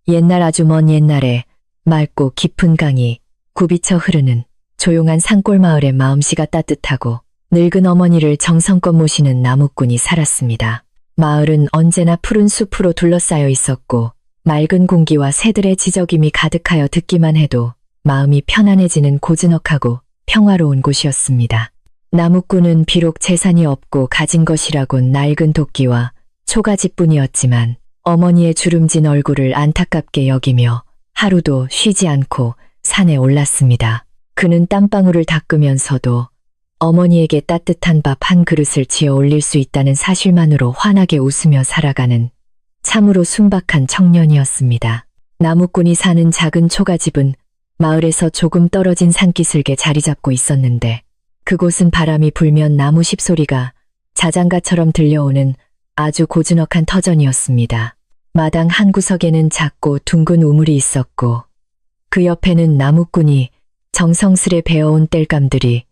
옛날 아주 먼 옛날에 맑고 깊은 강이 굽이쳐 흐르는 조용한 산골 마을에 마음씨가 따뜻하고 늙은 어머니를 정성껏 모시는 나무꾼이 살았습니다. 마을은 언제나 푸른 숲으로 둘러싸여 있었고 맑은 공기와 새들의 지저귀이 가득하여 듣기만 해도 마음이 편안해지는 고즈넉하고 평화로운 곳이었습니다. 나무꾼은 비록 재산이 없고 가진 것이라곤 낡은 도끼와 초가집뿐이었지만 어머니의 주름진 얼굴을 안타깝게 여기며 하루도 쉬지 않고 산에 올랐습니다. 그는 땀방울을 닦으면서도 어머니에게 따뜻한 밥 한 그릇을 지어 올릴 수 있다는 사실만으로 환하게 웃으며 살아가는 참으로 순박한 청년이었습니다. 나무꾼이 사는 작은 초가집은 마을에서 조금 떨어진 산기슭에 자리 잡고 있었는데 그곳은 바람이 불면 나무 십소리가 자장가처럼 들려오는 아주 고즈넉한 터전이었습니다. 마당 한 구석에는 작고 둥근 우물이 있었고 그 옆에는 나무꾼이 정성스레 베어온 땔감들이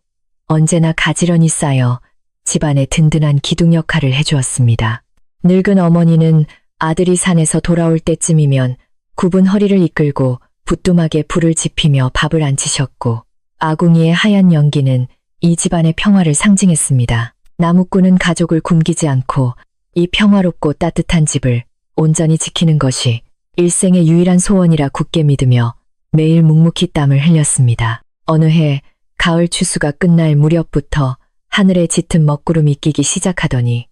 언제나 가지런히 쌓여 집안의 든든한 기둥 역할을 해주었습니다. 늙은 어머니는 아들이 산에서 돌아올 때쯤이면 굽은 허리를 이끌고 부뚜막에 불을 지피며 밥을 안치셨고 아궁이의 하얀 연기는 이 집안의 평화를 상징했습니다. 나무꾼은 가족을 굶기지 않고 이 평화롭고 따뜻한 집을 온전히 지키는 것이 일생의 유일한 소원이라 굳게 믿으며 매일 묵묵히 땀을 흘렸습니다. 어느 해 가을 추수가 끝날 무렵부터 하늘에 짙은 먹구름이 끼기 시작하더니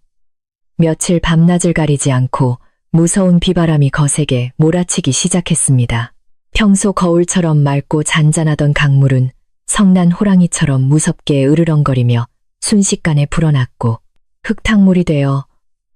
며칠 밤낮을 가리지 않고 무서운 비바람이 거세게 몰아치기 시작했습니다. 평소 거울처럼 맑고 잔잔하던 강물은 성난 호랑이처럼 무섭게 으르렁거리며 순식간에 불어났고 흙탕물이 되어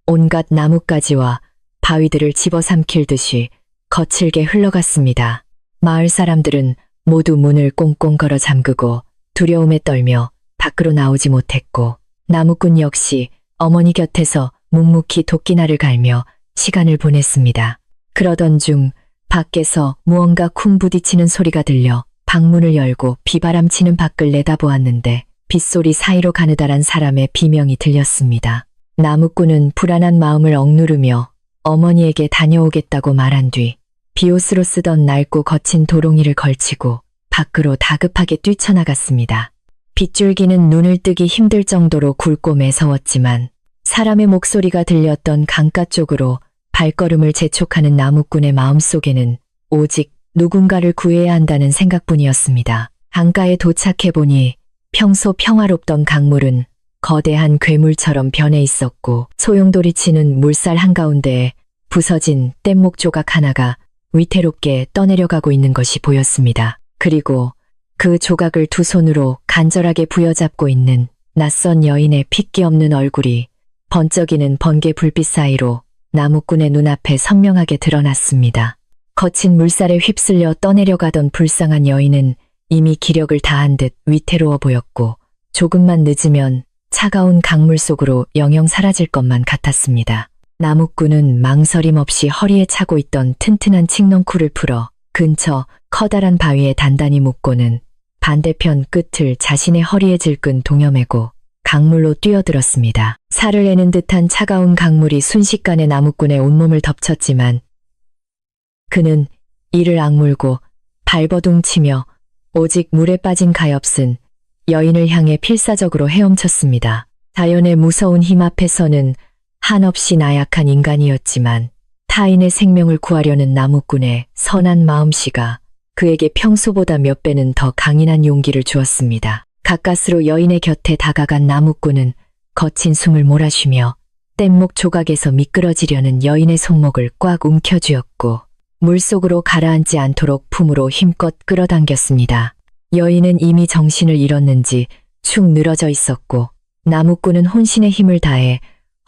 온갖 나뭇가지와 바위들을 집어삼킬 듯이 거칠게 흘러갔습니다. 마을 사람들은 모두 문을 꽁꽁 걸어 잠그고 두려움에 떨며 밖으로 나오지 못했고 나무꾼 역시 어머니 곁에서 묵묵히 도끼날을 갈며 시간을 보냈습니다. 그러던 중 밖에서 무언가 쿵 부딪히는 소리가 들려 방문을 열고 비바람치는 밖을 내다보았는데 빗소리 사이로 가느다란 사람의 비명이 들렸습니다. 나무꾼은 불안한 마음을 억누르며 어머니에게 다녀오겠다고 말한 뒤 비옷으로 쓰던 낡고 거친 도롱이를 걸치고 밖으로 다급하게 뛰쳐나갔습니다. 빗줄기는 눈을 뜨기 힘들 정도로 굵고 매서웠지만 사람의 목소리가 들렸던 강가 쪽으로 발걸음을 재촉하는 나무꾼의 마음속에는 오직 누군가를 구해야 한다는 생각뿐이었습니다. 강가에 도착해보니 평소 평화롭던 강물은 거대한 괴물처럼 변해 있었고 소용돌이치는 물살 한가운데에 부서진 뗏목 조각 하나가 위태롭게 떠내려가고 있는 것이 보였습니다. 그리고 그 조각을 두 손으로 간절하게 부여잡고 있는 낯선 여인의 핏기 없는 얼굴이 번쩍이는 번개 불빛 사이로 나무꾼의 눈앞에 선명하게 드러났습니다. 거친 물살에 휩쓸려 떠내려가던 불쌍한 여인은 이미 기력을 다한 듯 위태로워 보였고 조금만 늦으면 차가운 강물 속으로 영영 사라질 것만 같았습니다. 나무꾼은 망설임 없이 허리에 차고 있던 튼튼한 칡넝쿨을 풀어 근처 커다란 바위에 단단히 묶고는 반대편 끝을 자신의 허리에 질끈 동여매고 강물로 뛰어들었습니다. 살을 내는 듯한 차가운 강물이 순식간에 나무꾼의 온몸을 덮쳤지만 그는 이를 악물고 발버둥치며 오직 물에 빠진 가엾은 여인을 향해 필사적으로 헤엄쳤습니다. 자연의 무서운 힘 앞에서는 한없이 나약한 인간이었지만 타인의 생명을 구하려는 나무꾼의 선한 마음씨가 그에게 평소보다 몇 배는 더 강인한 용기를 주었습니다. 가까스로 여인의 곁에 다가간 나무꾼은 거친 숨을 몰아쉬며 뗏목 조각에서 미끄러지려는 여인의 손목을 꽉 움켜쥐었고 물속으로 가라앉지 않도록 품으로 힘껏 끌어당겼습니다. 여인은 이미 정신을 잃었는지 축 늘어져 있었고 나무꾼은 혼신의 힘을 다해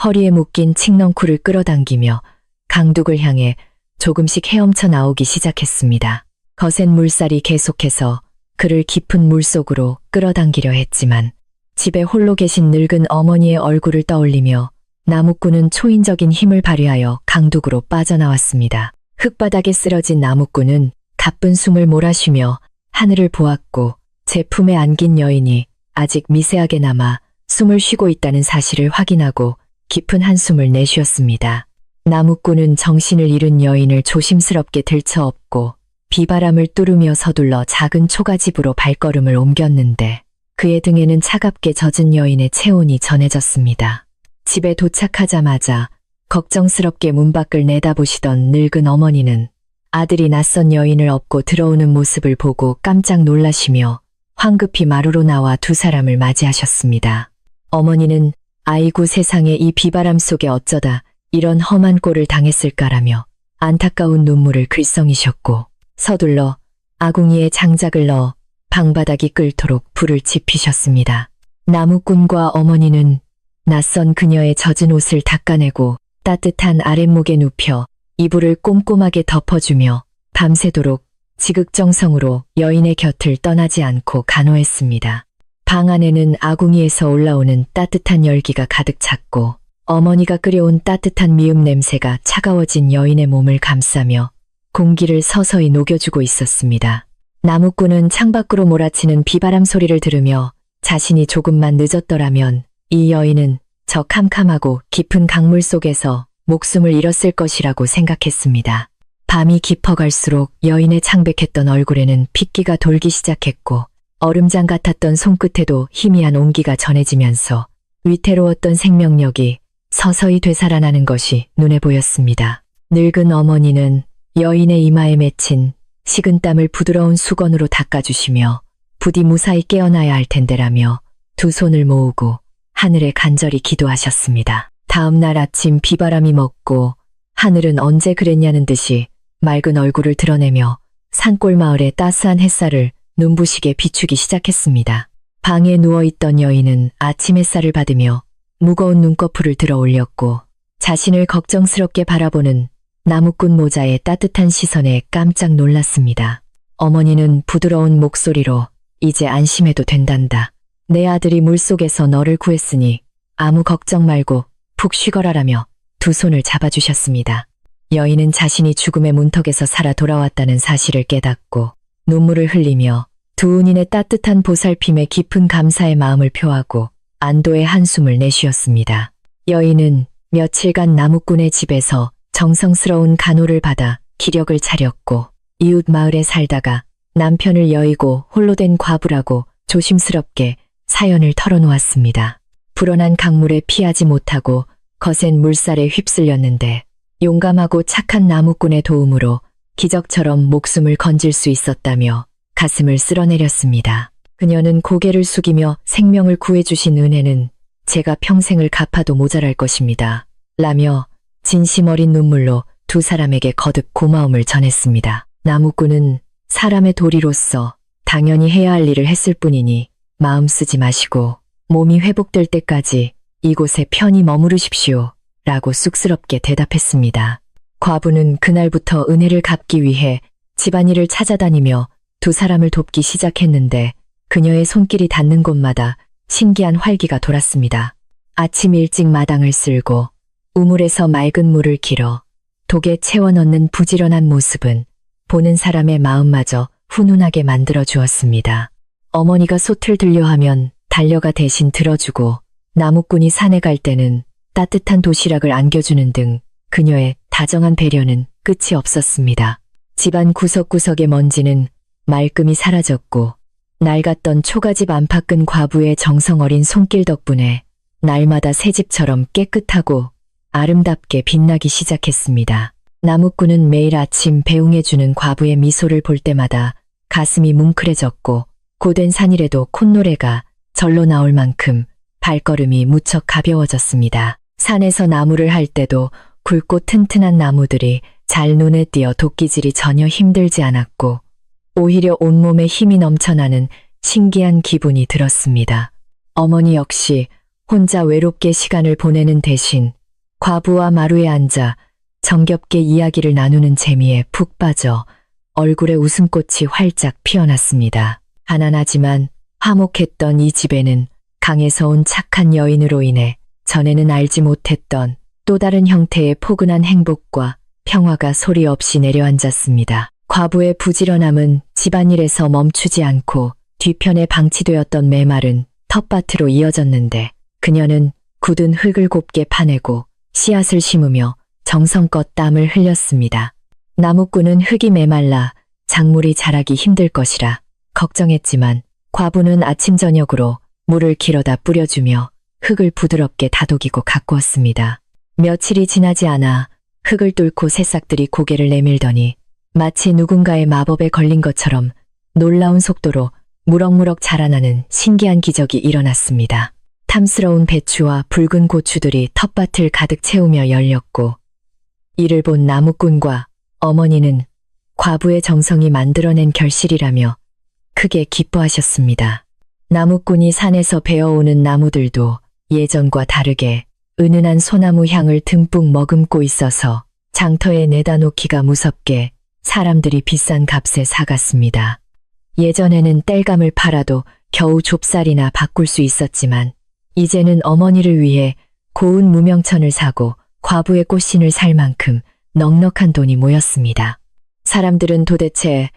허리에 묶인 칡넝쿨을 끌어당기며 강둑을 향해 조금씩 헤엄쳐 나오기 시작했습니다. 거센 물살이 계속해서 그를 깊은 물속으로 끌어당기려 했지만 집에 홀로 계신 늙은 어머니의 얼굴을 떠올리며 나무꾼은 초인적인 힘을 발휘하여 강둑으로 빠져나왔습니다. 흙바닥에 쓰러진 나무꾼은 가쁜 숨을 몰아쉬며 하늘을 보았고 제 품에 안긴 여인이 아직 미세하게 남아 숨을 쉬고 있다는 사실을 확인하고 깊은 한숨을 내쉬었습니다. 나무꾼은 정신을 잃은 여인을 조심스럽게 들쳐업고 비바람을 뚫으며 서둘러 작은 초가집으로 발걸음을 옮겼는데 그의 등에는 차갑게 젖은 여인의 체온이 전해졌습니다. 집에 도착하자마자 걱정스럽게 문 밖을 내다보시던 늙은 어머니는 아들이 낯선 여인을 업고 들어오는 모습을 보고 깜짝 놀라시며 황급히 마루로 나와 두 사람을 맞이하셨습니다. 어머니는 아이고 세상에 이 비바람 속에 어쩌다 이런 험한 꼴을 당했을까라며 안타까운 눈물을 글썽이셨고 서둘러 아궁이에 장작을 넣어 방바닥이 끓도록 불을 지피셨습니다. 나무꾼과 어머니는 낯선 그녀의 젖은 옷을 닦아내고 따뜻한 아랫목에 눕혀 이불을 꼼꼼하게 덮어주며 밤새도록 지극정성으로 여인의 곁을 떠나지 않고 간호했습니다. 방 안에는 아궁이에서 올라오는 따뜻한 열기가 가득 찼고 어머니가 끓여온 따뜻한 미음 냄새가 차가워진 여인의 몸을 감싸며 공기를 서서히 녹여주고 있었습니다. 나무꾼은 창밖으로 몰아치는 비바람 소리를 들으며 자신이 조금만 늦었더라면 이 여인은 저 캄캄하고 깊은 강물 속에서 목숨을 잃었을 것이라고 생각했습니다. 밤이 깊어갈수록 여인의 창백했던 얼굴에는 핏기가 돌기 시작했고 얼음장 같았던 손끝에도 희미한 온기가 전해지면서 위태로웠던 생명력이 서서히 되살아나는 것이 눈에 보였습니다. 늙은 어머니는 여인의 이마에 맺힌 식은땀을 부드러운 수건으로 닦아주시며 부디 무사히 깨어나야 할 텐데라며 두 손을 모으고 하늘에 간절히 기도하셨습니다. 다음 날 아침 비바람이 먹고 하늘은 언제 그랬냐는 듯이 맑은 얼굴을 드러내며 산골 마을의 따스한 햇살을 눈부시게 비추기 시작했습니다. 방에 누워있던 여인은 아침 햇살을 받으며 무거운 눈꺼풀을 들어 올렸고 자신을 걱정스럽게 바라보는 나무꾼 모자의 따뜻한 시선에 깜짝 놀랐습니다. 어머니는 부드러운 목소리로 이제 안심해도 된단다. 내 아들이 물속에서 너를 구했으니 아무 걱정 말고 푹 쉬거라라며 두 손을 잡아주셨습니다. 여인은 자신이 죽음의 문턱에서 살아 돌아왔다는 사실을 깨닫고 눈물을 흘리며 두 은인의 따뜻한 보살핌에 깊은 감사의 마음을 표하고 안도의 한숨을 내쉬었습니다. 여인은 며칠간 나무꾼의 집에서 정성스러운 간호를 받아 기력을 차렸고 이웃 마을에 살다가 남편을 여의고 홀로 된 과부라고 조심스럽게 사연을 털어놓았습니다. 불어난 강물에 피하지 못하고 거센 물살에 휩쓸렸는데 용감하고 착한 나무꾼의 도움으로 기적처럼 목숨을 건질 수 있었다며 가슴을 쓸어내렸습니다. 그녀는 고개를 숙이며 생명을 구해주신 은혜는 제가 평생을 갚아도 모자랄 것입니다. 라며 진심 어린 눈물로 두 사람에게 거듭 고마움을 전했습니다. 나무꾼은 사람의 도리로서 당연히 해야 할 일을 했을 뿐이니 마음 쓰지 마시고 몸이 회복될 때까지 이곳에 편히 머무르십시오. 라고 쑥스럽게 대답했습니다. 과부는 그날부터 은혜를 갚기 위해 집안일을 찾아다니며 두 사람을 돕기 시작했는데 그녀의 손길이 닿는 곳마다 신기한 활기가 돌았습니다. 아침 일찍 마당을 쓸고 우물에서 맑은 물을 길어 독에 채워 넣는 부지런한 모습은 보는 사람의 마음마저 훈훈하게 만들어 주었습니다. 어머니가 솥을 들려하면 달려가 대신 들어주고 나무꾼이 산에 갈 때는 따뜻한 도시락을 안겨주는 등 그녀의 다정한 배려는 끝이 없었습니다. 집안 구석구석의 먼지는 말끔히 사라졌고 낡았던 초가집 안팎 끈 과부의 정성 어린 손길 덕분에 날마다 새 집처럼 깨끗하고 아름답게 빛나기 시작했습니다. 나무꾼은 매일 아침 배웅해주는 과부의 미소를 볼 때마다 가슴이 뭉클해졌고 고된 산일에도 콧노래가 절로 나올 만큼 발걸음이 무척 가벼워졌습니다. 산에서 나무를 할 때도 굵고 튼튼한 나무들이 잘 눈에 띄어 도끼질이 전혀 힘들지 않았고 오히려 온몸에 힘이 넘쳐나는 신기한 기분이 들었습니다. 어머니 역시 혼자 외롭게 시간을 보내는 대신 과부와 마루에 앉아 정겹게 이야기를 나누는 재미에 푹 빠져 얼굴에 웃음꽃이 활짝 피어났습니다. 가난하지만 화목했던 이 집에는 강에서 온 착한 여인으로 인해 전에는 알지 못했던 또 다른 형태의 포근한 행복과 평화가 소리 없이 내려앉았습니다. 과부의 부지런함은 집안일에서 멈추지 않고 뒤편에 방치되었던 메마른 텃밭으로 이어졌는데 그녀는 굳은 흙을 곱게 파내고 씨앗을 심으며 정성껏 땀을 흘렸습니다. 나무꾼은 흙이 메말라 작물이 자라기 힘들 것이라 걱정했지만 과부는 아침 저녁으로 물을 길어다 뿌려주며 흙을 부드럽게 다독이고 가꾸었습니다. 며칠이 지나지 않아 흙을 뚫고 새싹들이 고개를 내밀더니 마치 누군가의 마법에 걸린 것처럼 놀라운 속도로 무럭무럭 자라나는 신기한 기적이 일어났습니다. 탐스러운 배추와 붉은 고추들이 텃밭을 가득 채우며 열렸고 이를 본 나무꾼과 어머니는 과부의 정성이 만들어낸 결실이라며 크게 기뻐하셨습니다. 나무꾼이 산에서 베어오는 나무들도 예전과 다르게 은은한 소나무 향을 듬뿍 머금고 있어서 장터에 내다 놓기가 무섭게 사람들이 비싼 값에 사갔습니다. 예전에는 땔감을 팔아도 겨우 좁쌀이나 바꿀 수 있었지만 이제는 어머니를 위해 고운 무명천을 사고 과부의 꽃신을 살 만큼 넉넉한 돈이 모였습니다. 사람들은 도대체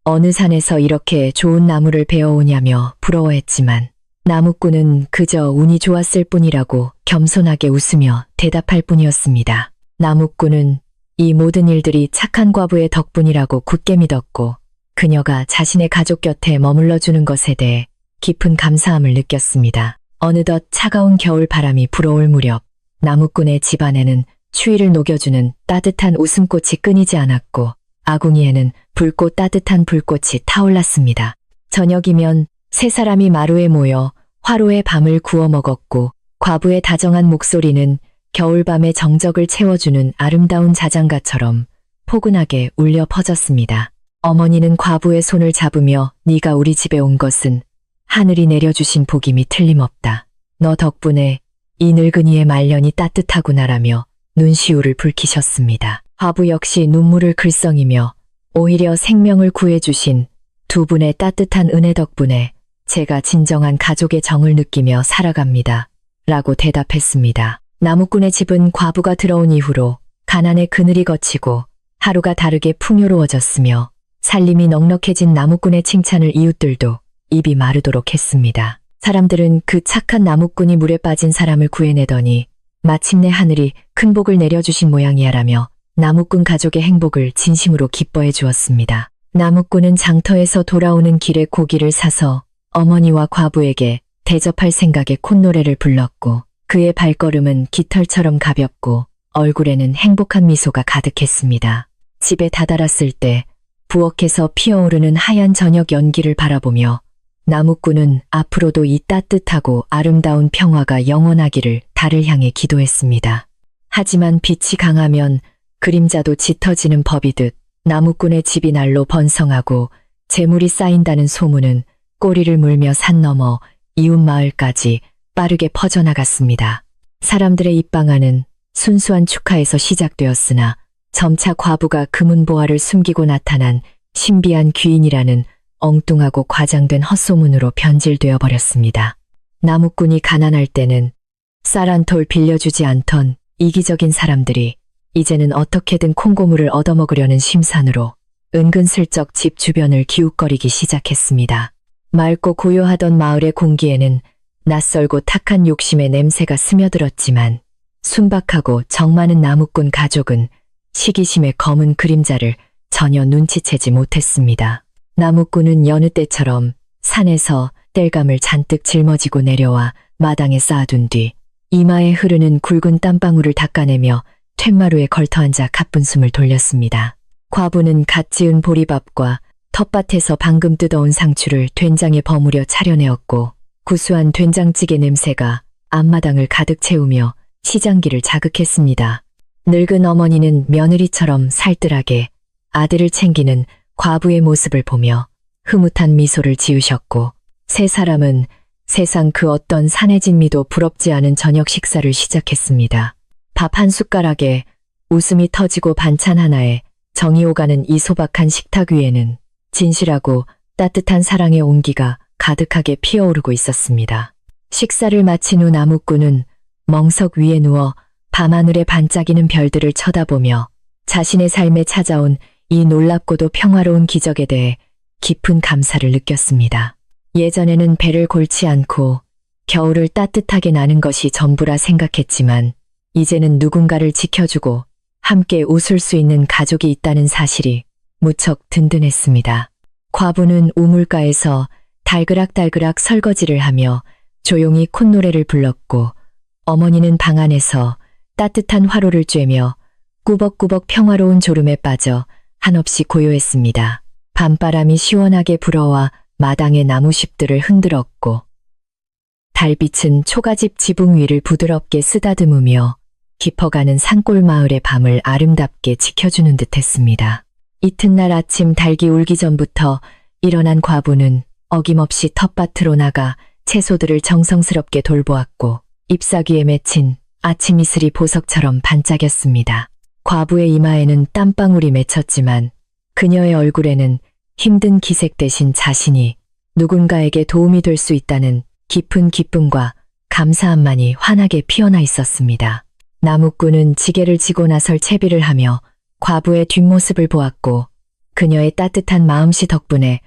어느 산에서 이렇게 좋은 나무를 베어오냐며 부러워했지만 나무꾼은 그저 운이 좋았을 뿐이라고 겸손하게 웃으며 대답할 뿐이었습니다. 나무꾼은 이 모든 일들이 착한 과부의 덕분이라고 굳게 믿었고 그녀가 자신의 가족 곁에 머물러주는 것에 대해 깊은 감사함을 느꼈습니다. 어느덧 차가운 겨울 바람이 불어올 무렵 나무꾼의 집안에는 추위를 녹여주는 따뜻한 웃음꽃이 끊이지 않았고 아궁이에는 붉고 따뜻한 불꽃이 타올랐습니다. 저녁이면 세 사람이 마루에 모여 화로에 밤을 구워 먹었고 과부의 다정한 목소리는 겨울밤의 정적을 채워주는 아름다운 자장가처럼 포근하게 울려 퍼졌습니다. 어머니는 과부의 손을 잡으며 네가 우리 집에 온 것은 하늘이 내려주신 복임이 틀림없다. 너 덕분에 이 늙은이의 말년이 따뜻하구나라며 눈시울을 붉히셨습니다. 과부 역시 눈물을 글썽이며 오히려 생명을 구해주신 두 분의 따뜻한 은혜 덕분에 제가 진정한 가족의 정을 느끼며 살아갑니다. 라고 대답했습니다. 나무꾼의 집은 과부가 들어온 이후로 가난의 그늘이 걷히고 하루가 다르게 풍요로워졌으며 살림이 넉넉해진 나무꾼의 칭찬을 이웃들도 입이 마르도록 했습니다. 사람들은 그 착한 나무꾼이 물에 빠진 사람을 구해내더니 마침내 하늘이 큰 복을 내려주신 모양이야라며 나무꾼 가족의 행복을 진심으로 기뻐해 주었습니다. 나무꾼은 장터에서 돌아오는 길에 고기를 사서 어머니와 과부에게 대접할 생각에 콧노래를 불렀고 그의 발걸음은 깃털처럼 가볍고 얼굴에는 행복한 미소가 가득했습니다. 집에 다다랐을 때 부엌에서 피어오르는 하얀 저녁 연기를 바라보며 나무꾼은 앞으로도 이 따뜻하고 아름다운 평화가 영원하기를 달을 향해 기도했습니다. 하지만 빛이 강하면 그림자도 짙어지는 법이듯 나무꾼의 집이 날로 번성하고 재물이 쌓인다는 소문은 꼬리를 물며 산 너머 이웃 마을까지 빠르게 퍼져나갔습니다. 사람들의 입방아는 순수한 축하에서 시작되었으나 점차 과부가 금은보화를 숨기고 나타난 신비한 귀인이라는 엉뚱하고 과장된 헛소문으로 변질되어 버렸습니다. 나무꾼이 가난할 때는 쌀 한 톨 빌려주지 않던 이기적인 사람들이 이제는 어떻게든 콩고물을 얻어먹으려는 심산으로 은근슬쩍 집 주변을 기웃거리기 시작했습니다. 맑고 고요하던 마을의 공기에는 낯설고 탁한 욕심의 냄새가 스며들었지만 순박하고 정 많은 나무꾼 가족은 시기심의 검은 그림자를 전혀 눈치채지 못했습니다. 나무꾼은 여느 때처럼 산에서 땔감을 잔뜩 짊어지고 내려와 마당에 쌓아둔 뒤 이마에 흐르는 굵은 땀방울을 닦아내며 툇마루에 걸터앉아 가쁜 숨을 돌렸습니다. 과부는 갓 지은 보리밥과 텃밭에서 방금 뜯어온 상추를 된장에 버무려 차려내었고 구수한 된장찌개 냄새가 앞마당을 가득 채우며 시장기를 자극했습니다. 늙은 어머니는 며느리처럼 살뜰하게 아들을 챙기는 과부의 모습을 보며 흐뭇한 미소를 지으셨고 세 사람은 세상 그 어떤 산해진 미도 부럽지 않은 저녁 식사를 시작했습니다. 밥 한 숟가락에 웃음이 터지고 반찬 하나에 정이 오가는 이 소박한 식탁 위에는 진실하고 따뜻한 사랑의 온기가 가득하게 피어오르고 있었습니다. 식사를 마친 후 나무꾼은 멍석 위에 누워 밤하늘에 반짝이는 별들을 쳐다보며 자신의 삶에 찾아온 이 놀랍고도 평화로운 기적에 대해 깊은 감사를 느꼈습니다. 예전에는 배를 골치 않고 겨울을 따뜻하게 나는 것이 전부라 생각했지만 이제는 누군가를 지켜주고 함께 웃을 수 있는 가족이 있다는 사실이 무척 든든했습니다. 과부는 우물가에서 달그락달그락 설거지를 하며 조용히 콧노래를 불렀고 어머니는 방 안에서 따뜻한 화로를 쬐며 꾸벅꾸벅 평화로운 졸음에 빠져 한없이 고요했습니다. 밤바람이 시원하게 불어와 마당의 나무십들을 흔들었고 달빛은 초가집 지붕 위를 부드럽게 쓰다듬으며 깊어가는 산골 마을의 밤을 아름답게 지켜주는 듯했습니다. 이튿날 아침 닭이 울기 전부터 일어난 과부는 어김없이 텃밭으로 나가 채소들을 정성스럽게 돌보았고 잎사귀에 맺힌 아침 이슬이 보석처럼 반짝였습니다. 과부의 이마에는 땀방울이 맺혔지만 그녀의 얼굴에는 힘든 기색 대신 자신이 누군가에게 도움이 될 수 있다는 깊은 기쁨과 감사함만이 환하게 피어나 있었습니다. 나무꾼은 지게를 지고 나설 채비를 하며 과부의 뒷모습을 보았고 그녀의 따뜻한 마음씨 덕분에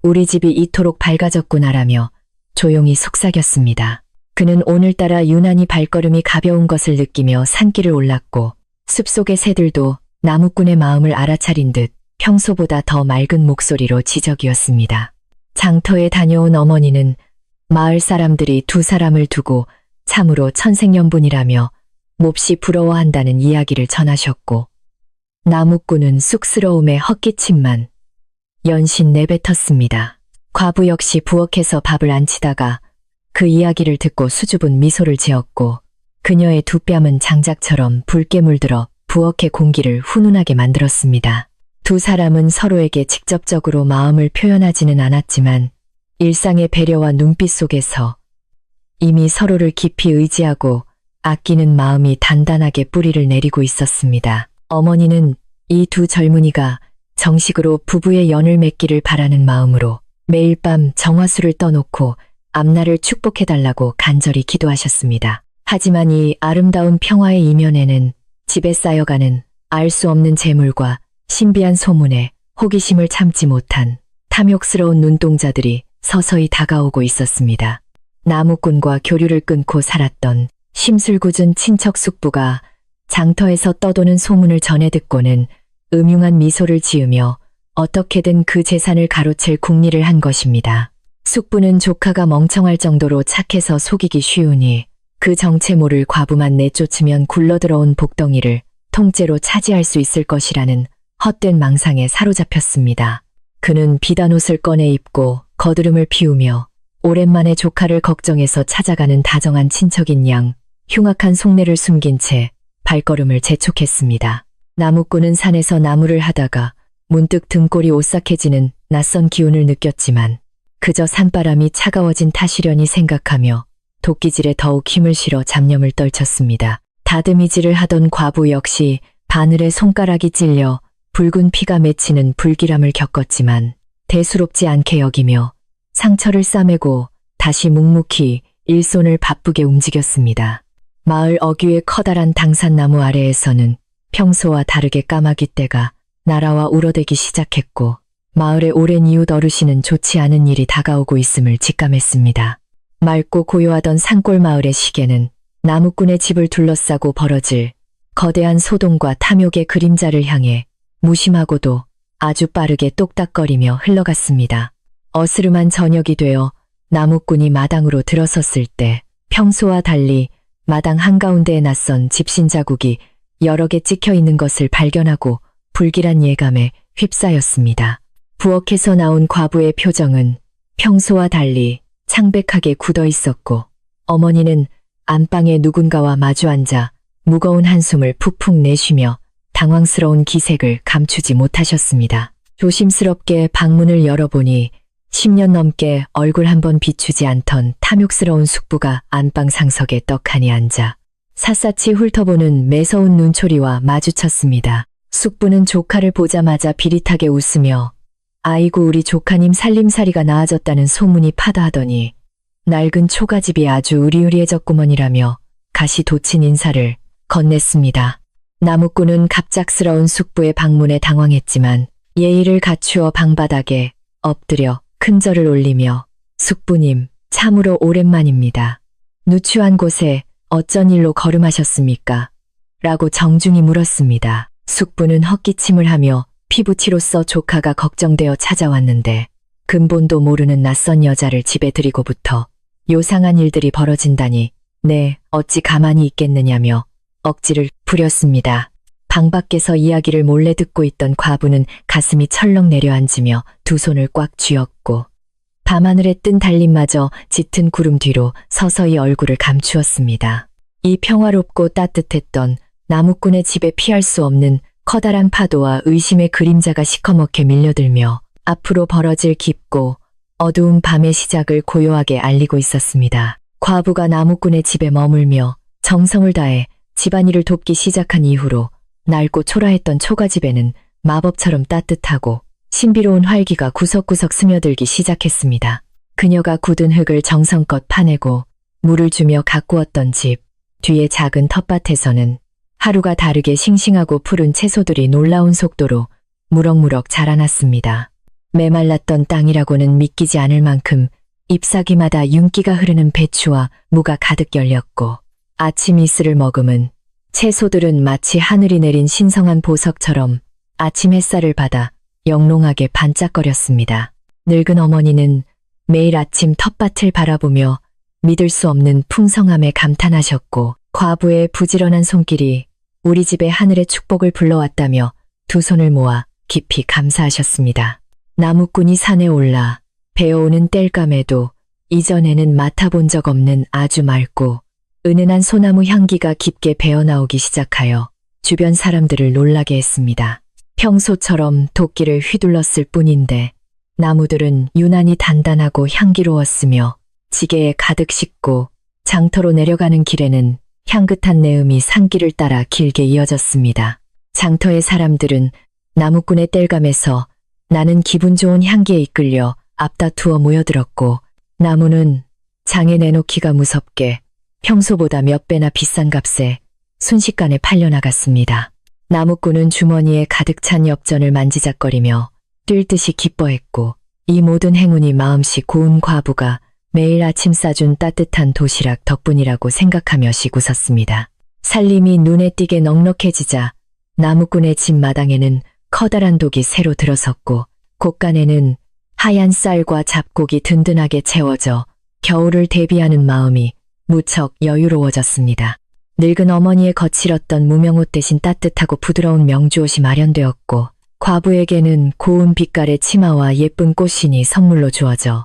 우리 집이 이토록 밝아졌구나라며 조용히 속삭였습니다. 그는 오늘따라 유난히 발걸음이 가벼운 것을 느끼며 산길을 올랐고 숲속의 새들도 나무꾼의 마음을 알아차린 듯 평소보다 더 맑은 목소리로 지적이었습니다. 장터에 다녀온 어머니는 마을 사람들이 두 사람을 두고 참으로 천생연분이라며 몹시 부러워한다는 이야기를 전하셨고 나무꾼은 쑥스러움에 헛기침만 연신 내뱉었습니다. 과부 역시 부엌에서 밥을 안 치다가 그 이야기를 듣고 수줍은 미소를 지었고 그녀의 두 뺨은 장작처럼 붉게 물들어 부엌의 공기를 훈훈하게 만들었습니다. 두 사람은 서로에게 직접적으로 마음을 표현하지는 않았지만 일상의 배려와 눈빛 속에서 이미 서로를 깊이 의지하고 아끼는 마음이 단단하게 뿌리를 내리고 있었습니다. 어머니는 이 두 젊은이가 정식으로 부부의 연을 맺기를 바라는 마음으로 매일 밤 정화수를 떠놓고 앞날을 축복해달라고 간절히 기도하셨습니다. 하지만 이 아름다운 평화의 이면에는 집에 쌓여가는 알 수 없는 재물과 신비한 소문에 호기심을 참지 못한 탐욕스러운 눈동자들이 서서히 다가오고 있었습니다. 나무꾼과 교류를 끊고 살았던 심술궂은 친척 숙부가 장터에서 떠도는 소문을 전해 듣고는 음흉한 미소를 지으며 어떻게든 그 재산을 가로챌 궁리를 한 것입니다. 숙부는 조카가 멍청할 정도로 착해서 속이기 쉬우니 그 정체 모를 과부만 내쫓으면 굴러들어온 복덩이를 통째로 차지할 수 있을 것이라는 헛된 망상에 사로잡혔습니다. 그는 비단 옷을 꺼내 입고 거드름을 피우며 오랜만에 조카를 걱정해서 찾아가는 다정한 친척인 양 흉악한 속내를 숨긴 채 발걸음을 재촉했습니다. 나무꾼은 산에서 나무를 하다가 문득 등골이 오싹해지는 낯선 기운을 느꼈지만 그저 산바람이 차가워진 탓이려니 생각하며 도끼질에 더욱 힘을 실어 잡념을 떨쳤습니다. 다듬이질을 하던 과부 역시 바늘에 손가락이 찔려 붉은 피가 맺히는 불길함을 겪었지만 대수롭지 않게 여기며 상처를 싸매고 다시 묵묵히 일손을 바쁘게 움직였습니다. 마을 어귀의 커다란 당산나무 아래에서는 평소와 다르게 까마귀 떼가 날아와 울어대기 시작했고 마을의 오랜 이웃 어르신은 좋지 않은 일이 다가오고 있음을 직감했습니다. 맑고 고요하던 산골 마을의 시계는 나무꾼의 집을 둘러싸고 벌어질 거대한 소동과 탐욕의 그림자를 향해 무심하고도 아주 빠르게 똑딱거리며 흘러갔습니다. 어스름한 저녁이 되어 나무꾼이 마당으로 들어섰을 때 평소와 달리 마당 한가운데에 낯선 집신 자국이 여러 개 찍혀 있는 것을 발견하고 불길한 예감에 휩싸였습니다. 부엌에서 나온 과부의 표정은 평소와 달리 창백하게 굳어 있었고 어머니는 안방에 누군가와 마주 앉아 무거운 한숨을 푹푹 내쉬며 당황스러운 기색을 감추지 못하셨습니다. 조심스럽게 방문을 열어보니 10년 넘게 얼굴 한번 비추지 않던 탐욕스러운 숙부가 안방 상석에 떡하니 앉아 샅샅이 훑어보는 매서운 눈초리와 마주쳤습니다. 숙부는 조카를 보자마자 비릿하게 웃으며 아이고 우리 조카님 살림살이가 나아졌다는 소문이 파다하더니 낡은 초가집이 아주 으리으리해졌구먼이라며 가시 돋친 인사를 건넸습니다. 나무꾼은 갑작스러운 숙부의 방문에 당황했지만 예의를 갖추어 방바닥에 엎드려 큰 절을 올리며 숙부님 참으로 오랜만입니다. 누추한 곳에 어쩐 일로 걸음하셨습니까? 라고 정중히 물었습니다. 숙부는 헛기침을 하며 피부치로서 조카가 걱정되어 찾아왔는데 근본도 모르는 낯선 여자를 집에 들이고부터 요상한 일들이 벌어진다니 네, 어찌 가만히 있겠느냐며 억지를 부렸습니다. 방 밖에서 이야기를 몰래 듣고 있던 과부는 가슴이 철렁 내려앉으며 두 손을 꽉 쥐었고 밤하늘에 뜬 달림마저 짙은 구름 뒤로 서서히 얼굴을 감추었습니다. 이 평화롭고 따뜻했던 나무꾼의 집에 피할 수 없는 커다란 파도와 의심의 그림자가 시커멓게 밀려들며 앞으로 벌어질 깊고 어두운 밤의 시작을 고요하게 알리고 있었습니다. 과부가 나무꾼의 집에 머물며 정성을 다해 집안일을 돕기 시작한 이후로 낡고 초라했던 초가집에는 마법처럼 따뜻하고 신비로운 활기가 구석구석 스며들기 시작했습니다. 그녀가 굳은 흙을 정성껏 파내고 물을 주며 가꾸었던 집 뒤의 작은 텃밭에서는 하루가 다르게 싱싱하고 푸른 채소들이 놀라운 속도로 무럭무럭 자라났습니다. 메말랐던 땅이라고는 믿기지 않을 만큼 잎사귀마다 윤기가 흐르는 배추와 무가 가득 열렸고 아침 이슬을 머금은 채소들은 마치 하늘이 내린 신성한 보석처럼 아침 햇살을 받아 영롱하게 반짝거렸습니다. 늙은 어머니는 매일 아침 텃밭을 바라보며 믿을 수 없는 풍성함에 감탄하셨고 과부의 부지런한 손길이 우리 집의 하늘의 축복을 불러왔다며 두 손을 모아 깊이 감사하셨습니다. 나무꾼이 산에 올라 배어오는 땔감에도 이전에는 맡아본 적 없는 아주 맑고 은은한 소나무 향기가 깊게 배어나오기 시작하여 주변 사람들을 놀라게 했습니다. 평소처럼 도끼를 휘둘렀을 뿐인데 나무들은 유난히 단단하고 향기로웠으며 지게에 가득 싣고 장터로 내려가는 길에는 향긋한 내음이 산길을 따라 길게 이어졌습니다. 장터의 사람들은 나무꾼의 땔감에서 나는 기분 좋은 향기에 이끌려 앞다투어 모여들었고 나무는 장에 내놓기가 무섭게 평소보다 몇 배나 비싼 값에 순식간에 팔려나갔습니다. 나무꾼은 주머니에 가득 찬 엽전을 만지작거리며 뛸 듯이 기뻐했고 이 모든 행운이 마음씨 고운 과부가 매일 아침 싸준 따뜻한 도시락 덕분이라고 생각하며 씩 웃었습니다. 살림이 눈에 띄게 넉넉해지자 나무꾼의 집 마당에는 커다란 독이 새로 들어섰고 곳간에는 하얀 쌀과 잡곡이 든든하게 채워져 겨울을 대비하는 마음이 무척 여유로워졌습니다. 늙은 어머니의 거칠었던 무명옷 대신 따뜻하고 부드러운 명주옷이 마련되었고 과부에게는 고운 빛깔의 치마와 예쁜 꽃신이 선물로 주어져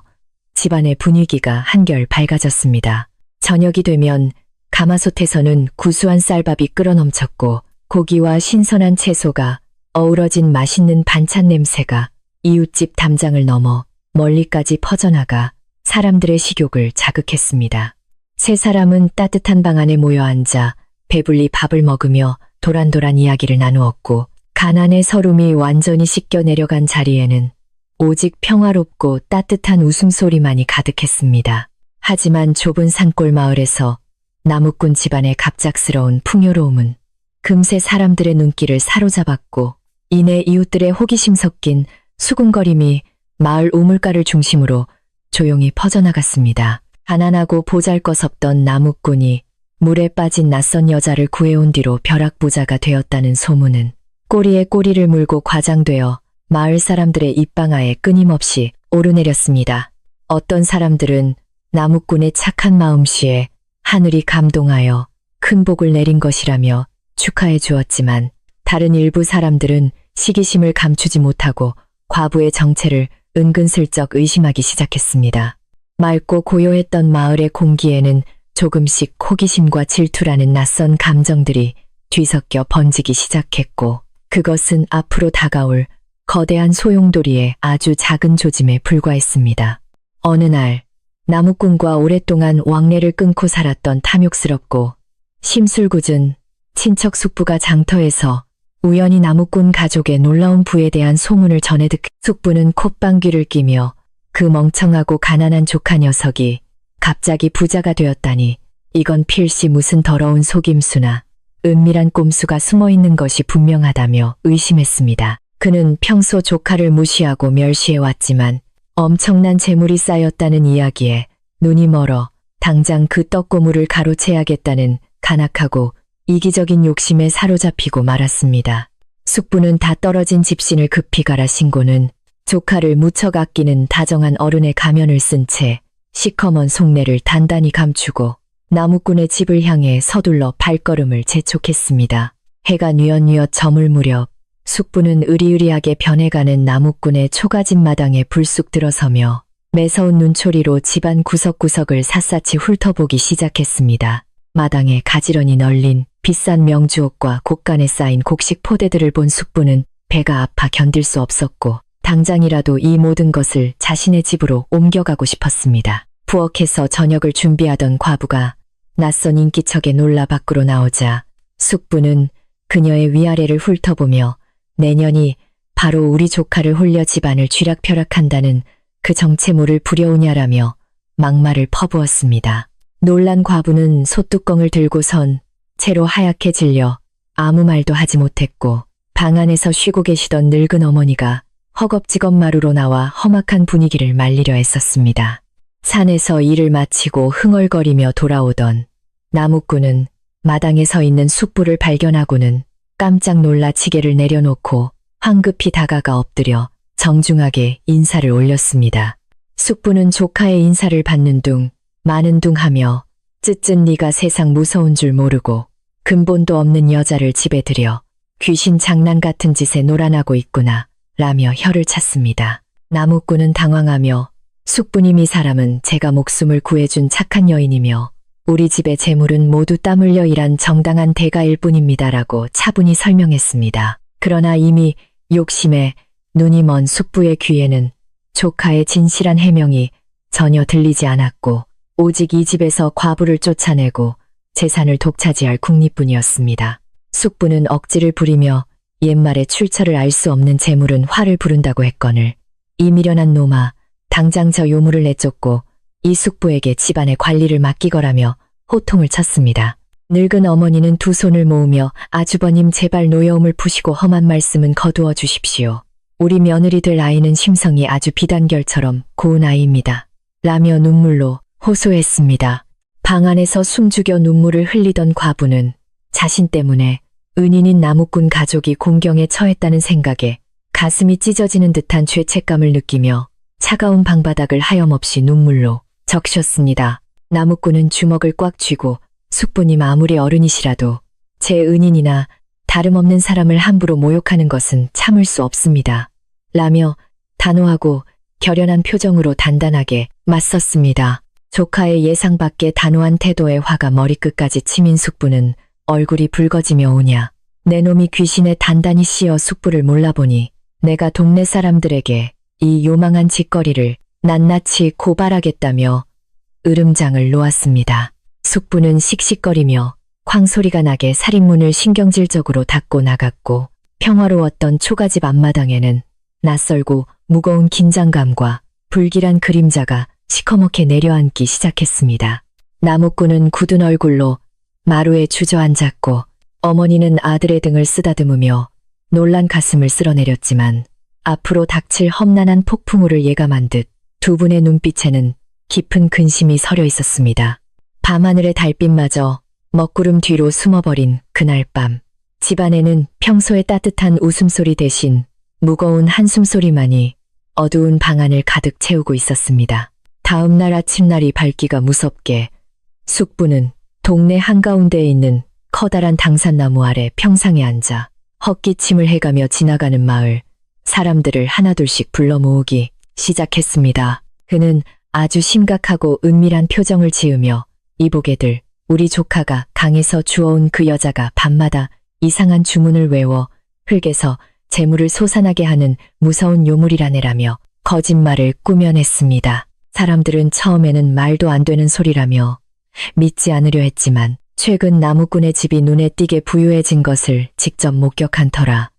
집안의 분위기가 한결 밝아졌습니다. 저녁이 되면 가마솥에서는 구수한 쌀밥이 끓어넘쳤고 고기와 신선한 채소가 어우러진 맛있는 반찬 냄새가 이웃집 담장을 넘어 멀리까지 퍼져나가 사람들의 식욕을 자극했습니다. 세 사람은 따뜻한 방 안에 모여 앉아 배불리 밥을 먹으며 도란도란 이야기를 나누었고 가난의 서름이 완전히 씻겨 내려간 자리에는 오직 평화롭고 따뜻한 웃음소리만이 가득했습니다. 하지만 좁은 산골 마을에서 나무꾼 집안의 갑작스러운 풍요로움은 금세 사람들의 눈길을 사로잡았고 이내 이웃들의 호기심 섞인 수군거림이 마을 우물가를 중심으로 조용히 퍼져나갔습니다. 가난하고 보잘것없던 나무꾼이 물에 빠진 낯선 여자를 구해온 뒤로 벼락부자가 되었다는 소문은 꼬리에 꼬리를 물고 과장되어 마을 사람들의 입방아에 끊임없이 오르내렸습니다. 어떤 사람들은 나무꾼의 착한 마음씨에 하늘이 감동하여 큰 복을 내린 것이라며 축하해 주었지만 다른 일부 사람들은 시기심을 감추지 못하고 과부의 정체를 은근슬쩍 의심하기 시작했습니다. 맑고 고요했던 마을의 공기에는 조금씩 호기심과 질투라는 낯선 감정들이 뒤섞여 번지기 시작했고 그것은 앞으로 다가올 거대한 소용돌이의 아주 작은 조짐에 불과했습니다. 어느 날 나무꾼과 오랫동안 왕래를 끊고 살았던 탐욕스럽고 심술궂은 친척 숙부가 장터에서 우연히 나무꾼 가족의 놀라운 부에 대한 소문을 전해 듣고 숙부는 콧방귀를 뀌며 그 멍청하고 가난한 조카 녀석이 갑자기 부자가 되었다니 이건 필시 무슨 더러운 속임수나 은밀한 꼼수가 숨어있는 것이 분명하다며 의심했습니다. 그는 평소 조카를 무시하고 멸시해왔지만 엄청난 재물이 쌓였다는 이야기에 눈이 멀어 당장 그 떡고물을 가로채야겠다는 간악하고 이기적인 욕심에 사로잡히고 말았습니다. 숙부는 다 떨어진 집신을 급히 갈아 신고는 조카를 무척 아끼는 다정한 어른의 가면을 쓴 채 시커먼 속내를 단단히 감추고 나무꾼의 집을 향해 서둘러 발걸음을 재촉했습니다. 해가 뉘엿뉘엿 저물 무렵 숙부는 으리으리하게 변해가는 나무꾼의 초가집 마당에 불쑥 들어서며 매서운 눈초리로 집안 구석구석을 샅샅이 훑어보기 시작했습니다. 마당에 가지런히 널린 비싼 명주옷과 곳간에 쌓인 곡식 포대들을 본 숙부는 배가 아파 견딜 수 없었고 당장이라도 이 모든 것을 자신의 집으로 옮겨가고 싶었습니다. 부엌에서 저녁을 준비하던 과부가 낯선 인기척에 놀라 밖으로 나오자 숙부는 그녀의 위아래를 훑어보며 내년이 바로 우리 조카를 홀려 집안을 쥐락펴락한다는 그 정체모를 부려우냐라며 막말을 퍼부었습니다. 놀란 과부는 솥뚜껑을 들고선 채로 하얗게 질려 아무 말도 하지 못했고 방 안에서 쉬고 계시던 늙은 어머니가 허겁지겁 마루로 나와 험악한 분위기를 말리려 애썼습니다. 산에서 일을 마치고 흥얼거리며 돌아오던 나무꾼은 마당에 서 있는 숙부를 발견하고는 깜짝 놀라 지게를 내려놓고 황급히 다가가 엎드려 정중하게 인사를 올렸습니다. 숙부는 조카의 인사를 받는 둥 마는 둥 하며 쯧쯧 네가 세상 무서운 줄 모르고 근본도 없는 여자를 집에 들여 귀신 장난 같은 짓에 놀아나고 있구나 라며 혀를 찼습니다. 나무꾼은 당황하며 숙부님 이 사람은 제가 목숨을 구해준 착한 여인이며 우리 집의 재물은 모두 땀 흘려 일한 정당한 대가일 뿐입니다라고 차분히 설명했습니다. 그러나 이미 욕심에 눈이 먼 숙부의 귀에는 조카의 진실한 해명이 전혀 들리지 않았고 오직 이 집에서 과부를 쫓아내고 재산을 독차지할 궁리뿐이었습니다. 숙부는 억지를 부리며 옛말에 출처를 알 수 없는 재물은 화를 부른다고 했거늘 이 미련한 놈아 당장 저 요물을 내쫓고 이 숙부에게 집안의 관리를 맡기거라며 호통을 쳤습니다. 늙은 어머니는 두 손을 모으며 아주버님 제발 노여움을 푸시고 험한 말씀은 거두어 주십시오. 우리 며느리 될 아이는 심성이 아주 비단결처럼 고운 아이입니다. 라며 눈물로 호소했습니다. 방 안에서 숨죽여 눈물을 흘리던 과부는 자신 때문에 은인인 나무꾼 가족이 공경에 처했다는 생각에 가슴이 찢어지는 듯한 죄책감을 느끼며 차가운 방바닥을 하염없이 눈물로 적셨습니다. 나무꾼은 주먹을 꽉 쥐고 숙부님 아무리 어른이시라도 제 은인이나 다름없는 사람을 함부로 모욕하는 것은 참을 수 없습니다. 라며 단호하고 결연한 표정으로 단단하게 맞섰습니다. 조카의 예상 밖의 단호한 태도에 화가 머리끝까지 치민 숙부는 얼굴이 붉어지며 오냐. 내 놈이 귀신에 단단히 씌어 숙부를 몰라보니 내가 동네 사람들에게 이 요망한 짓거리를 낱낱이 고발하겠다며 으름장을 놓았습니다. 숙부는 씩씩거리며 쾅소리가 나게 살인문을 신경질적으로 닫고 나갔고 평화로웠던 초가집 앞마당에는 낯설고 무거운 긴장감과 불길한 그림자가 시커멓게 내려앉기 시작했습니다. 나무꾼은 굳은 얼굴로 마루에 주저앉았고 어머니는 아들의 등을 쓰다듬으며 놀란 가슴을 쓸어내렸지만 앞으로 닥칠 험난한 폭풍우를 예감한 듯 두 분의 눈빛에는 깊은 근심이 서려 있었습니다. 밤하늘의 달빛마저 먹구름 뒤로 숨어버린 그날 밤, 집안에는 평소의 따뜻한 웃음소리 대신 무거운 한숨소리만이 어두운 방안을 가득 채우고 있었습니다. 다음 날 아침날이 밝기가 무섭게 숙부는 동네 한가운데에 있는 커다란 당산나무 아래 평상에 앉아 헛기침을 해가며 지나가는 마을 사람들을 하나둘씩 불러 모으기 시작했습니다. 그는 아주 심각하고 은밀한 표정을 지으며 이보게들, 우리 조카가 강에서 주워온 그 여자가 밤마다 이상한 주문을 외워 흙에서 재물을 솟아나게 하는 무서운 요물이라네라며 거짓말을 꾸며냈습니다. 사람들은 처음에는 말도 안 되는 소리라며 믿지 않으려 했지만 최근 나무꾼의 집이 눈에 띄게 부유해진 것을 직접 목격한 터라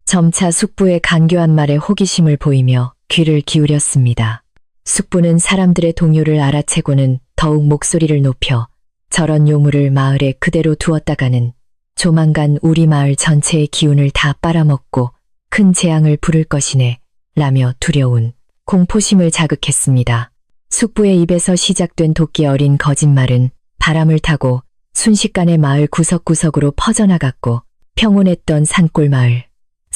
점차 숙부의 간교한 말에 호기심을 보이며 귀를 기울였습니다. 숙부는 사람들의 동요를 알아채고는 더욱 목소리를 높여 저런 요물을 마을에 그대로 두었다가는 조만간 우리 마을 전체의 기운을 다 빨아먹고 큰 재앙을 부를 것이네 라며 두려운 공포심을 자극했습니다. 숙부의 입에서 시작된 도끼 어린 거짓말은 바람을 타고 순식간에 마을 구석구석으로 퍼져나갔고 평온했던 산골 마을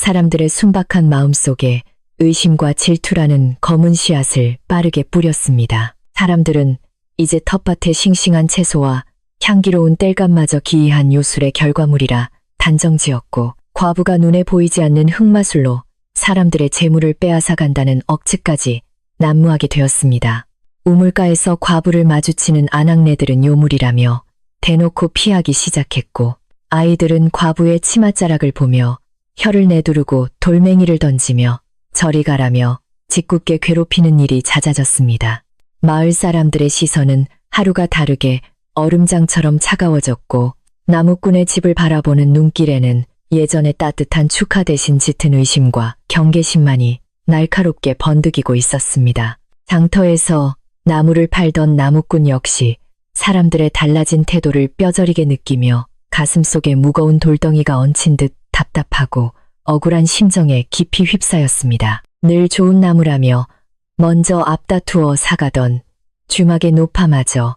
사람들의 순박한 마음속에 의심과 질투라는 검은 씨앗을 빠르게 뿌렸습니다. 사람들은 이제 텃밭의 싱싱한 채소와 향기로운 땔감마저 기이한 요술의 결과물이라 단정지었고, 과부가 눈에 보이지 않는 흑마술로 사람들의 재물을 빼앗아 간다는 억측까지 난무하게 되었습니다. 우물가에서 과부를 마주치는 아낙네들은 요물이라며 대놓고 피하기 시작했고, 아이들은 과부의 치맛자락을 보며 혀를 내두르고 돌멩이를 던지며 저리 가라며 짓궂게 괴롭히는 일이 잦아졌습니다. 마을 사람들의 시선은 하루가 다르게 얼음장처럼 차가워졌고, 나무꾼의 집을 바라보는 눈길에는 예전의 따뜻한 축하 대신 짙은 의심과 경계심만이 날카롭게 번득이고 있었습니다. 장터에서 나무를 팔던 나무꾼 역시 사람들의 달라진 태도를 뼈저리게 느끼며 가슴속에 무거운 돌덩이가 얹힌 듯 답답하고 억울한 심정에 깊이 휩싸였습니다. 늘 좋은 나무라며 먼저 앞다투어 사가던 주막의 노파마저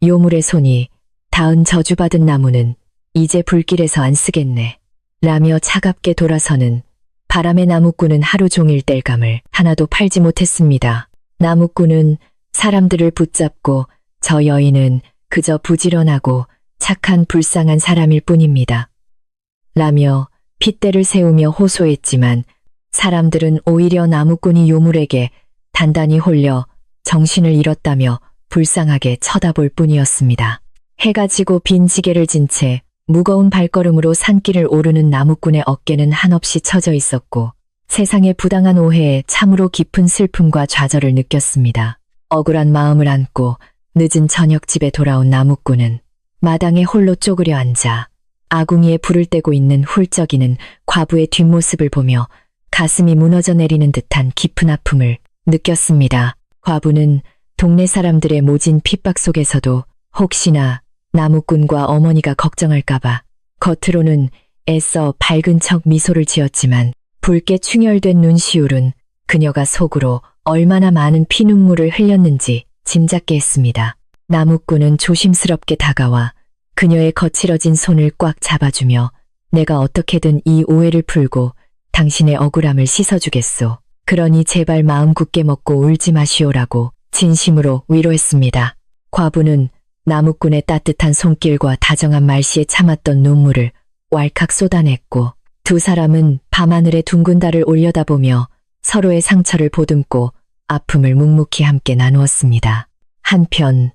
요물의 손이 닿은 저주받은 나무는 이제 불길에서 안 쓰겠네 라며 차갑게 돌아서는 바람의 나무꾼은 하루 종일 땔감을 하나도 팔지 못했습니다. 나무꾼은 사람들을 붙잡고 저 여인은 그저 부지런하고 착한 불쌍한 사람일 뿐입니다 라며 핏대를 세우며 호소했지만, 사람들은 오히려 나무꾼이 요물에게 단단히 홀려 정신을 잃었다며 불쌍하게 쳐다볼 뿐이었습니다. 해가 지고 빈 지게를 진 채 무거운 발걸음으로 산길을 오르는 나무꾼의 어깨는 한없이 처져 있었고, 세상의 부당한 오해에 참으로 깊은 슬픔과 좌절을 느꼈습니다. 억울한 마음을 안고 늦은 저녁 집에 돌아온 나무꾼은 마당에 홀로 쪼그려 앉아 아궁이에 불을 떼고 있는 훌쩍이는 과부의 뒷모습을 보며 가슴이 무너져 내리는 듯한 깊은 아픔을 느꼈습니다. 과부는 동네 사람들의 모진 핍박 속에서도 혹시나 나무꾼과 어머니가 걱정할까봐 겉으로는 애써 밝은 척 미소를 지었지만, 붉게 충혈된 눈시울은 그녀가 속으로 얼마나 많은 피눈물을 흘렸는지 짐작게 했습니다. 나무꾼은 조심스럽게 다가와 그녀의 거칠어진 손을 꽉 잡아주며 내가 어떻게든 이 오해를 풀고 당신의 억울함을 씻어주겠소. 그러니 제발 마음 굳게 먹고 울지 마시오라고 진심으로 위로했습니다. 과부는 나무꾼의 따뜻한 손길과 다정한 말씨에 참았던 눈물을 왈칵 쏟아냈고, 두 사람은 밤하늘의 둥근 달을 올려다보며 서로의 상처를 보듬고 아픔을 묵묵히 함께 나누었습니다. 한편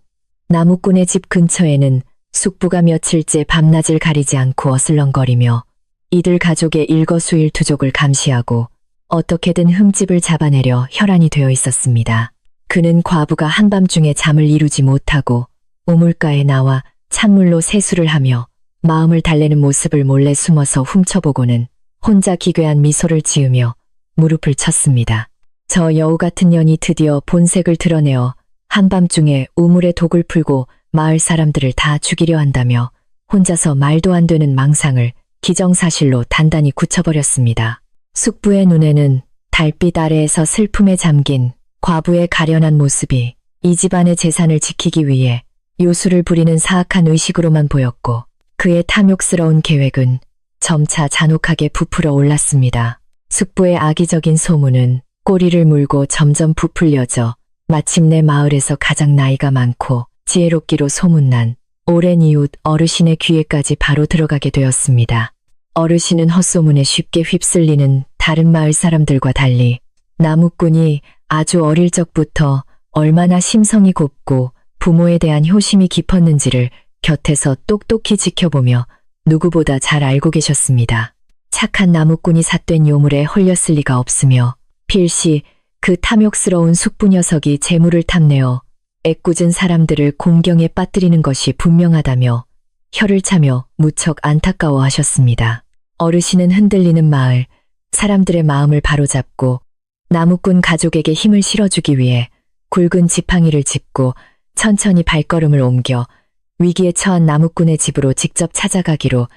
나무꾼의 집 근처에는 숙부가 며칠째 밤낮을 가리지 않고 어슬렁거리며 이들 가족의 일거수일투족을 감시하고 어떻게든 흠집을 잡아내려 혈안이 되어 있었습니다. 그는 과부가 한밤중에 잠을 이루지 못하고 우물가에 나와 찬물로 세수를 하며 마음을 달래는 모습을 몰래 숨어서 훔쳐보고는 혼자 기괴한 미소를 지으며 무릎을 쳤습니다. 저 여우 같은 년이 드디어 본색을 드러내어 한밤중에 우물에 독을 풀고 마을 사람들을 다 죽이려 한다며 혼자서 말도 안 되는 망상을 기정사실로 단단히 굳혀버렸습니다. 숙부의 눈에는 달빛 아래에서 슬픔에 잠긴 과부의 가련한 모습이 이 집안의 재산을 지키기 위해 요술을 부리는 사악한 의식으로만 보였고, 그의 탐욕스러운 계획은 점차 잔혹하게 부풀어 올랐습니다. 숙부의 악의적인 소문은 꼬리를 물고 점점 부풀려져 마침내 마을에서 가장 나이가 많고 지혜롭기로 소문난 오랜 이웃 어르신의 귀에까지 바로 들어가게 되었습니다. 어르신은 헛소문에 쉽게 휩쓸리는 다른 마을 사람들과 달리 나무꾼이 아주 어릴 적부터 얼마나 심성이 곱고 부모에 대한 효심이 깊었는지를 곁에서 똑똑히 지켜보며 누구보다 잘 알고 계셨습니다. 착한 나무꾼이 삿된 요물에 홀렸을 리가 없으며 필시 그 탐욕스러운 숙부 녀석이 재물을 탐내어 애꿎은 사람들을 공경에 빠뜨리는 것이 분명하다며 혀를 차며 무척 안타까워하셨습니다. 어르신은 흔들리는 마을, 사람들의 마음을 바로잡고 나무꾼 가족에게 힘을 실어주기 위해 굵은 지팡이를 짚고 천천히 발걸음을 옮겨 위기에 처한 나무꾼의 집으로 직접 찾아가기로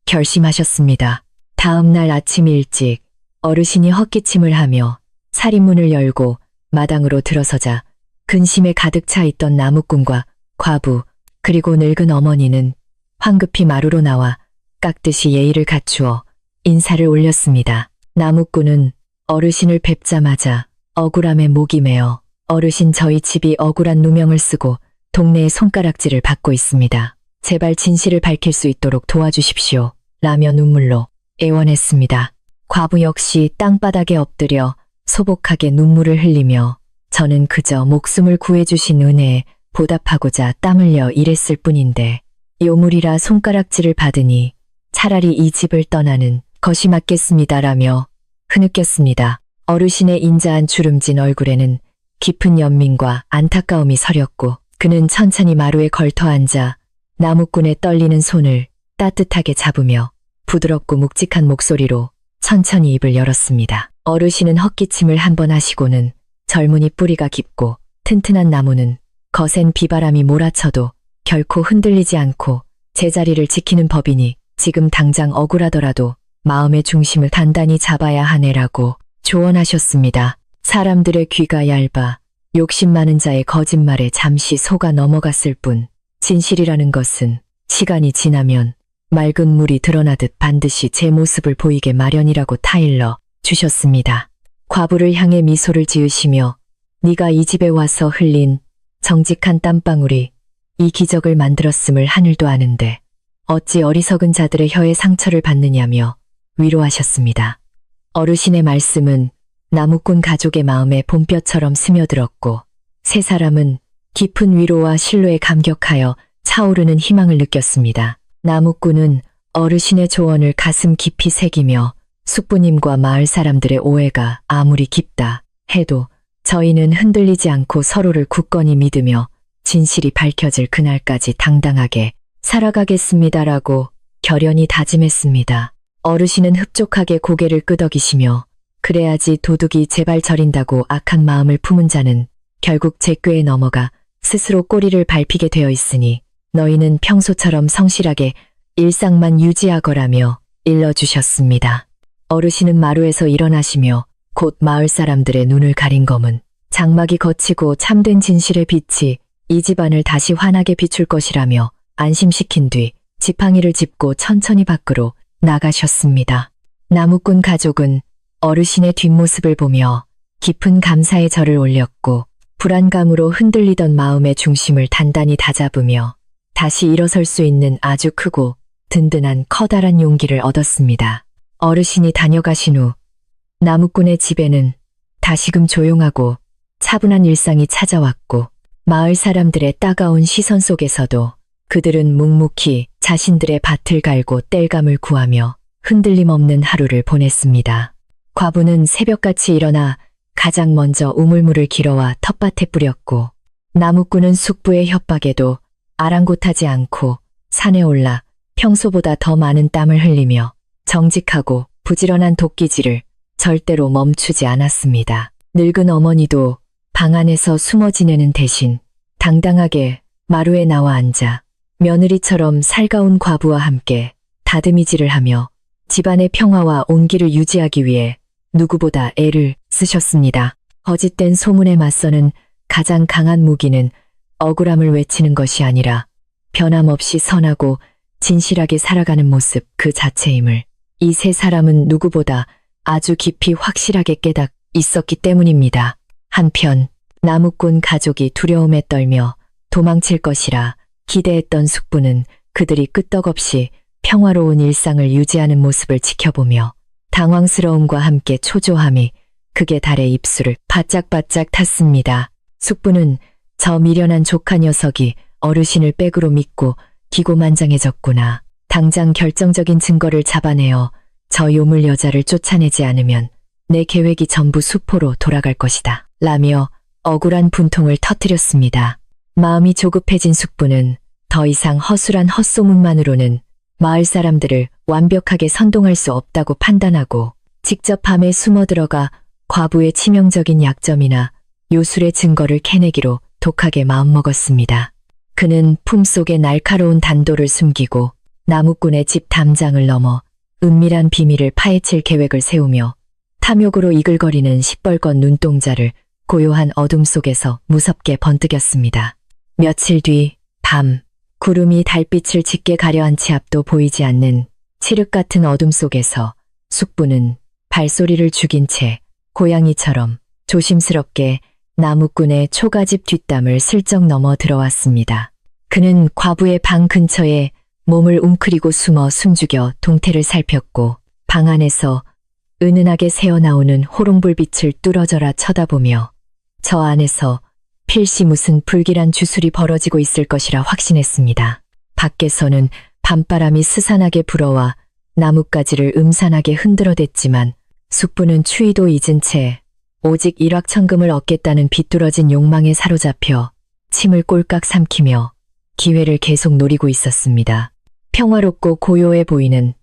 결심하셨습니다. 다음 날 아침 일찍 어르신이 헛기침을 하며 살인문을 열고 마당으로 들어서자 근심에 가득 차 있던 나무꾼과 과부 그리고 늙은 어머니는 황급히 마루로 나와 깍듯이 예의를 갖추어 인사를 올렸습니다. 나무꾼은 어르신을 뵙자마자 억울함에 목이 메어 어르신 저희 집이 억울한 누명을 쓰고 동네의 손가락질을 받고 있습니다. 제발 진실을 밝힐 수 있도록 도와주십시오. 라며 눈물로 애원했습니다. 과부 역시 땅바닥에 엎드려 소복하게 눈물을 흘리며 저는 그저 목숨을 구해주신 은혜에 보답하고자 땀 흘려 일했을 뿐인데 요물이라 손가락질을 받으니 차라리 이 집을 떠나는 것이 맞겠습니다라며 흐느꼈습니다. 어르신의 인자한 주름진 얼굴에는 깊은 연민과 안타까움이 서렸고 그는 천천히 마루에 걸터 앉아 나무꾼의 떨리는 손을 따뜻하게 잡으며 부드럽고 묵직한 목소리로 천천히 입을 열었습니다. 어르신은 헛기침을 한 번 하시고는 젊은이 뿌리가 깊고 튼튼한 나무는 거센 비바람이 몰아쳐도 결코 흔들리지 않고 제자리를 지키는 법이니 지금 당장 억울하더라도 마음의 중심을 단단히 잡아야 하네라고 조언하셨습니다. 사람들의 귀가 얇아 욕심 많은 자의 거짓말에 잠시 속아 넘어갔을 뿐 진실이라는 것은 시간이 지나면 맑은 물이 드러나듯 반드시 제 모습을 보이게 마련이라고 타일러 주셨습니다. 과부를 향해 미소를 지으시며 네가 이 집에 와서 흘린 정직한 땀방울이 이 기적을 만들었음을 하늘도 아는데 어찌 어리석은 자들의 혀에 상처를 받느냐며 위로하셨습니다. 어르신의 말씀은 나무꾼 가족의 마음에 봄볕처럼 스며들었고 세 사람은 깊은 위로와 신뢰에 감격하여 차오르는 희망을 느꼈습니다. 나무꾼은 어르신의 조언을 가슴 깊이 새기며 숙부님과 마을 사람들의 오해가 아무리 깊다 해도 저희는 흔들리지 않고 서로를 굳건히 믿으며 진실이 밝혀질 그날까지 당당하게 살아가겠습니다라고 결연히 다짐했습니다. 어르신은 흡족하게 고개를 끄덕이시며 그래야지 도둑이 제발 저린다고 악한 마음을 품은 자는 결국 제 꾀에 넘어가 스스로 꼬리를 밟히게 되어 있으니 너희는 평소처럼 성실하게 일상만 유지하거라며 일러주셨습니다. 어르신은 마루에서 일어나시며 곧 마을 사람들의 눈을 가린 검은 장막이 거치고 참된 진실의 빛이 이 집안을 다시 환하게 비출 것이라며 안심시킨 뒤 지팡이를 짚고 천천히 밖으로 나가셨습니다. 나무꾼 가족은 어르신의 뒷모습을 보며 깊은 감사의 절을 올렸고 불안감으로 흔들리던 마음의 중심을 단단히 다잡으며 다시 일어설 수 있는 아주 크고 든든한 커다란 용기를 얻었습니다. 어르신이 다녀가신 후 나무꾼의 집에는 다시금 조용하고 차분한 일상이 찾아왔고 마을 사람들의 따가운 시선 속에서도 그들은 묵묵히 자신들의 밭을 갈고 땔감을 구하며 흔들림 없는 하루를 보냈습니다. 과부는 새벽같이 일어나 가장 먼저 우물물을 길어와 텃밭에 뿌렸고 나무꾼은 숙부의 협박에도 아랑곳하지 않고 산에 올라 평소보다 더 많은 땀을 흘리며 정직하고 부지런한 도끼질을 절대로 멈추지 않았습니다. 늙은 어머니도 방 안에서 숨어 지내는 대신 당당하게 마루에 나와 앉아 며느리처럼 살가운 과부와 함께 다듬이질을 하며 집안의 평화와 온기를 유지하기 위해 누구보다 애를 쓰셨습니다. 거짓된 소문에 맞서는 가장 강한 무기는 억울함을 외치는 것이 아니라 변함없이 선하고 진실하게 살아가는 모습 그 자체임을 이 세 사람은 누구보다 아주 깊이 확실하게 깨닫 있었기 때문입니다. 한편 나무꾼 가족이 두려움에 떨며 도망칠 것이라 기대했던 숙부는 그들이 끄떡없이 평화로운 일상을 유지하는 모습을 지켜보며 당황스러움과 함께 초조함이 극에 달해 입술을 바짝바짝 탔습니다. 숙부는 저 미련한 조카 녀석이 어르신을 백으로 믿고 기고만장해졌구나. 당장 결정적인 증거를 잡아내어 저 요물 여자를 쫓아내지 않으면 내 계획이 전부 수포로 돌아갈 것이다. 라며 억울한 분통을 터뜨렸습니다. 마음이 조급해진 숙부는 더 이상 허술한 헛소문만으로는 마을 사람들을 완벽하게 선동할 수 없다고 판단하고 직접 밤에 숨어 들어가 과부의 치명적인 약점이나 요술의 증거를 캐내기로 독하게 마음먹었습니다. 그는 품속에 날카로운 단도를 숨기고 나무꾼의 집 담장을 넘어 은밀한 비밀을 파헤칠 계획을 세우며 탐욕으로 이글거리는 시뻘건 눈동자를 고요한 어둠 속에서 무섭게 번뜩였습니다. 며칠 뒤 밤, 구름이 달빛을 짙게 가려앉히 앞도 보이지 않는 칠흑 같은 어둠 속에서 숙부는 발소리를 죽인 채 고양이처럼 조심스럽게 나무꾼의 초가집 뒷담을 슬쩍 넘어 들어왔습니다. 그는 과부의 방 근처에 몸을 웅크리고 숨어 숨죽여 동태를 살폈고 방 안에서 은은하게 새어나오는 호롱불빛을 뚫어져라 쳐다보며 저 안에서 필시 무슨 불길한 주술이 벌어지고 있을 것이라 확신했습니다. 밖에서는 밤바람이 스산하게 불어와 나뭇가지를 음산하게 흔들어댔지만 숙부는 추위도 잊은 채 오직 일확천금을 얻겠다는 비뚤어진 욕망에 사로잡혀 침을 꼴깍 삼키며 기회를 계속 노리고 있었습니다. 평화롭고 고요해 보이는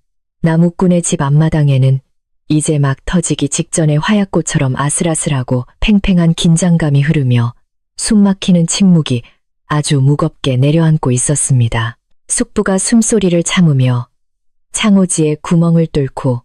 나무꾼의 집 앞마당에는 이제 막 터지기 직전의 화약꽃처럼 아슬아슬하고 팽팽한 긴장감이 흐르며 숨막히는 침묵이 아주 무겁게 내려앉고 있었습니다. 숙부가 숨소리를 참으며 창호지에 구멍을 뚫고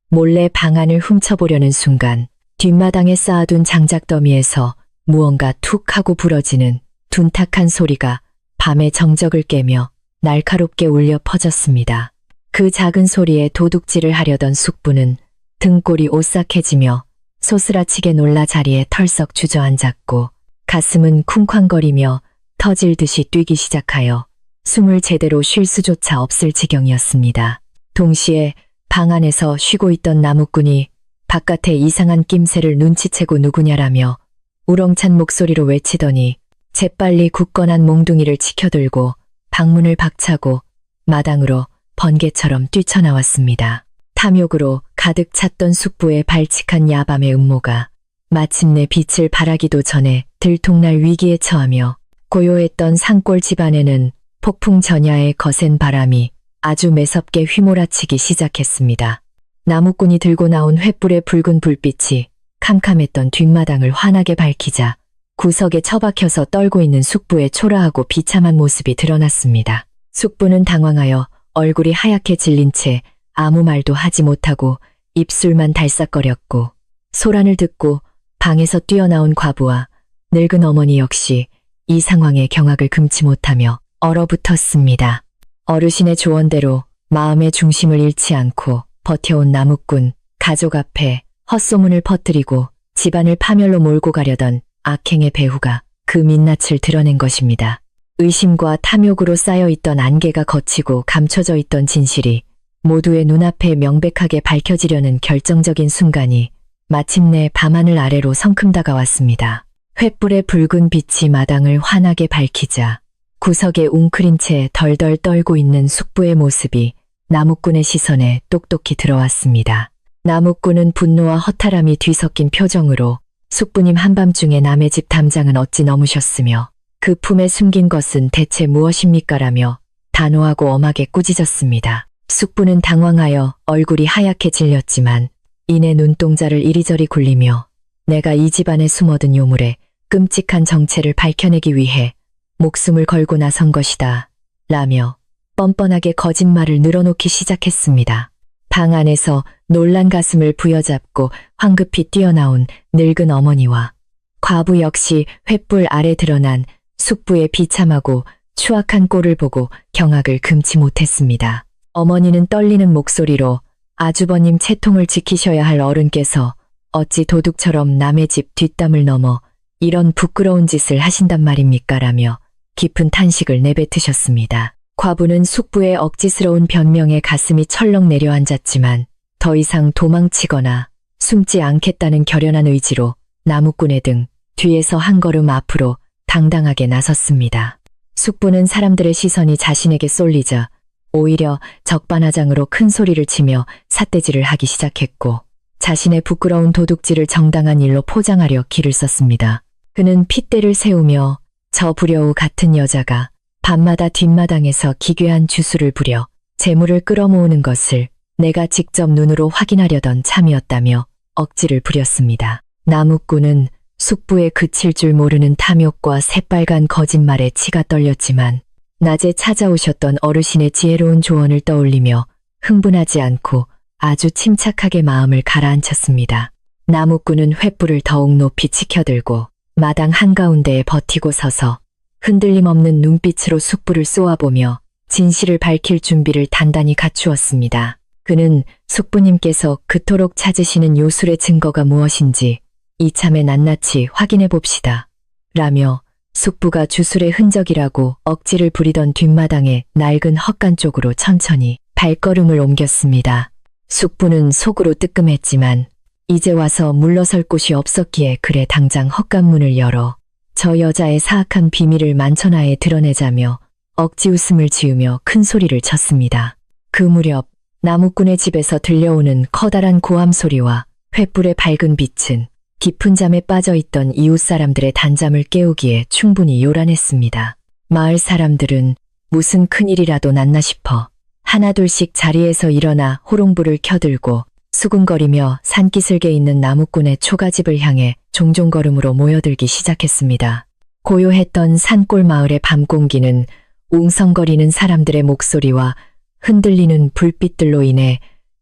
몰래 방 안을 훔쳐보려는 순간 뒷마당에 쌓아둔 장작더미에서 무언가 툭 하고 부러지는 둔탁한 소리가 밤의 정적을 깨며 날카롭게 울려 퍼졌습니다. 그 작은 소리에 도둑질을 하려던 숙부는 등골이 오싹해지며 소스라치게 놀라 자리에 털썩 주저앉았고 가슴은 쿵쾅거리며 터질 듯이 뛰기 시작하여 숨을 제대로 쉴 수조차 없을 지경이었습니다. 동시에 방 안에서 쉬고 있던 나무꾼이 바깥의 이상한 낌새를 눈치채고 누구냐라며 우렁찬 목소리로 외치더니 재빨리 굳건한 몽둥이를 치켜들고 방문을 박차고 마당으로 번개처럼 뛰쳐나왔습니다. 탐욕으로 가득 찼던 숙부의 발칙한 야밤의 음모가 마침내 빛을 발하기도 전에 들통날 위기에 처하며 고요했던 산골 집안에는 폭풍 전야의 거센 바람이 아주 매섭게 휘몰아치기 시작했습니다. 나무꾼이 들고 나온 횃불의 붉은 불빛이 캄캄했던 뒷마당을 환하게 밝히자 구석에 처박혀서 떨고 있는 숙부의 초라하고 비참한 모습이 드러났습니다. 숙부는 당황하여 얼굴이 하얗게 질린 채 아무 말도 하지 못하고 입술만 달싹거렸고 소란을 듣고 방에서 뛰어나온 과부와 늙은 어머니 역시 이 상황에 경악을 금치 못하며 얼어붙었습니다. 어르신의 조언대로 마음의 중심을 잃지 않고 버텨온 나무꾼, 가족 앞에 헛소문을 퍼뜨리고 집안을 파멸로 몰고 가려던 악행의 배후가 그 민낯을 드러낸 것입니다. 의심과 탐욕으로 쌓여있던 안개가 걷히고 감춰져 있던 진실이 모두의 눈앞에 명백하게 밝혀지려는 결정적인 순간이 마침내 밤하늘 아래로 성큼 다가왔습니다. 횃불의 붉은 빛이 마당을 환하게 밝히자 구석에 웅크린 채 덜덜 떨고 있는 숙부의 모습이 나무꾼의 시선에 똑똑히 들어왔습니다. 나무꾼은 분노와 허탈함이 뒤섞인 표정으로 숙부님 한밤중에 남의 집 담장은 어찌 넘으셨으며 그 품에 숨긴 것은 대체 무엇입니까라며 단호하고 엄하게 꾸짖었습니다. 숙부는 당황하여 얼굴이 하얗게 질렸지만 이내 눈동자를 이리저리 굴리며 내가 이 집안에 숨어든 요물의 끔찍한 정체를 밝혀내기 위해 목숨을 걸고 나선 것이다 라며 뻔뻔하게 거짓말을 늘어놓기 시작했습니다. 방 안에서 놀란 가슴을 부여잡고 황급히 뛰어나온 늙은 어머니와 과부 역시 횃불 아래 드러난 숙부의 비참하고 추악한 꼴을 보고 경악을 금치 못했습니다. 어머니는 떨리는 목소리로 아주버님 채통을 지키셔야 할 어른께서 어찌 도둑처럼 남의 집 뒷담을 넘어 이런 부끄러운 짓을 하신단 말입니까? 라며 깊은 탄식을 내뱉으셨습니다. 과부는 숙부의 억지스러운 변명에 가슴이 철렁 내려앉았지만 더 이상 도망치거나 숨지 않겠다는 결연한 의지로 나무꾼의 등 뒤에서 한 걸음 앞으로 당당하게 나섰습니다. 숙부는 사람들의 시선이 자신에게 쏠리자 오히려 적반하장으로 큰 소리를 치며 삿대질을 하기 시작했고 자신의 부끄러운 도둑질을 정당한 일로 포장하려 기를 썼습니다. 그는 핏대를 세우며 저 불여우 같은 여자가 밤마다 뒷마당에서 기괴한 주술을 부려 재물을 끌어모으는 것을 내가 직접 눈으로 확인하려던 참이었다며 억지를 부렸습니다. 나무꾼은 숙부에 그칠 줄 모르는 탐욕과 새빨간 거짓말에 치가 떨렸지만 낮에 찾아오셨던 어르신의 지혜로운 조언을 떠올리며 흥분하지 않고 아주 침착하게 마음을 가라앉혔습니다. 나무꾼은 횃불을 더욱 높이 치켜들고 마당 한가운데에 버티고 서서 흔들림 없는 눈빛으로 숙부를 쏘아보며 진실을 밝힐 준비를 단단히 갖추었습니다. 그는 숙부님께서 그토록 찾으시는 요술의 증거가 무엇인지 이참에 낱낱이 확인해 봅시다. 라며 숙부가 주술의 흔적이라고 억지를 부리던 뒷마당의 낡은 헛간 쪽으로 천천히 발걸음을 옮겼습니다. 숙부는 속으로 뜨끔했지만 이제 와서 물러설 곳이 없었기에 그래 당장 헛간문을 열어 저 여자의 사악한 비밀을 만천하에 드러내자며 억지 웃음을 지으며 큰 소리를 쳤습니다. 그 무렵 나무꾼의 집에서 들려오는 커다란 고함 소리와 횃불의 밝은 빛은 깊은 잠에 빠져있던 이웃 사람들의 단잠을 깨우기에 충분히 요란했습니다. 마을 사람들은 무슨 큰일이라도 났나 싶어 하나둘씩 자리에서 일어나 호롱불을 켜들고 수군거리며 산기슭에 있는 나무꾼의 초가집을 향해 종종 걸음으로 모여들기 시작했습니다. 고요했던 산골 마을의 밤 공기는 웅성거리는 사람들의 목소리와 흔들리는 불빛들로 인해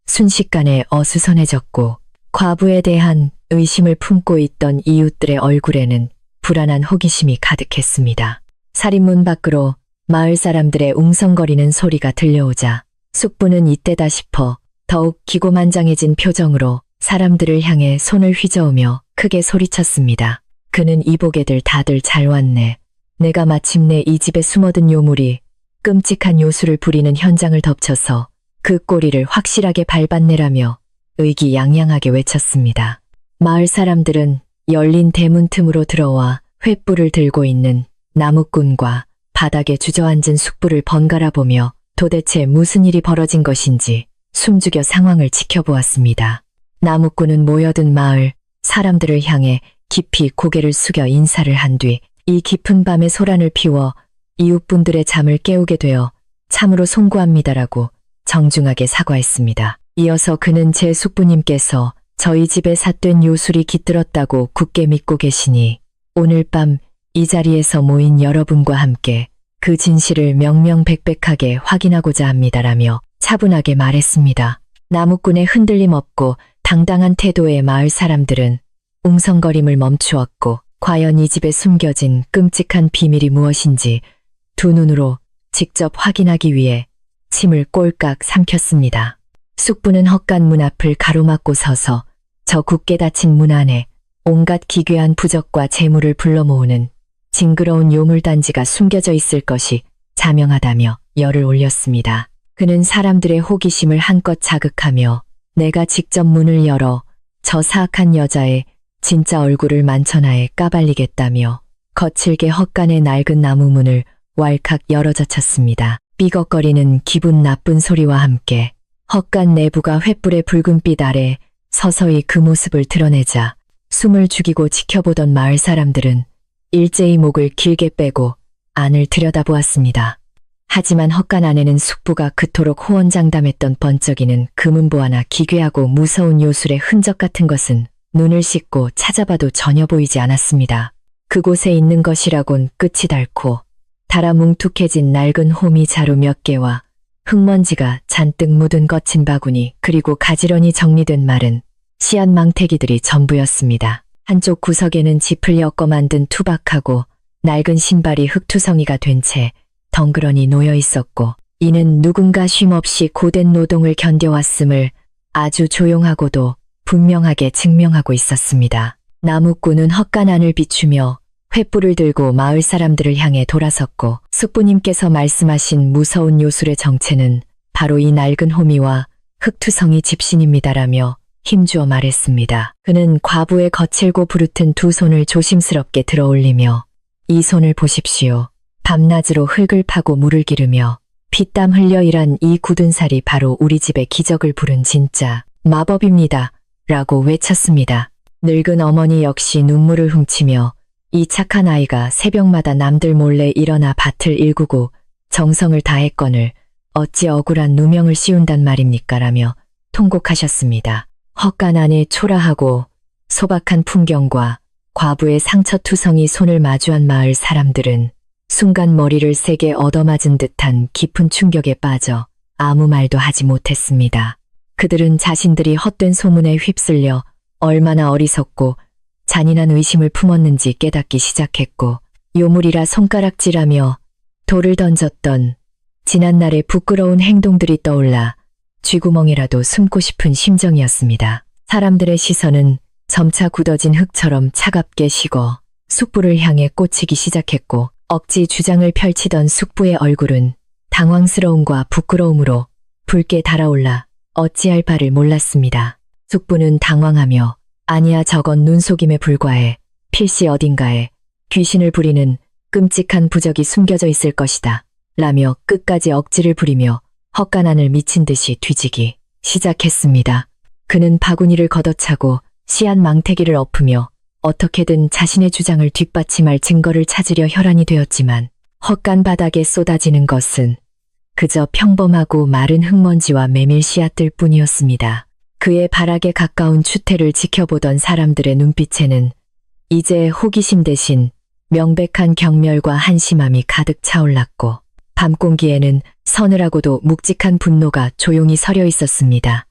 순식간에 어수선해졌고 과부에 대한 의심을 품고 있던 이웃들의 얼굴에는 불안한 호기심이 가득했습니다. 살인문 밖으로 마을 사람들의 웅성거리는 소리가 들려오자 숙부는 이때다 싶어 더욱 기고만장해진 표정으로 사람들을 향해 손을 휘저으며 크게 소리쳤습니다. 그는 이보게들 다들 잘 왔네. 내가 마침내 이 집에 숨어든 요물이 끔찍한 요술을 부리는 현장을 덮쳐서 그 꼬리를 확실하게 밟았네라며 의기양양하게 외쳤습니다. 마을 사람들은 열린 대문 틈으로 들어와 횃불을 들고 있는 나무꾼과 바닥에 주저앉은 숙부를 번갈아 보며 도대체 무슨 일이 벌어진 것인지 숨죽여 상황을 지켜보았습니다. 나무꾼은 모여든 마을 사람들을 향해 깊이 고개를 숙여 인사를 한 뒤 이 깊은 밤에 소란을 피워 이웃분들의 잠을 깨우게 되어 참으로 송구합니다라고 정중하게 사과했습니다. 이어서 그는 제 숙부님께서 저희 집에 삿된 요술이 깃들었다고 굳게 믿고 계시니 오늘 밤 이 자리에서 모인 여러분과 함께 그 진실을 명명백백하게 확인하고자 합니다라며 차분하게 말했습니다. 나무꾼의 흔들림 없고 당당한 태도의 마을 사람들은 웅성거림을 멈추었고 과연 이 집에 숨겨진 끔찍한 비밀이 무엇인지 두 눈으로 직접 확인하기 위해 침을 꼴깍 삼켰습니다. 숙부는 헛간 문 앞을 가로막고 서서 저 굳게 닫힌 문 안에 온갖 기괴한 부적과 재물을 불러 모으는 징그러운 요물단지가 숨겨져 있을 것이 자명하다며 열을 올렸습니다. 그는 사람들의 호기심을 한껏 자극하며 내가 직접 문을 열어 저 사악한 여자의 진짜 얼굴을 만천하에 까발리겠다며 거칠게 헛간의 낡은 나무 문을 왈칵 열어젖혔습니다. 삐걱거리는 기분 나쁜 소리와 함께 헛간 내부가 횃불의 붉은빛 아래 서서히 그 모습을 드러내자 숨을 죽이고 지켜보던 마을 사람들은 일제히 목을 길게 빼고 안을 들여다보았습니다. 하지만 헛간 안에는 숙부가 그토록 호언장담했던 번쩍이는 금은보화나 기괴하고 무서운 요술의 흔적 같은 것은 눈을 씻고 찾아봐도 전혀 보이지 않았습니다. 그곳에 있는 것이라곤 끝이 닳고 달아 뭉툭해진 낡은 호미 자루 몇 개와 흙먼지가 잔뜩 묻은 거친 바구니 그리고 가지런히 정리된 마른 씨앗 망태기들이 전부였습니다. 한쪽 구석에는 짚을 엮어 만든 투박하고 낡은 신발이 흙투성이가 된 채 덩그러니 놓여 있었고 이는 누군가 쉼없이 고된 노동을 견뎌왔음을 아주 조용하고도 분명하게 증명하고 있었습니다. 나무꾼은 헛간 안을 비추며 횃불을 들고 마을 사람들을 향해 돌아섰고 숙부님께서 말씀하신 무서운 요술의 정체는 바로 이 낡은 호미와 흙투성이 집신입니다라며 힘주어 말했습니다. 그는 과부의 거칠고 부르튼 두 손을 조심스럽게 들어 올리며 이 손을 보십시오. 밤낮으로 흙을 파고 물을 기르며 피땀 흘려 일한 이 굳은 살이 바로 우리 집의 기적을 부른 진짜 마법입니다. 라고 외쳤습니다. 늙은 어머니 역시 눈물을 훔치며 이 착한 아이가 새벽마다 남들 몰래 일어나 밭을 일구고 정성을 다했거늘 어찌 억울한 누명을 씌운단 말입니까? 라며 통곡하셨습니다. 헛간 안에 초라하고 소박한 풍경과 과부의 상처투성이 손을 마주한 마을 사람들은 순간 머리를 세게 얻어맞은 듯한 깊은 충격에 빠져 아무 말도 하지 못했습니다. 그들은 자신들이 헛된 소문에 휩쓸려 얼마나 어리석고 잔인한 의심을 품었는지 깨닫기 시작했고 요물이라 손가락질하며 돌을 던졌던 지난날의 부끄러운 행동들이 떠올라 쥐구멍이라도 숨고 싶은 심정이었습니다. 사람들의 시선은 점차 굳어진 흙처럼 차갑게 식어 숙부를 향해 꽂히기 시작했고 억지 주장을 펼치던 숙부의 얼굴은 당황스러움과 부끄러움으로 붉게 달아올라 어찌할 바를 몰랐습니다. 숙부는 당황하며 아니야 저건 눈속임에 불과해 필시 어딘가에 귀신을 부리는 끔찍한 부적이 숨겨져 있을 것이다 라며 끝까지 억지를 부리며 헛간안을 미친 듯이 뒤지기 시작했습니다. 그는 바구니를 걷어차고 씨앗 망태기를 엎으며 어떻게든 자신의 주장을 뒷받침할 증거를 찾으려 혈안이 되었지만 헛간 바닥에 쏟아지는 것은 그저 평범하고 마른 흙먼지와 메밀 씨앗들 뿐이었습니다. 그의 발악에 가까운 추태를 지켜보던 사람들의 눈빛에는 이제 호기심 대신 명백한 경멸과 한심함이 가득 차올랐고 밤 공기에는 서늘하고도 묵직한 분노가 조용히 서려 있었습니다.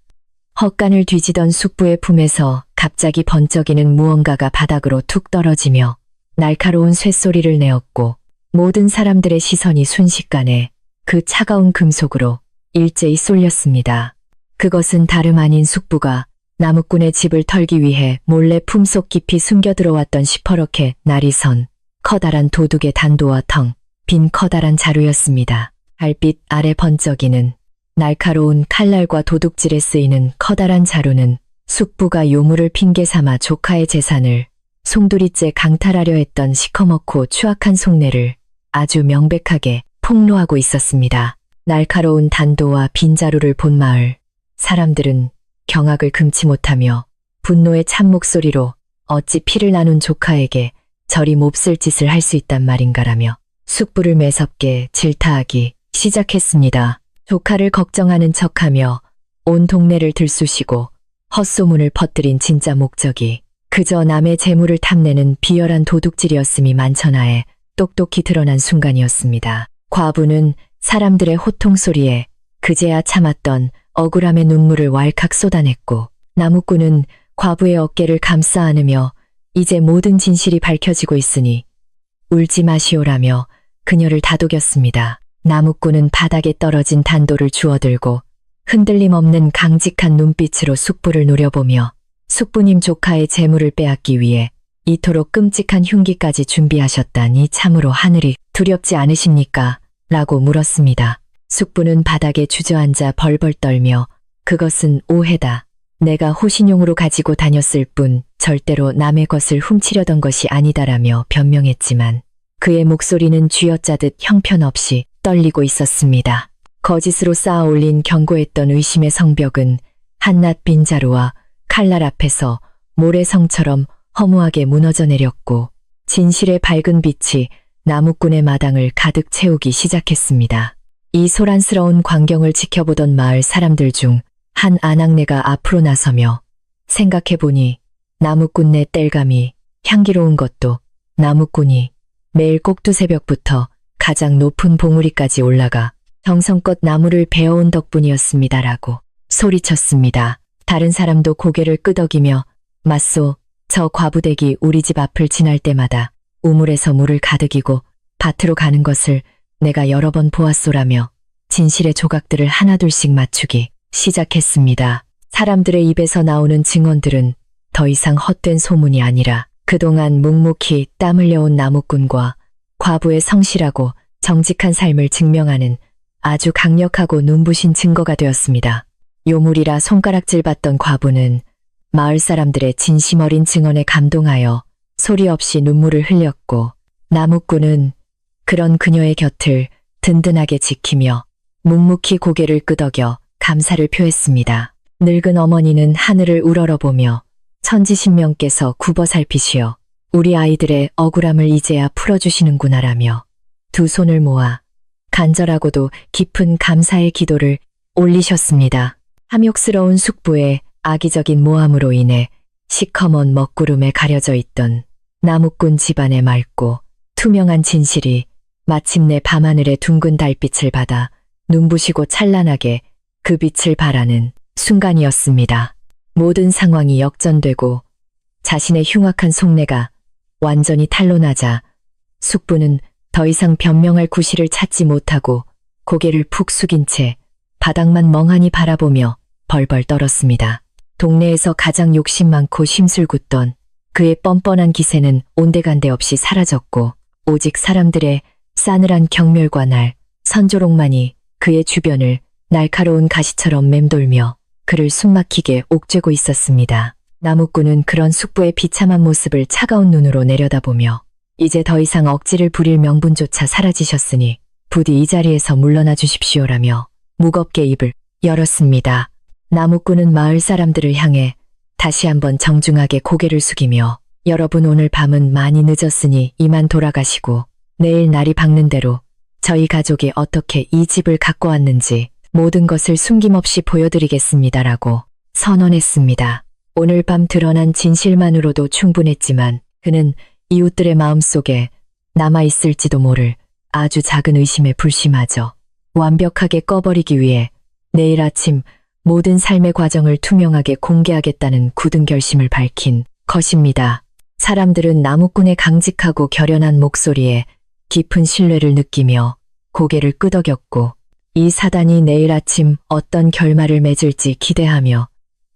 헛간을 뒤지던 숙부의 품에서 갑자기 번쩍이는 무언가가 바닥으로 툭 떨어지며 날카로운 쇳소리를 내었고 모든 사람들의 시선이 순식간에 그 차가운 금속으로 일제히 쏠렸습니다. 그것은 다름 아닌 숙부가 나무꾼의 집을 털기 위해 몰래 품속 깊이 숨겨 들어왔던 시퍼렇게 날이 선 커다란 도둑의 단도와 텅 빈 커다란 자루였습니다. 달빛 아래 번쩍이는 날카로운 칼날과 도둑질에 쓰이는 커다란 자루는 숙부가 요물을 핑계 삼아 조카의 재산을 송두리째 강탈하려 했던 시커멓고 추악한 속내를 아주 명백하게 폭로하고 있었습니다. 날카로운 단도와 빈자루를 본 마을 사람들은 경악을 금치 못하며 분노의 찬 목소리로 어찌 피를 나눈 조카에게 저리 몹쓸 짓을 할 수 있단 말인가라며 숙부를 매섭게 질타하기 시작했습니다. 조카를 걱정하는 척하며 온 동네를 들쑤시고 헛소문을 퍼뜨린 진짜 목적이 그저 남의 재물을 탐내는 비열한 도둑질이었음이 만천하에 똑똑히 드러난 순간이었습니다. 과부는 사람들의 호통 소리에 그제야 참았던 억울함의 눈물을 왈칵 쏟아냈고 나무꾼은 과부의 어깨를 감싸 안으며 이제 모든 진실이 밝혀지고 있으니 울지 마시오라며 그녀를 다독였습니다. 나무꾼은 바닥에 떨어진 단도를 주워들고 흔들림 없는 강직한 눈빛으로 숙부를 노려보며 숙부님 조카의 재물을 빼앗기 위해 이토록 끔찍한 흉기까지 준비하셨다니 참으로 하늘이 두렵지 않으십니까? 라고 물었습니다. 숙부는 바닥에 주저앉아 벌벌 떨며 그것은 오해다. 내가 호신용으로 가지고 다녔을 뿐 절대로 남의 것을 훔치려던 것이 아니다라며 변명했지만 그의 목소리는 쥐어짜듯 형편없이 떨리고 있었습니다. 거짓으로 쌓아 올린 견고했던 의심의 성벽은 한낱 빈자루와 칼날 앞에서 모래성처럼 허무하게 무너져 내렸고 진실의 밝은 빛이 나무꾼의 마당을 가득 채우기 시작했습니다. 이 소란스러운 광경을 지켜보던 마을 사람들 중 한 아낙네가 앞으로 나서며 생각해보니 나무꾼네 땔감이 향기로운 것도 나무꾼이 매일 꼭두새벽부터 가장 높은 봉우리까지 올라가 정성껏 나무를 베어온 덕분이었습니다라고 소리쳤습니다. 다른 사람도 고개를 끄덕이며 맞소, 저 과부댁이 우리 집 앞을 지날 때마다 우물에서 물을 가득이고 밭으로 가는 것을 내가 여러 번 보았소라며 진실의 조각들을 하나둘씩 맞추기 시작했습니다. 사람들의 입에서 나오는 증언들은 더 이상 헛된 소문이 아니라 그동안 묵묵히 땀 흘려온 나무꾼과 과부의 성실하고 정직한 삶을 증명하는 아주 강력하고 눈부신 증거가 되었습니다. 요물이라 손가락질 받던 과부는 마을 사람들의 진심 어린 증언에 감동하여 소리 없이 눈물을 흘렸고 나무꾼은 그런 그녀의 곁을 든든하게 지키며 묵묵히 고개를 끄덕여 감사를 표했습니다. 늙은 어머니는 하늘을 우러러보며 천지신명께서 굽어 살피시어 우리 아이들의 억울함을 이제야 풀어주시는구나라며 두 손을 모아 간절하고도 깊은 감사의 기도를 올리셨습니다. 함욕스러운 숙부의 악의적인 모함으로 인해 시커먼 먹구름에 가려져 있던 나무꾼 집안의 맑고 투명한 진실이 마침내 밤하늘의 둥근 달빛을 받아 눈부시고 찬란하게 그 빛을 발하는 순간이었습니다. 모든 상황이 역전되고 자신의 흉악한 속내가 완전히 탄로나자 숙부는 더 이상 변명할 구실을 찾지 못하고 고개를 푹 숙인 채 바닥만 멍하니 바라보며 벌벌 떨었습니다. 동네에서 가장 욕심 많고 심술궂던 그의 뻔뻔한 기세는 온데간데 없이 사라졌고 오직 사람들의 싸늘한 경멸과 날, 선조롱만이 그의 주변을 날카로운 가시처럼 맴돌며 그를 숨막히게 옥죄고 있었습니다. 나무꾼은 그런 숙부의 비참한 모습을 차가운 눈으로 내려다보며 이제 더 이상 억지를 부릴 명분조차 사라지셨으니 부디 이 자리에서 물러나 주십시오라며 무겁게 입을 열었습니다. 나무꾼은 마을 사람들을 향해 다시 한번 정중하게 고개를 숙이며 여러분 오늘 밤은 많이 늦었으니 이만 돌아가시고 내일 날이 밝는 대로 저희 가족이 어떻게 이 집을 갖고 왔는지 모든 것을 숨김없이 보여드리겠습니다라고 선언했습니다. 오늘 밤 드러난 진실만으로도 충분했지만 그는 이웃들의 마음속에 남아있을지도 모를 아주 작은 의심의 불씨마저 완벽하게 꺼버리기 위해 내일 아침 모든 삶의 과정을 투명하게 공개하겠다는 굳은 결심을 밝힌 것입니다. 사람들은 나무꾼의 강직하고 결연한 목소리에 깊은 신뢰를 느끼며 고개를 끄덕였고 이 사단이 내일 아침 어떤 결말을 맺을지 기대하며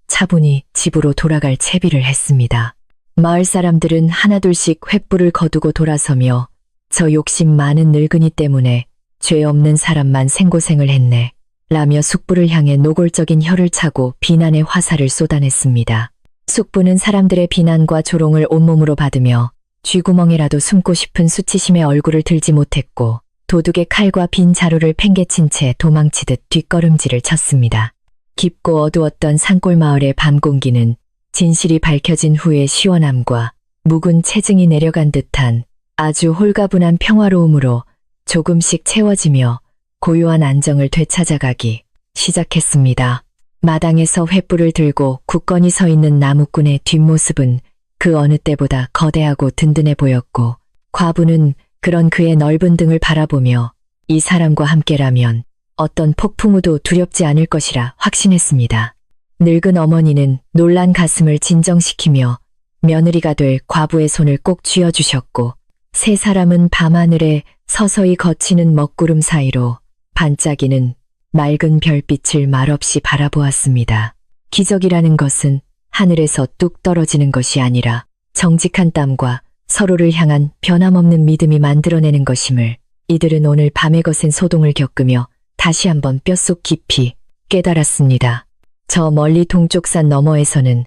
차분히 집으로 돌아갈 채비를 했습니다. 마을 사람들은 하나둘씩 횃불을 거두고 돌아서며 저 욕심 많은 늙은이 때문에 죄 없는 사람만 생고생을 했네 라며 숙부를 향해 노골적인 혀를 차고 비난의 화살을 쏟아냈습니다. 숙부는 사람들의 비난과 조롱을 온몸으로 받으며 쥐구멍이라도 숨고 싶은 수치심에 얼굴을 들지 못했고 도둑의 칼과 빈 자루를 팽개친 채 도망치듯 뒷걸음질을 쳤습니다. 깊고 어두웠던 산골 마을의 밤 공기는 진실이 밝혀진 후의 시원함과 묵은 체증이 내려간 듯한 아주 홀가분한 평화로움으로 조금씩 채워지며 고요한 안정을 되찾아가기 시작했습니다. 마당에서 횃불을 들고 굳건히 서 있는 나무꾼의 뒷모습은 그 어느 때보다 거대하고 든든해 보였고 과부는 그런 그의 넓은 등을 바라보며 이 사람과 함께라면 어떤 폭풍우도 두렵지 않을 것이라 확신했습니다. 늙은 어머니는 놀란 가슴을 진정시키며 며느리가 될 과부의 손을 꼭 쥐어주셨고 세 사람은 밤하늘에 서서히 거치는 먹구름 사이로 반짝이는 맑은 별빛을 말없이 바라보았습니다. 기적이라는 것은 하늘에서 뚝 떨어지는 것이 아니라 정직한 땀과 서로를 향한 변함없는 믿음이 만들어내는 것임을 이들은 오늘 밤에 거센 소동을 겪으며 다시 한번 뼛속 깊이 깨달았습니다. 저 멀리 동쪽 산 너머에서는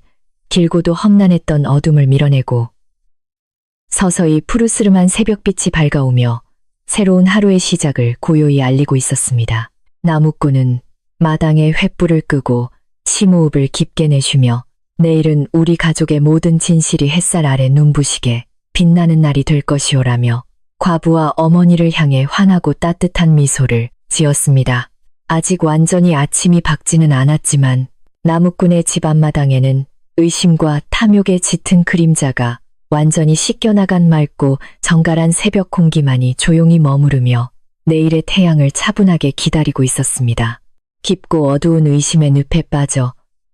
길고도 험난했던 어둠을 밀어내고 서서히 푸르스름한 새벽빛이 밝아오며 새로운 하루의 시작을 고요히 알리고 있었습니다. 나무꾼은 마당에 횃불을 끄고 심호흡을 깊게 내쉬며 내일은 우리 가족의 모든 진실이 햇살 아래 눈부시게 빛나는 날이 될 것이오라며 과부와 어머니를 향해 환하고 따뜻한 미소를 지었습니다. 아직 완전히 아침이 밝지는 않았지만 나무꾼의 집 앞마당에는 의심과 탐욕의 짙은 그림자가 완전히 씻겨나간 맑고 정갈한 새벽 공기만이 조용히 머무르며 내일의 태양을 차분하게 기다리고 있었습니다. 깊고 어두운 의심의 늪에 빠져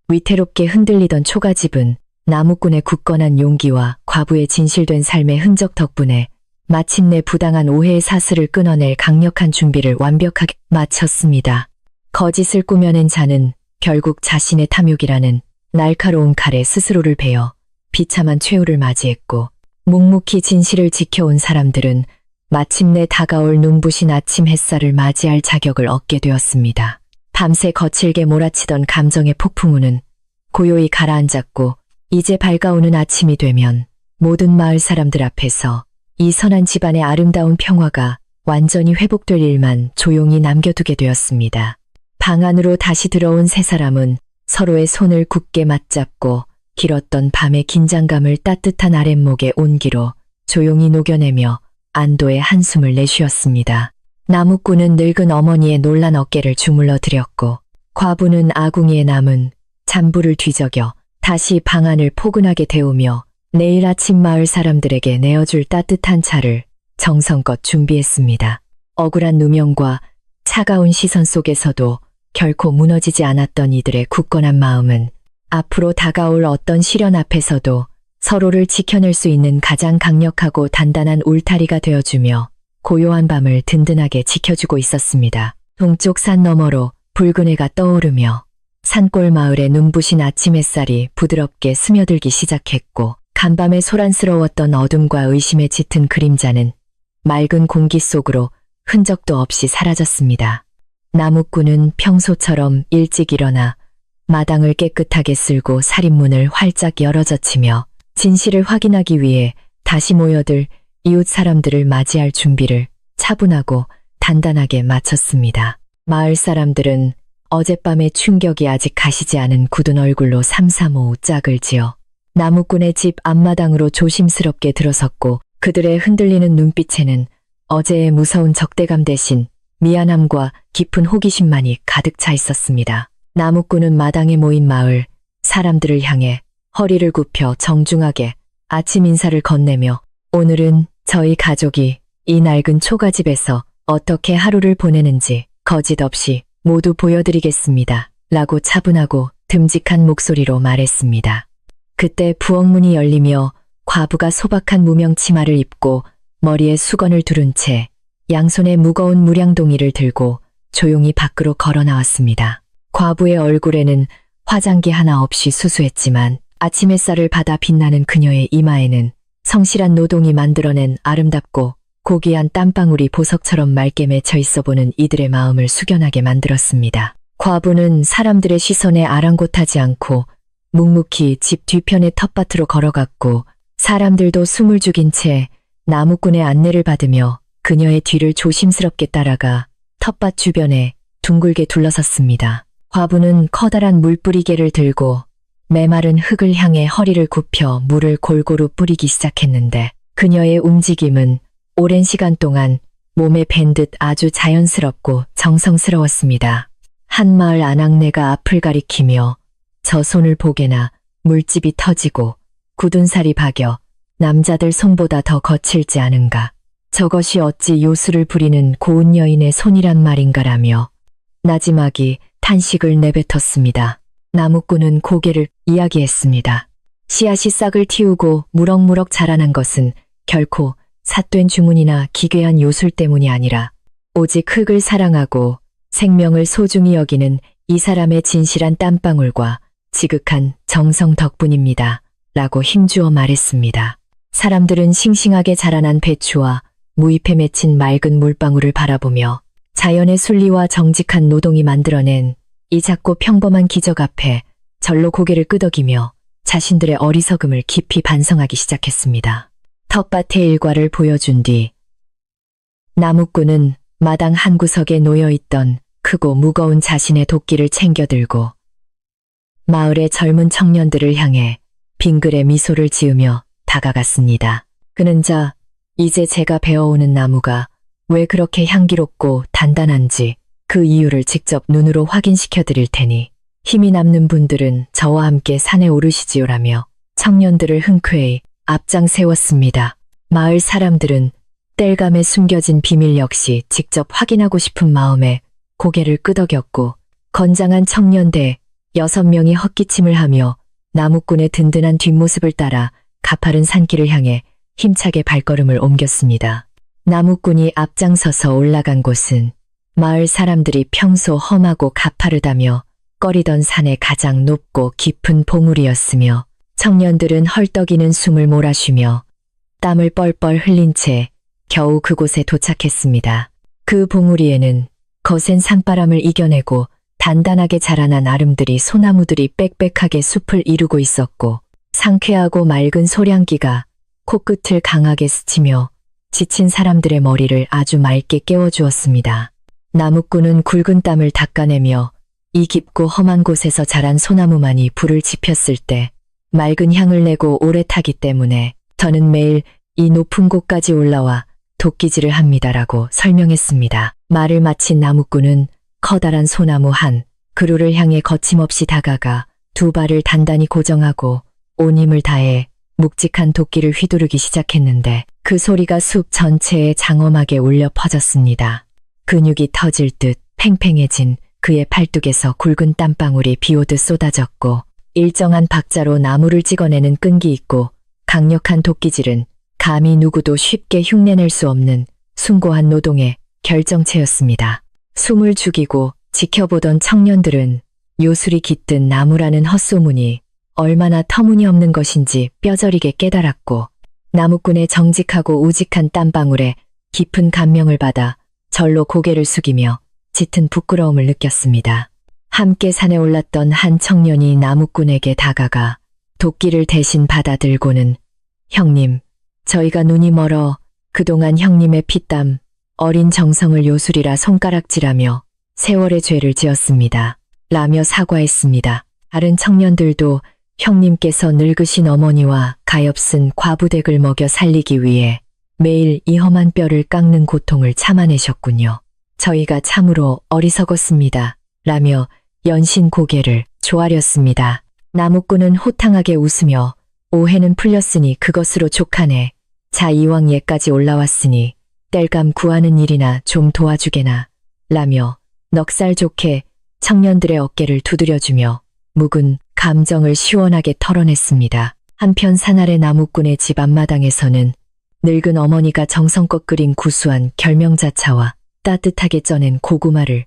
위태롭게 흔들리던 초가집은 나무꾼의 굳건한 용기와 과부의 진실된 삶의 흔적 덕분에 마침내 부당한 오해의 사슬을 끊어낼 강력한 준비를 완벽하게 마쳤습니다. 거짓을 꾸며낸 자는 결국 자신의 탐욕이라는 날카로운 칼에 스스로를 베어 비참한 최후를 맞이했고 묵묵히 진실을 지켜온 사람들은 마침내 다가올 눈부신 아침 햇살을 맞이할 자격을 얻게 되었습니다. 밤새 거칠게 몰아치던 감정의 폭풍우는 고요히 가라앉았고 이제 밝아오는 아침이 되면 모든 마을 사람들 앞에서 이 선한 집안의 아름다운 평화가 완전히 회복될 일만 조용히 남겨두게 되었습니다. 방 안으로 다시 들어온 세 사람은 서로의 손을 굳게 맞잡고 길었던 밤의 긴장감을 따뜻한 아랫목의 온기로 조용히 녹여내며 안도의 한숨을 내쉬었습니다. 나무꾼은 늙은 어머니의 놀란 어깨를 주물러 드렸고 과부는 아궁이에 남은 잔불을 뒤적여 다시 방 안을 포근하게 데우며 내일 아침 마을 사람들에게 내어줄 따뜻한 차를 정성껏 준비했습니다. 억울한 누명과 차가운 시선 속에서도 결코 무너지지 않았던 이들의 굳건한 마음은 앞으로 다가올 어떤 시련 앞에서도 서로를 지켜낼 수 있는 가장 강력하고 단단한 울타리가 되어주며 고요한 밤을 든든하게 지켜주고 있었습니다. 동쪽 산 너머로 붉은 해가 떠오르며 산골 마을의 눈부신 아침 햇살이 부드럽게 스며들기 시작했고 간밤에 소란스러웠던 어둠과 의심에 짙은 그림자는 맑은 공기 속으로 흔적도 없이 사라졌습니다. 나무꾼은 평소처럼 일찍 일어나 마당을 깨끗하게 쓸고 살인문을 활짝 열어젖히며 진실을 확인하기 위해 다시 모여들 이웃 사람들을 맞이할 준비를 차분하고 단단하게 마쳤습니다. 마을 사람들은 어젯밤의 충격이 아직 가시지 않은 굳은 얼굴로 삼삼오오 짝을 지어 나무꾼의 집 앞마당으로 조심스럽게 들어섰고 그들의 흔들리는 눈빛에는 어제의 무서운 적대감 대신 미안함과 깊은 호기심만이 가득 차 있었습니다. 나무꾼은 마당에 모인 마을 사람들을 향해 허리를 굽혀 정중하게 아침 인사를 건네며 오늘은 저희 가족이 이 낡은 초가집에서 어떻게 하루를 보내는지 거짓없이 모두 보여드리겠습니다. 라고 차분하고 듬직한 목소리로 말했습니다. 그때 부엌문이 열리며 과부가 소박한 무명 치마를 입고 머리에 수건을 두른 채 양손에 무거운 무량동이를 들고 조용히 밖으로 걸어 나왔습니다. 과부의 얼굴에는 화장기 하나 없이 수수했지만 아침 햇살을 받아 빛나는 그녀의 이마에는 성실한 노동이 만들어낸 아름답고 고귀한 땀방울이 보석처럼 맑게 맺혀 있어 보는 이들의 마음을 숙연하게 만들었습니다. 과부는 사람들의 시선에 아랑곳하지 않고 묵묵히 집 뒤편의 텃밭으로 걸어갔고 사람들도 숨을 죽인 채 나무꾼의 안내를 받으며 그녀의 뒤를 조심스럽게 따라가 텃밭 주변에 둥글게 둘러섰습니다. 과부는 커다란 물뿌리개를 들고 메마른 흙을 향해 허리를 굽혀 물을 골고루 뿌리기 시작했는데 그녀의 움직임은 오랜 시간 동안 몸에 밴 듯 아주 자연스럽고 정성스러웠습니다. 한 마을 아낙네가 앞을 가리키며 저 손을 보게나 물집이 터지고 굳은 살이 박여 남자들 손보다 더 거칠지 않은가. 저것이 어찌 요술을 부리는 고운 여인의 손이란 말인가라며 나지막이 탄식을 내뱉었습니다. 나무꾼은 고개를 이야기했습니다. 씨앗이 싹을 틔우고 무럭무럭 자라난 것은 결코 삿된 주문이나 기괴한 요술 때문이 아니라 오직 흙을 사랑하고 생명을 소중히 여기는 이 사람의 진실한 땀방울과 지극한 정성 덕분입니다. 라고 힘주어 말했습니다. 사람들은 싱싱하게 자라난 배추와 무잎에 맺힌 맑은 물방울을 바라보며 자연의 순리와 정직한 노동이 만들어낸 이 작고 평범한 기적 앞에 절로 고개를 끄덕이며 자신들의 어리석음을 깊이 반성하기 시작했습니다. 텃밭의 일과를 보여준 뒤 나무꾼은 마당 한 구석에 놓여있던 크고 무거운 자신의 도끼를 챙겨들고 마을의 젊은 청년들을 향해 빙글에 미소를 지으며 다가갔습니다. 그는 이제 제가 베어오는 나무가 왜 그렇게 향기롭고 단단한지 그 이유를 직접 눈으로 확인시켜 드릴 테니 힘이 남는 분들은 저와 함께 산에 오르시지요라며 청년들을 흔쾌히 앞장 세웠습니다. 마을 사람들은 땔감에 숨겨진 비밀 역시 직접 확인하고 싶은 마음에 고개를 끄덕였고 건장한 청년대 6명이 헛기침을 하며 나무꾼의 든든한 뒷모습을 따라 가파른 산길을 향해 힘차게 발걸음을 옮겼습니다. 나무꾼이 앞장서서 올라간 곳은 마을 사람들이 평소 험하고 가파르다며 꺼리던 산의 가장 높고 깊은 봉우리였으며 청년들은 헐떡이는 숨을 몰아쉬며 땀을 뻘뻘 흘린 채 겨우 그곳에 도착했습니다. 그 봉우리에는 거센 산바람을 이겨내고 단단하게 자라난 아름들이 소나무들이 빽빽하게 숲을 이루고 있었고 상쾌하고 맑은 소량기가 코끝을 강하게 스치며 지친 사람들의 머리를 아주 맑게 깨워주었습니다. 나무꾼은 굵은 땀을 닦아내며 이 깊고 험한 곳에서 자란 소나무만이 불을 지폈을 때 맑은 향을 내고 오래 타기 때문에 저는 매일 이 높은 곳까지 올라와 도끼질을 합니다라고 설명했습니다. 말을 마친 나무꾼은 커다란 소나무 한 그루를 향해 거침없이 다가가 두 발을 단단히 고정하고 온 힘을 다해 묵직한 도끼를 휘두르기 시작했는데 그 소리가 숲 전체에 장엄하게 울려 퍼졌습니다. 근육이 터질 듯 팽팽해진 그의 팔뚝에서 굵은 땀방울이 비오듯 쏟아졌고 일정한 박자로 나무를 찍어내는 끈기 있고 강력한 도끼질은 감히 누구도 쉽게 흉내낼 수 없는 숭고한 노동의 결정체였습니다. 숨을 죽이고 지켜보던 청년들은 요술이 깃든 나무라는 헛소문이 얼마나 터무니없는 것인지 뼈저리게 깨달았고 나무꾼의 정직하고 우직한 땀방울에 깊은 감명을 받아 절로 고개를 숙이며 짙은 부끄러움을 느꼈습니다. 함께 산에 올랐던 한 청년이 나무꾼에게 다가가 도끼를 대신 받아들고는 형님, 저희가 눈이 멀어 그동안 형님의 피땀, 어린 정성을 요술이라 손가락질하며 세월의 죄를 지었습니다. 라며 사과했습니다. 다른 청년들도 형님께서 늙으신 어머니와 가엾은 과부댁을 먹여 살리기 위해 매일 이 험한 뼈를 깎는 고통을 참아내셨군요. 저희가 참으로 어리석었습니다. 라며 연신 고개를 조아렸습니다. 나무꾼은 호탕하게 웃으며 오해는 풀렸으니 그것으로 족하네. 자 이왕 예까지 올라왔으니 땔감 구하는 일이나 좀 도와주게나. 라며 넉살 좋게 청년들의 어깨를 두드려주며 묵은 감정을 시원하게 털어냈습니다. 한편 산 아래 나무꾼의 집 앞마당에서는 늙은 어머니가 정성껏 끓인 구수한 결명자차와 따뜻하게 쪄낸 고구마를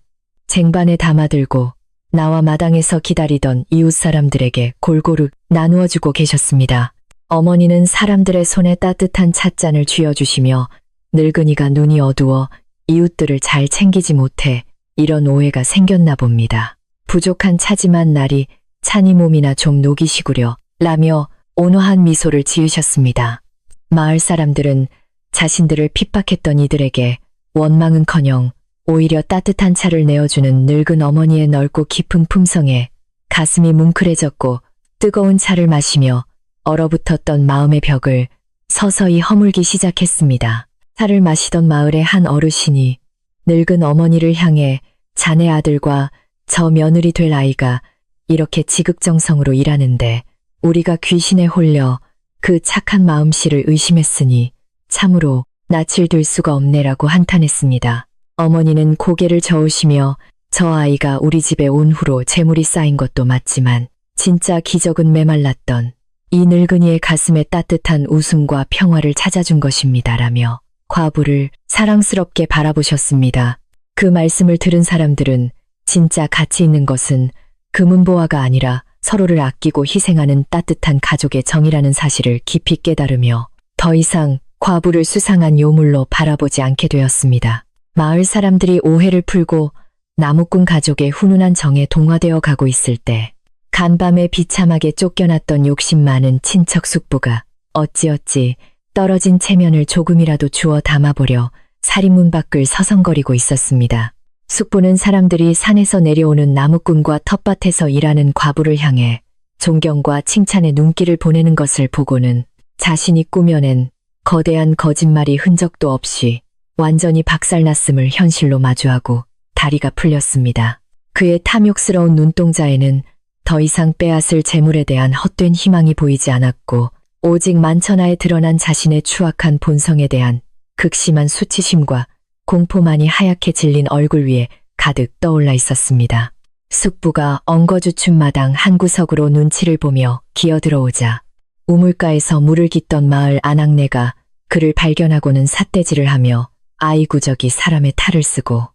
쟁반에 담아들고 나와 마당에서 기다리던 이웃 사람들에게 골고루 나누어주고 계셨습니다. 어머니는 사람들의 손에 따뜻한 찻잔을 쥐어주시며 늙은이가 눈이 어두워 이웃들을 잘 챙기지 못해 이런 오해가 생겼나 봅니다. 부족한 차지만 날이 차니 몸이나 좀 녹이시구려 라며 온화한 미소를 지으셨습니다. 마을 사람들은 자신들을 핍박했던 이들에게 원망은커녕 오히려 따뜻한 차를 내어주는 늙은 어머니의 넓고 깊은 품성에 가슴이 뭉클해졌고 뜨거운 차를 마시며 얼어붙었던 마음의 벽을 서서히 허물기 시작했습니다. 차를 마시던 마을의 한 어르신이 늙은 어머니를 향해 자네 아들과 저 며느리 될 아이가 이렇게 지극정성으로 일하는데 우리가 귀신에 홀려 그 착한 마음씨를 의심했으니 참으로 낯을 들 수가 없네라고 한탄했습니다. 어머니는 고개를 저으시며 저 아이가 우리 집에 온 후로 재물이 쌓인 것도 맞지만 진짜 기적은 메말랐던 이 늙은이의 가슴에 따뜻한 웃음과 평화를 찾아준 것입니다라며 과부를 사랑스럽게 바라보셨습니다. 그 말씀을 들은 사람들은 진짜 가치 있는 것은 금은보화가 아니라 서로를 아끼고 희생하는 따뜻한 가족의 정이라는 사실을 깊이 깨달으며 더 이상 과부를 수상한 요물로 바라보지 않게 되었습니다. 마을 사람들이 오해를 풀고 나무꾼 가족의 훈훈한 정에 동화되어 가고 있을 때 간밤에 비참하게 쫓겨났던 욕심 많은 친척 숙부가 어찌어찌 떨어진 체면을 조금이라도 주워 담아보려 살인문 밖을 서성거리고 있었습니다. 숙부는 사람들이 산에서 내려오는 나무꾼과 텃밭에서 일하는 과부를 향해 존경과 칭찬의 눈길을 보내는 것을 보고는 자신이 꾸며낸 거대한 거짓말이 흔적도 없이 완전히 박살났음을 현실로 마주하고 다리가 풀렸습니다. 그의 탐욕스러운 눈동자에는 더 이상 빼앗을 재물에 대한 헛된 희망이 보이지 않았고 오직 만천하에 드러난 자신의 추악한 본성에 대한 극심한 수치심과 공포만이 하얗게 질린 얼굴 위에 가득 떠올라 있었습니다. 숙부가 엉거주춤 마당 한 구석으로 눈치를 보며 기어들어오자 우물가에서 물을 깃던 마을 아낙네가 그를 발견하고는 삿대질을 하며 아이구저기 사람의 탈을 쓰고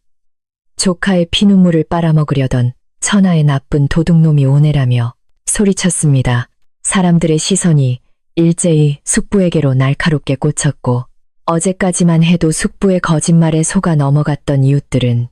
조카의 피눈물을 빨아먹으려던 천하의 나쁜 도둑놈이 오네라며 소리쳤습니다. 사람들의 시선이 일제히 숙부에게로 날카롭게 꽂혔고 어제까지만 해도 숙부의 거짓말에 속아 넘어갔던 이웃들은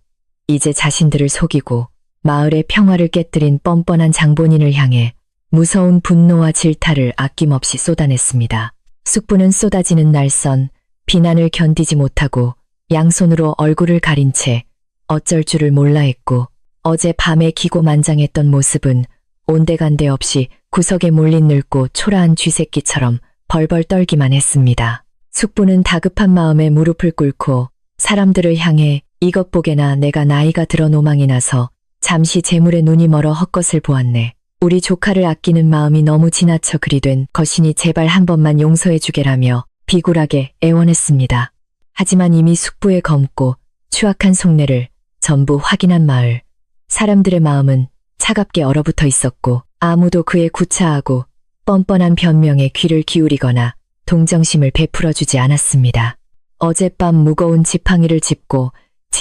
이제 자신들을 속이고 마을의 평화를 깨뜨린 뻔뻔한 장본인을 향해 무서운 분노와 질타를 아낌없이 쏟아냈습니다. 숙부는 쏟아지는 날선 비난을 견디지 못하고 양손으로 얼굴을 가린 채 어쩔 줄을 몰라 했고 어제 밤에 기고만장했던 모습은 온데간데 없이 구석에 몰린 늙고 초라한 쥐새끼처럼 벌벌 떨기만 했습니다. 숙부는 다급한 마음에 무릎을 꿇고 사람들을 향해 이것 보게나 내가 나이가 들어 노망이 나서 잠시 재물에 눈이 멀어 헛것을 보았네. 우리 조카를 아끼는 마음이 너무 지나쳐 그리 된 것이니 제발 한 번만 용서해 주게라며 비굴하게 애원했습니다. 하지만 이미 숙부의 검고 추악한 속내를 전부 확인한 마을 사람들의 마음은 차갑게 얼어붙어 있었고 아무도 그의 구차하고 뻔뻔한 변명에 귀를 기울이거나 동정심을 베풀어주지 않았습니다. 어젯밤 무거운 지팡이를 짚고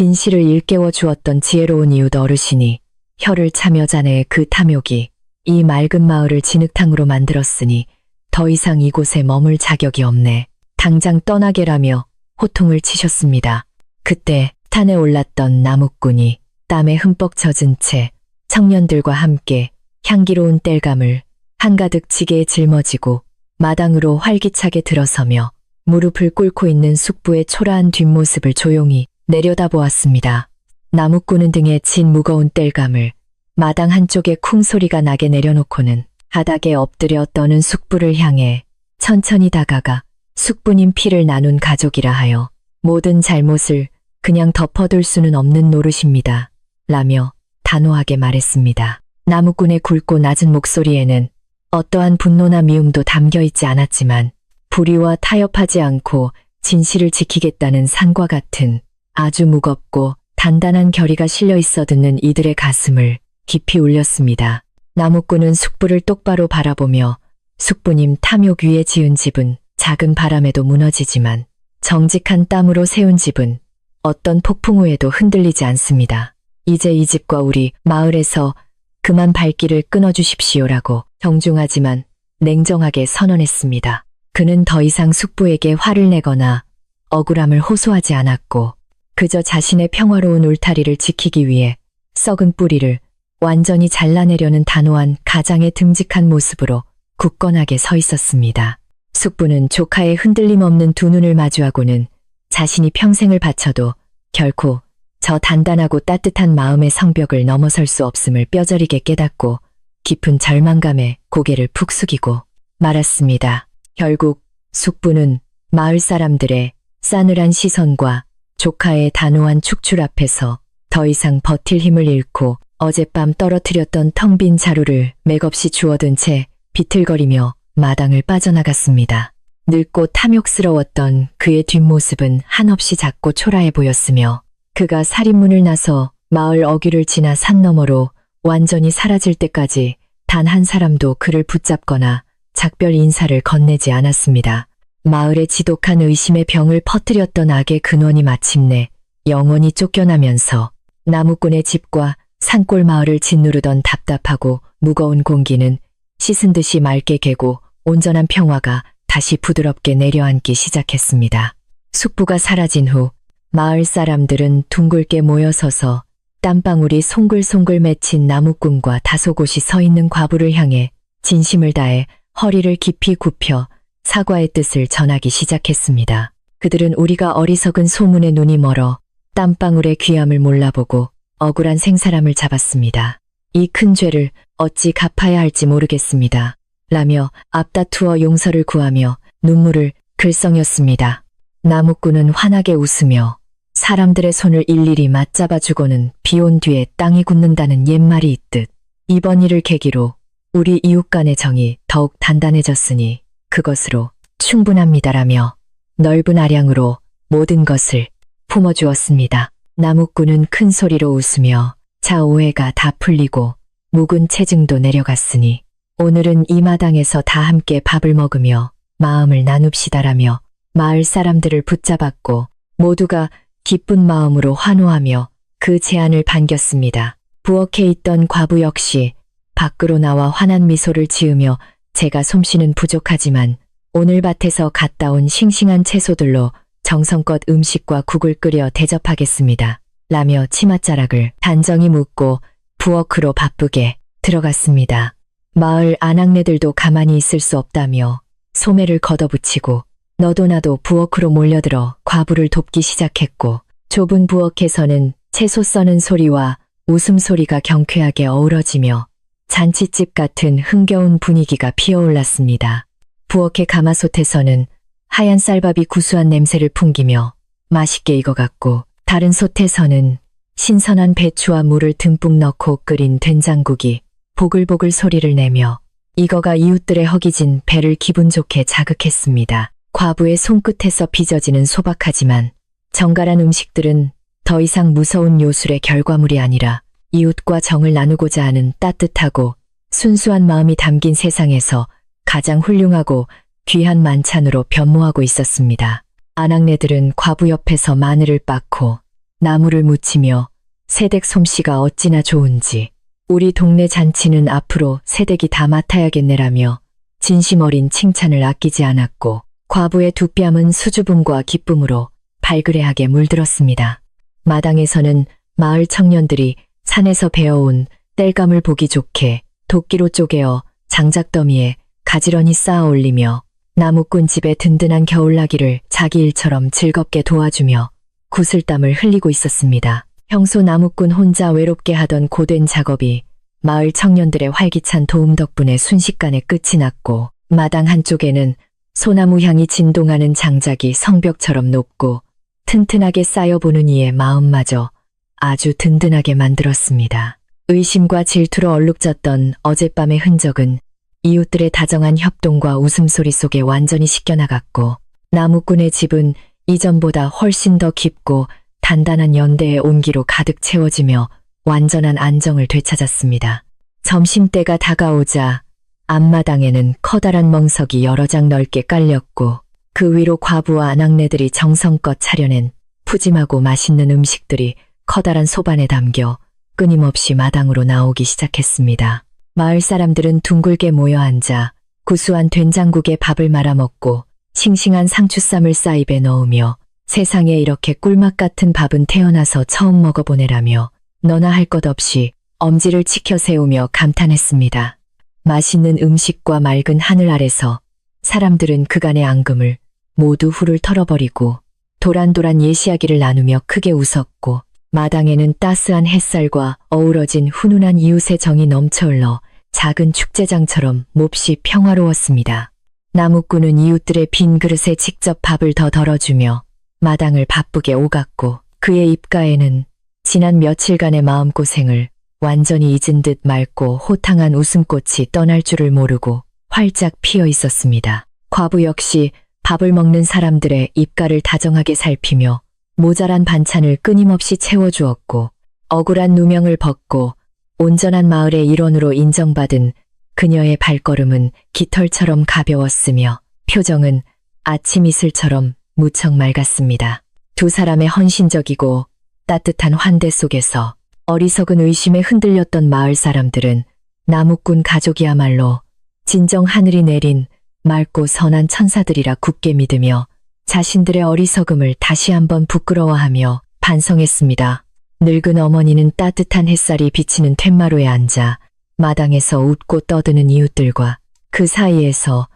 진실을 일깨워 주었던 지혜로운 이웃 어르신이 혀를 차며 자네의 그 탐욕이 이 맑은 마을을 진흙탕으로 만들었으니 더 이상 이곳에 머물 자격이 없네. 당장 떠나게라며 호통을 치셨습니다. 그때 산에 올랐던 나무꾼이 땀에 흠뻑 젖은 채 청년들과 함께 향기로운 땔감을 한가득 지게에 짊어지고 마당으로 활기차게 들어서며 무릎을 꿇고 있는 숙부의 초라한 뒷모습을 조용히 내려다보았습니다. 나무꾼은 등에 진 무거운 땔감을 마당 한쪽에 쿵 소리가 나게 내려놓고는 바닥에 엎드려 떠는 숙부를 향해 천천히 다가가 숙부님 피를 나눈 가족이라 하여 모든 잘못을 그냥 덮어둘 수는 없는 노릇입니다. 라며 단호하게 말했습니다. 나무꾼의 굵고 낮은 목소리에는 어떠한 분노나 미움도 담겨 있지 않았지만 불의와 타협하지 않고 진실을 지키겠다는 산과 같은 아주 무겁고 단단한 결의가 실려 있어 듣는 이들의 가슴을 깊이 울렸습니다. 나무꾼은 숙부를 똑바로 바라보며 숙부님 탐욕 위에 지은 집은 작은 바람에도 무너지지만 정직한 땀으로 세운 집은 어떤 폭풍 후에도 흔들리지 않습니다. 이제 이 집과 우리 마을에서 그만 발길을 끊어주십시오라고 정중하지만 냉정하게 선언했습니다. 그는 더 이상 숙부에게 화를 내거나 억울함을 호소하지 않았고 그저 자신의 평화로운 울타리를 지키기 위해 썩은 뿌리를 완전히 잘라내려는 단호한 가장의 듬직한 모습으로 굳건하게 서 있었습니다. 숙부는 조카의 흔들림 없는 두 눈을 마주하고는 자신이 평생을 바쳐도 결코 저 단단하고 따뜻한 마음의 성벽을 넘어설 수 없음을 뼈저리게 깨닫고 깊은 절망감에 고개를 푹 숙이고 말았습니다. 결국 숙부는 마을 사람들의 싸늘한 시선과 조카의 단호한 축출 앞에서 더 이상 버틸 힘을 잃고 어젯밤 떨어뜨렸던 텅 빈 자루를 맥없이 주워든 채 비틀거리며 마당을 빠져나갔습니다. 늙고 탐욕스러웠던 그의 뒷모습은 한없이 작고 초라해 보였으며 그가 살인문을 나서 마을 어귀를 지나 산 너머로 완전히 사라질 때까지 단 한 사람도 그를 붙잡거나 작별 인사를 건네지 않았습니다. 마을에 지독한 의심의 병을 퍼뜨렸던 악의 근원이 마침내 영원히 쫓겨나면서 나무꾼의 집과 산골 마을을 짓누르던 답답하고 무거운 공기는 씻은 듯이 맑게 개고 온전한 평화가 다시 부드럽게 내려앉기 시작했습니다. 숙부가 사라진 후 마을 사람들은 둥글게 모여서서 땀방울이 송글송글 맺힌 나무꾼과 다소곳이 서 있는 과부를 향해 진심을 다해 허리를 깊이 굽혀 사과의 뜻을 전하기 시작했습니다. 그들은 우리가 어리석은 소문에 눈이 멀어 땀방울의 귀함을 몰라보고 억울한 생사람을 잡았습니다. 이 큰 죄를 어찌 갚아야 할지 모르겠습니다. 라며 앞다투어 용서를 구하며 눈물을 글썽였습니다. 나무꾼은 환하게 웃으며 사람들의 손을 일일이 맞잡아주고는 비온 뒤에 땅이 굳는다는 옛말이 있듯 이번 일을 계기로 우리 이웃 간의 정이 더욱 단단해졌으니 그것으로 충분합니다라며 넓은 아량으로 모든 것을 품어주었습니다. 나무꾼은 큰 소리로 웃으며 자 오해가 다 풀리고 묵은 체증도 내려갔으니 오늘은 이 마당에서 다 함께 밥을 먹으며 마음을 나눕시다라며 마을 사람들을 붙잡았고 모두가 기쁜 마음으로 환호하며 그 제안을 반겼습니다. 부엌에 있던 과부 역시 밖으로 나와 환한 미소를 지으며 제가 솜씨는 부족하지만 오늘 밭에서 갔다 온 싱싱한 채소들로 정성껏 음식과 국을 끓여 대접하겠습니다. 라며 치맛자락을 단정히 묶고 부엌으로 바쁘게 들어갔습니다. 마을 아낙네들도 가만히 있을 수 없다며 소매를 걷어붙이고 너도 나도 부엌으로 몰려들어 과부를 돕기 시작했고 좁은 부엌에서는 채소 써는 소리와 웃음소리가 경쾌하게 어우러지며 잔치집 같은 흥겨운 분위기가 피어올랐습니다. 부엌의 가마솥에서는 하얀 쌀밥이 구수한 냄새를 풍기며 맛있게 익어갔고 다른 솥에서는 신선한 배추와 물을 듬뿍 넣고 끓인 된장국이 보글보글 소리를 내며 익어가 이웃들의 허기진 배를 기분 좋게 자극했습니다. 과부의 손끝에서 빚어지는 소박하지만 정갈한 음식들은 더 이상 무서운 요술의 결과물이 아니라 이웃과 정을 나누고자 하는 따뜻하고 순수한 마음이 담긴 세상에서 가장 훌륭하고 귀한 만찬으로 변모하고 있었습니다. 아낙네들은 과부 옆에서 마늘을 빻고 나무를 묻히며 새댁 솜씨가 어찌나 좋은지 우리 동네 잔치는 앞으로 새댁이 다 맡아야겠네라며 진심 어린 칭찬을 아끼지 않았고 과부의 두 뺨은 수줍음과 기쁨으로 발그레하게 물들었습니다. 마당에서는 마을 청년들이 산에서 베어온 땔감을 보기 좋게 도끼로 쪼개어 장작더미에 가지런히 쌓아 올리며 나무꾼 집의 든든한 겨울나기를 자기 일처럼 즐겁게 도와주며 구슬땀을 흘리고 있었습니다. 평소 나무꾼 혼자 외롭게 하던 고된 작업이 마을 청년들의 활기찬 도움 덕분에 순식간에 끝이 났고 마당 한쪽에는 소나무 향이 진동하는 장작이 성벽처럼 높고 튼튼하게 쌓여보는 이의 마음마저 아주 든든하게 만들었습니다. 의심과 질투로 얼룩졌던 어젯밤의 흔적은 이웃들의 다정한 협동과 웃음소리 속에 완전히 씻겨나갔고 나무꾼의 집은 이전보다 훨씬 더 깊고 단단한 연대의 온기로 가득 채워지며 완전한 안정을 되찾았습니다. 점심때가 다가오자 앞마당에는 커다란 멍석이 여러 장 넓게 깔렸고 그 위로 과부와 아낙네들이 정성껏 차려낸 푸짐하고 맛있는 음식들이 커다란 소반에 담겨 끊임없이 마당으로 나오기 시작했습니다. 마을 사람들은 둥글게 모여 앉아 구수한 된장국에 밥을 말아먹고 싱싱한 상추쌈을 싸입에 넣으며 세상에 이렇게 꿀맛 같은 밥은 태어나서 처음 먹어보내라며 너나 할 것 없이 엄지를 치켜 세우며 감탄했습니다. 맛있는 음식과 맑은 하늘 아래서 사람들은 그간의 앙금을 모두 훌훌 털어버리고 도란도란 예시하기를 나누며 크게 웃었고 마당에는 따스한 햇살과 어우러진 훈훈한 이웃의 정이 넘쳐흘러 작은 축제장처럼 몹시 평화로웠습니다. 나무꾼은 이웃들의 빈 그릇에 직접 밥을 더 덜어주며 마당을 바쁘게 오갔고 그의 입가에는 지난 며칠간의 마음고생을 완전히 잊은 듯 맑고 호탕한 웃음꽃이 떠날 줄을 모르고 활짝 피어 있었습니다. 과부 역시 밥을 먹는 사람들의 입가를 다정하게 살피며 모자란 반찬을 끊임없이 채워주었고 억울한 누명을 벗고 온전한 마을의 일원으로 인정받은 그녀의 발걸음은 깃털처럼 가벼웠으며 표정은 아침 이슬처럼 무척 맑았습니다. 두 사람의 헌신적이고 따뜻한 환대 속에서 어리석은 의심에 흔들렸던 마을 사람들은 나무꾼 가족이야말로 진정 하늘이 내린 맑고 선한 천사들이라 굳게 믿으며 자신들의 어리석음을 다시 한번 부끄러워하며 반성했습니다. 늙은 어머니는 따뜻한 햇살이 비치는 툇마루에 앉아 마당에서 웃고 떠드는 이웃들과 그 사이에서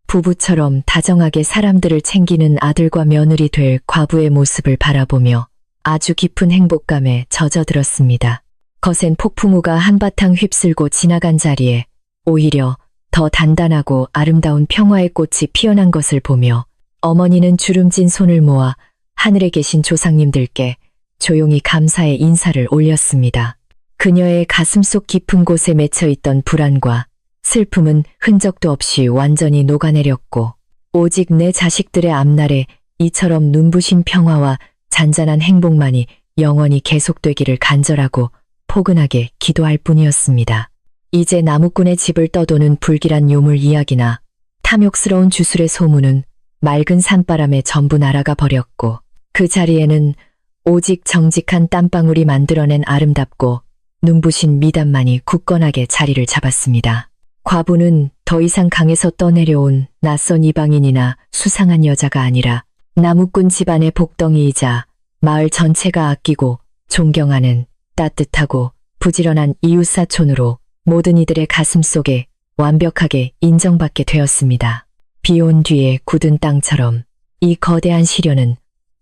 부부처럼 다정하게 사람들을 챙기는 아들과 며느리 될 과부의 모습을 바라보며 아주 깊은 행복감에 젖어들었습니다. 거센 폭풍우가 한바탕 휩쓸고 지나간 자리에 오히려 더 단단하고 아름다운 평화의 꽃이 피어난 것을 보며 어머니는 주름진 손을 모아 하늘에 계신 조상님들께 조용히 감사의 인사를 올렸습니다. 그녀의 가슴속 깊은 곳에 맺혀있던 불안과 슬픔은 흔적도 없이 완전히 녹아내렸고 오직 내 자식들의 앞날에 이처럼 눈부신 평화와 잔잔한 행복만이 영원히 계속되기를 간절하고 포근하게 기도할 뿐이었습니다. 이제 나무꾼의 집을 떠도는 불길한 요물 이야기나 탐욕스러운 주술의 소문은 맑은 산바람에 전부 날아가 버렸고 그 자리에는 오직 정직한 땀방울이 만들어낸 아름답고 눈부신 미담만이 굳건하게 자리를 잡았습니다. 과부는 더 이상 강에서 떠내려온 낯선 이방인이나 수상한 여자가 아니라 나무꾼 집안의 복덩이이자 마을 전체가 아끼고 존경하는 따뜻하고 부지런한 이웃사촌으로 모든 이들의 가슴 속에 완벽하게 인정받게 되었습니다. 비온 뒤에 굳은 땅처럼 이 거대한 시련은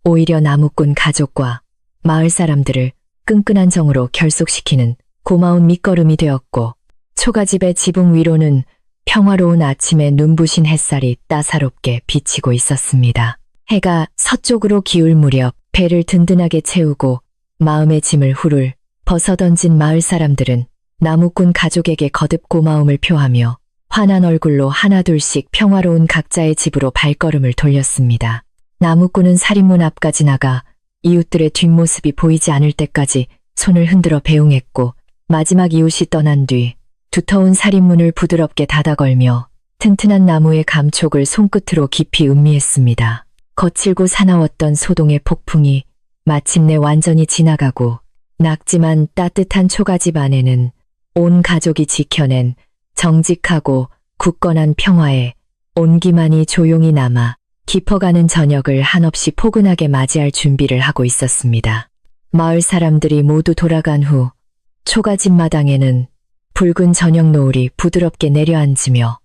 오히려 나무꾼 가족과 마을 사람들을 끈끈한 정으로 결속시키는 고마운 밑거름이 되었고 초가집의 지붕 위로는 평화로운 아침에 눈부신 햇살이 따사롭게 비치고 있었습니다. 해가 서쪽으로 기울 무렵 배를 든든하게 채우고 마음의 짐을 훌훌 벗어던진 마을 사람들은 나무꾼 가족에게 거듭 고마움을 표하며 환한 얼굴로 하나둘씩 평화로운 각자의 집으로 발걸음을 돌렸습니다. 나무꾼은 살인문 앞까지 나가 이웃들의 뒷모습이 보이지 않을 때까지 손을 흔들어 배웅했고 마지막 이웃이 떠난 뒤 두터운 살인문을 부드럽게 닫아 걸며 튼튼한 나무의 감촉을 손끝으로 깊이 음미했습니다. 거칠고 사나웠던 소동의 폭풍이 마침내 완전히 지나가고 낙지만 따뜻한 초가집 안에는 온 가족이 지켜낸 정직하고 굳건한 평화에 온기만이 조용히 남아 깊어가는 저녁을 한없이 포근하게 맞이할 준비를 하고 있었습니다. 마을 사람들이 모두 돌아간 후 초가집 마당에는 붉은 저녁 노을이 부드럽게 내려앉으며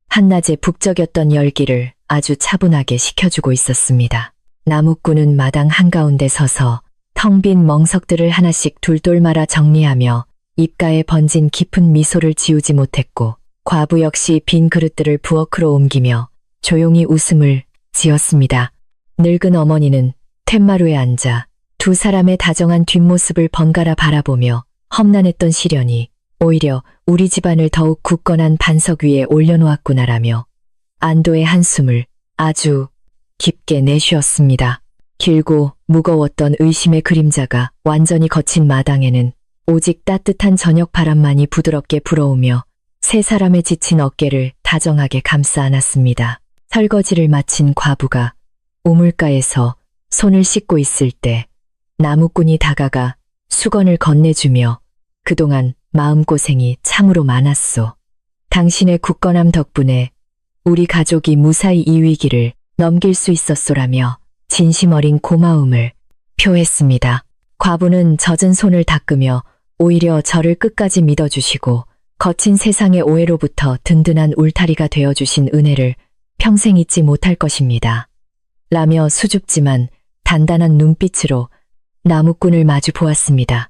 한낮에 북적였던 열기를 아주 차분하게 식혀주고 있었습니다. 나무꾼은 마당 한가운데 서서 텅 빈 멍석들을 하나씩 둘둘 말아 정리하며 입가에 번진 깊은 미소를 지우지 못했고 과부 역시 빈 그릇들을 부엌으로 옮기며 조용히 웃음을 지었습니다. 늙은 어머니는 툇마루에 앉아 두 사람의 다정한 뒷모습을 번갈아 바라보며 험난했던 시련이 오히려 우리 집안을 더욱 굳건한 반석 위에 올려놓았구나라며 안도의 한숨을 아주 깊게 내쉬었습니다. 길고 무거웠던 의심의 그림자가 완전히 거친 마당에는 오직 따뜻한 저녁 바람만이 부드럽게 불어오며 세 사람의 지친 어깨를 다정하게 감싸 안았습니다. 설거지를 마친 과부가 우물가에서 손을 씻고 있을 때 나무꾼이 다가가 수건을 건네주며 그동안 마음고생이 참으로 많았소. 당신의 굳건함 덕분에 우리 가족이 무사히 이 위기를 넘길 수 있었소라며 진심 어린 고마움을 표했습니다. 과부는 젖은 손을 닦으며 오히려 저를 끝까지 믿어주시고 거친 세상의 오해로부터 든든한 울타리가 되어주신 은혜를 평생 잊지 못할 것입니다. 라며 수줍지만 단단한 눈빛으로 나무꾼을 마주 보았습니다.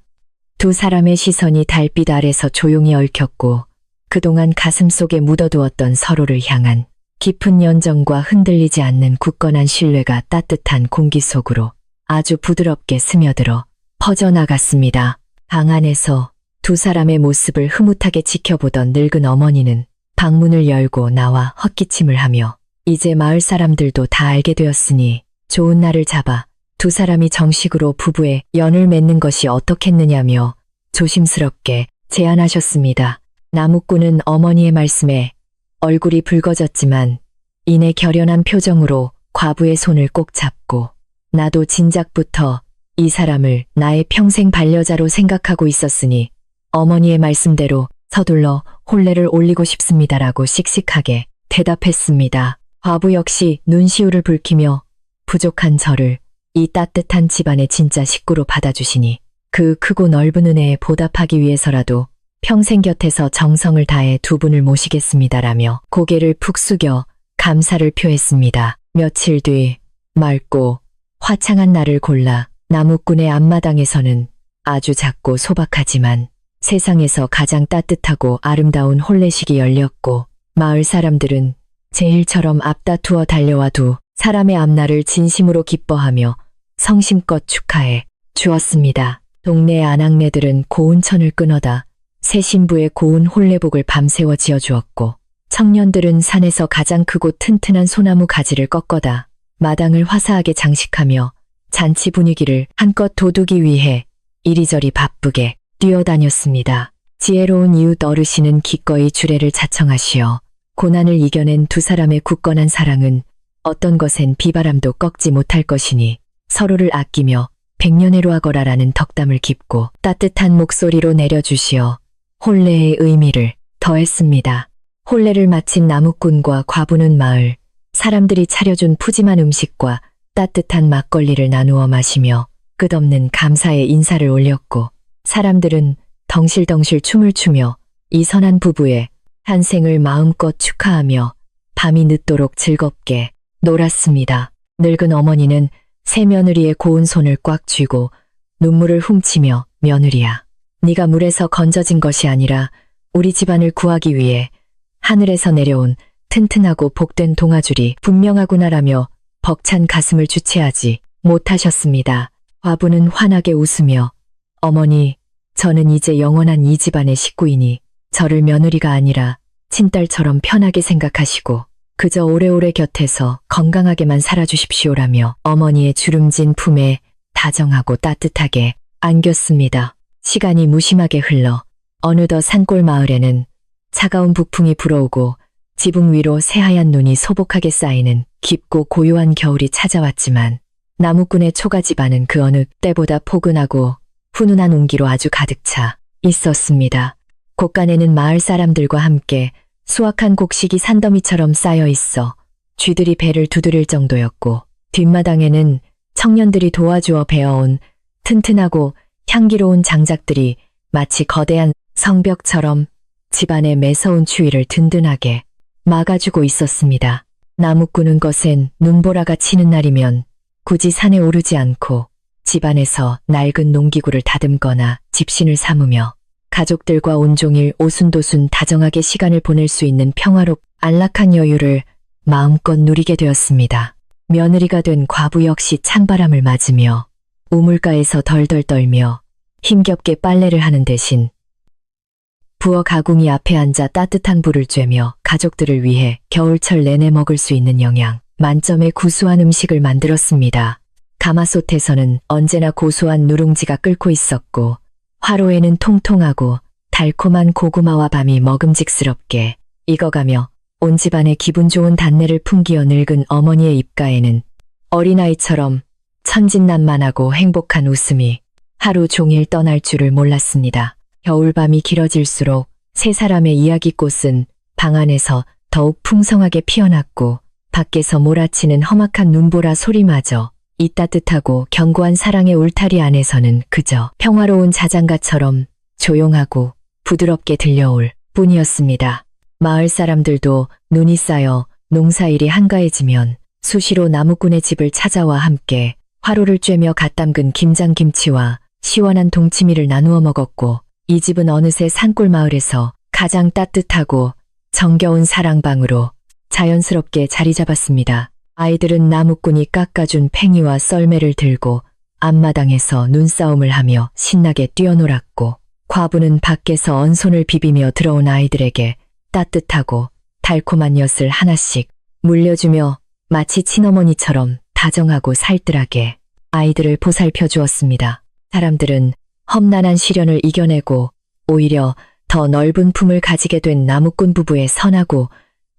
두 사람의 시선이 달빛 아래서 조용히 얽혔고 그동안 가슴속에 묻어두었던 서로를 향한 깊은 연정과 흔들리지 않는 굳건한 신뢰가 따뜻한 공기 속으로 아주 부드럽게 스며들어 퍼져나갔습니다. 방 안에서 두 사람의 모습을 흐뭇하게 지켜보던 늙은 어머니는 방문을 열고 나와 헛기침을 하며 이제 마을 사람들도 다 알게 되었으니 좋은 날을 잡아 두 사람이 정식으로 부부의 연을 맺는 것이 어떻겠느냐며 조심스럽게 제안하셨습니다. 나무꾼은 어머니의 말씀에 얼굴이 붉어졌지만 이내 결연한 표정으로 과부의 손을 꼭 잡고 나도 진작부터 이 사람을 나의 평생 반려자로 생각하고 있었으니 어머니의 말씀대로 서둘러 혼례를 올리고 싶습니다라고 씩씩하게 대답했습니다. 과부 역시 눈시울을 붉히며 부족한 저를 이 따뜻한 집안의 진짜 식구로 받아주시니 그 크고 넓은 은혜에 보답하기 위해서라도 평생 곁에서 정성을 다해 두 분을 모시겠습니다라며 고개를 푹 숙여 감사를 표했습니다. 며칠 뒤 맑고 화창한 날을 골라 나무꾼의 앞마당에서는 아주 작고 소박하지만 세상에서 가장 따뜻하고 아름다운 혼례식이 열렸고 마을 사람들은 제일처럼 앞다투어 달려와 두 사람의 앞날을 진심으로 기뻐하며 성심껏 축하해 주었습니다. 동네 아낙네들은 고운 천을 끊어다 새 신부의 고운 혼례복을 밤새워 지어주었고 청년들은 산에서 가장 크고 튼튼한 소나무 가지를 꺾어다 마당을 화사하게 장식하며 잔치 분위기를 한껏 돋우기 위해 이리저리 바쁘게 뛰어다녔습니다. 지혜로운 이웃 어르신은 기꺼이 주례를 자청하시어 고난을 이겨낸 두 사람의 굳건한 사랑은 어떤 것엔 비바람도 꺾지 못할 것이니 서로를 아끼며 백년해로 하거라라는 덕담을 깊고 따뜻한 목소리로 내려주시어 혼례의 의미를 더했습니다. 혼례를 마친 나무꾼과 과부는 마을 사람들이 차려준 푸짐한 음식과 따뜻한 막걸리를 나누어 마시며 끝없는 감사의 인사를 올렸고 사람들은 덩실덩실 춤을 추며 이 선한 부부의 탄생을 마음껏 축하하며 밤이 늦도록 즐겁게 놀았습니다. 늙은 어머니는 새 며느리의 고운 손을 꽉 쥐고 눈물을 훔치며 며느리야, 네가 물에서 건져진 것이 아니라 우리 집안을 구하기 위해 하늘에서 내려온 튼튼하고 복된 동아줄이 분명하구나라며 벅찬 가슴을 주체하지 못하셨습니다. 과부는 환하게 웃으며 어머니, 저는 이제 영원한 이 집안의 식구이니 저를 며느리가 아니라 친딸처럼 편하게 생각하시고 그저 오래오래 곁에서 건강하게만 살아주십시오라며 어머니의 주름진 품에 다정하고 따뜻하게 안겼습니다. 시간이 무심하게 흘러 어느덧 산골 마을에는 차가운 북풍이 불어오고 지붕 위로 새하얀 눈이 소복하게 쌓이는 깊고 고요한 겨울이 찾아왔지만 나무꾼의 초가 집안은 그 어느 때보다 포근하고 훈훈한 온기로 아주 가득 차 있었습니다. 곳간에는 마을 사람들과 함께 수확한 곡식이 산더미처럼 쌓여 있어 쥐들이 배를 두드릴 정도였고, 뒷마당에는 청년들이 도와주어 베어온 튼튼하고 향기로운 장작들이 마치 거대한 성벽처럼 집안의 매서운 추위를 든든하게 막아주고 있었습니다. 나무꾼은 것엔 눈보라가 치는 날이면 굳이 산에 오르지 않고 집안에서 낡은 농기구를 다듬거나 집신을 삼으며 가족들과 온종일 오순도순 다정하게 시간을 보낼 수 있는 평화롭 안락한 여유를 마음껏 누리게 되었습니다. 며느리가 된 과부 역시 찬바람을 맞으며 우물가에서 덜덜 떨며 힘겹게 빨래를 하는 대신 부엌 가궁이 앞에 앉아 따뜻한 불을 쬐며 가족들을 위해 겨울철 내내 먹을 수 있는 영양 만점의 구수한 음식을 만들었습니다. 가마솥에서는 언제나 고소한 누룽지가 끓고 있었고, 화로에는 통통하고 달콤한 고구마와 밤이 먹음직스럽게 익어가며 온 집안에 기분 좋은 단내를 풍기어 늙은 어머니의 입가에는 어린아이처럼 천진난만하고 행복한 웃음이 하루 종일 떠날 줄을 몰랐습니다. 겨울밤이 길어질수록 세 사람의 이야기꽃은 방 안에서 더욱 풍성하게 피어났고, 밖에서 몰아치는 험악한 눈보라 소리마저 이 따뜻하고 견고한 사랑의 울타리 안에서는 그저 평화로운 자장가처럼 조용하고 부드럽게 들려올 뿐이었습니다. 마을 사람들도 눈이 쌓여 농사일이 한가해지면 수시로 나무꾼의 집을 찾아와 함께 화로를 쬐며 갓 담근 김장김치와 시원한 동치미를 나누어 먹었고, 이 집은 어느새 산골 마을에서 가장 따뜻하고 정겨운 사랑방으로 자연스럽게 자리 잡았습니다. 아이들은 나무꾼이 깎아준 팽이와 썰매를 들고 앞마당에서 눈싸움을 하며 신나게 뛰어놀았고, 과부는 밖에서 언손을 비비며 들어온 아이들에게 따뜻하고 달콤한 엿을 하나씩 물려주며 마치 친어머니처럼 다정하고 살뜰하게 아이들을 보살펴 주었습니다. 사람들은 험난한 시련을 이겨내고 오히려 더 넓은 품을 가지게 된 나무꾼 부부의 선하고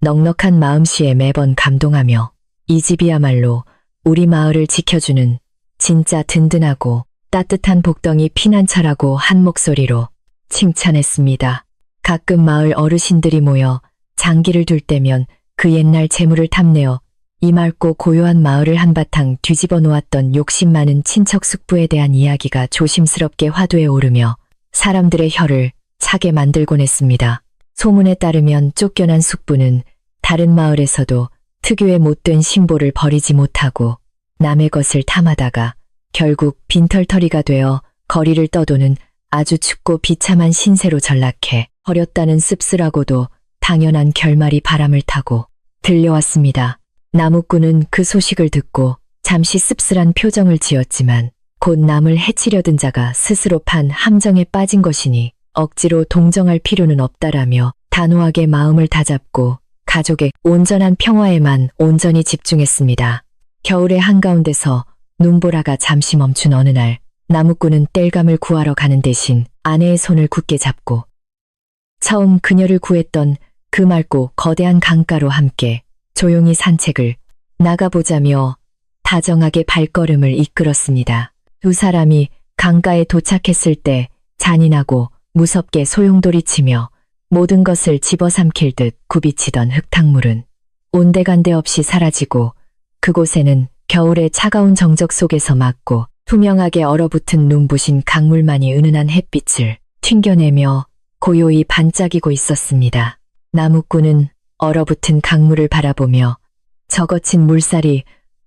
넉넉한 마음씨에 매번 감동하며 이 집이야말로 우리 마을을 지켜주는 진짜 든든하고 따뜻한 복덩이 피난처라고 한 목소리로 칭찬했습니다. 가끔 마을 어르신들이 모여 장기를 둘 때면 그 옛날 재물을 탐내어 이 맑고 고요한 마을을 한바탕 뒤집어 놓았던 욕심 많은 친척 숙부에 대한 이야기가 조심스럽게 화두에 오르며 사람들의 혀를 차게 만들곤 했습니다. 소문에 따르면 쫓겨난 숙부는 다른 마을에서도 특유의 못된 신보를 버리지 못하고 남의 것을 탐하다가 결국 빈털터리가 되어 거리를 떠도는 아주 춥고 비참한 신세로 전락해 버렸다는 씁쓸하고도 당연한 결말이 바람을 타고 들려왔습니다. 나무꾼은 그 소식을 듣고 잠시 씁쓸한 표정을 지었지만 곧 남을 해치려던 자가 스스로 판 함정에 빠진 것이니 억지로 동정할 필요는 없다라며 단호하게 마음을 다잡고 가족의 온전한 평화에만 온전히 집중했습니다. 겨울의 한가운데서 눈보라가 잠시 멈춘 어느 날, 나무꾼은 땔감을 구하러 가는 대신 아내의 손을 굳게 잡고 처음 그녀를 구했던 그 맑고 거대한 강가로 함께 조용히 산책을 나가보자며 다정하게 발걸음을 이끌었습니다. 두 사람이 강가에 도착했을 때 잔인하고 무섭게 소용돌이치며 모든 것을 집어삼킬 듯 굽이치던 흙탕물은 온데간데 없이 사라지고, 그곳에는 겨울의 차가운 정적 속에서 맑고 투명하게 얼어붙은 눈부신 강물만이 은은한 햇빛을 튕겨내며 고요히 반짝이고 있었습니다. 나무꾼은 얼어붙은 강물을 바라보며 저 거친 물살이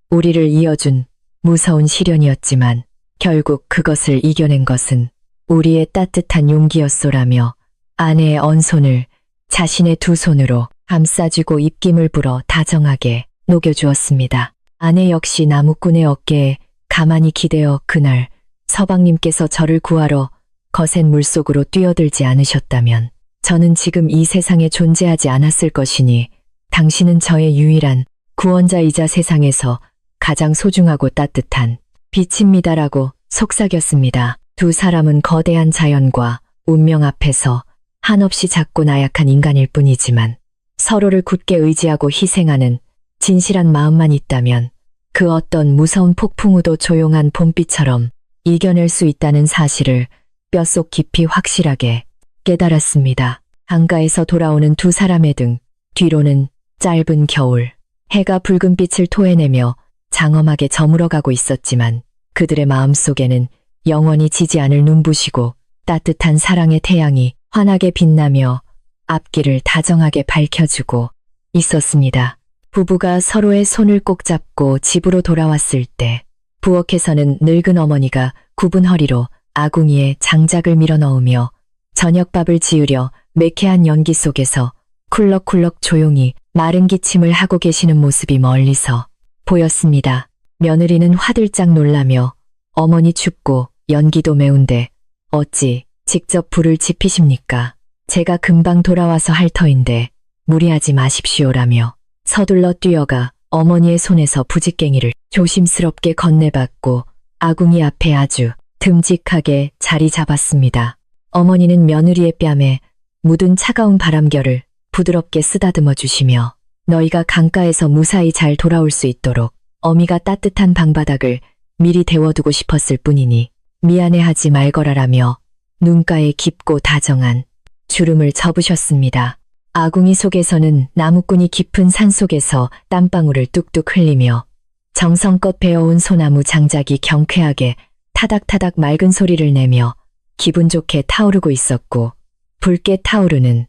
우리를 이어준 무서운 시련이었지만 결국 그것을 이겨낸 것은 우리의 따뜻한 용기였소라며 아내의 언손을 자신의 두 손으로 감싸주고 입김을 불어 다정하게 녹여주었습니다. 아내 역시 나무꾼의 어깨에 가만히 기대어 그날 서방님께서 저를 구하러 거센 물속으로 뛰어들지 않으셨다면 저는 지금 이 세상에 존재하지 않았을 것이니 당신은 저의 유일한 구원자이자 세상에서 가장 소중하고 따뜻한 빛입니다라고 속삭였습니다. 두 사람은 거대한 자연과 운명 앞에서 한없이 작고 나약한 인간일 뿐이지만 서로를 굳게 의지하고 희생하는 진실한 마음만 있다면 그 어떤 무서운 폭풍우도 조용한 봄비처럼 이겨낼 수 있다는 사실을 뼛속 깊이 확실하게 깨달았습니다. 강가에서 돌아오는 두 사람의 등 뒤로는 짧은 겨울, 해가 붉은 빛을 토해내며 장엄하게 저물어가고 있었지만 그들의 마음속에는 영원히 지지 않을 눈부시고 따뜻한 사랑의 태양이 환하게 빛나며 앞길을 다정하게 밝혀주고 있었습니다. 부부가 서로의 손을 꼭 잡고 집으로 돌아왔을 때 부엌에서는 늙은 어머니가 굽은 허리로 아궁이에 장작을 밀어 넣으며 저녁밥을 지으려 매캐한 연기 속에서 쿨럭쿨럭 조용히 마른 기침을 하고 계시는 모습이 멀리서 보였습니다. 며느리는 화들짝 놀라며 어머니 춥고 연기도 매운데 어찌 직접 불을 지피십니까? 제가 금방 돌아와서 할 터인데 무리하지 마십시오라며 서둘러 뛰어가 어머니의 손에서 부직갱이를 조심스럽게 건네받고 아궁이 앞에 아주 듬직하게 자리 잡았습니다. 어머니는 며느리의 뺨에 묻은 차가운 바람결을 부드럽게 쓰다듬어 주시며 너희가 강가에서 무사히 잘 돌아올 수 있도록 어미가 따뜻한 방바닥을 미리 데워두고 싶었을 뿐이니 미안해하지 말거라라며 눈가에 깊고 다정한 주름을 접으셨습니다. 아궁이 속에서는 나무꾼이 깊은 산속에서 땀방울을 뚝뚝 흘리며 정성껏 베어온 소나무 장작이 경쾌하게 타닥타닥 맑은 소리를 내며 기분 좋게 타오르고 있었고 붉게 타오르는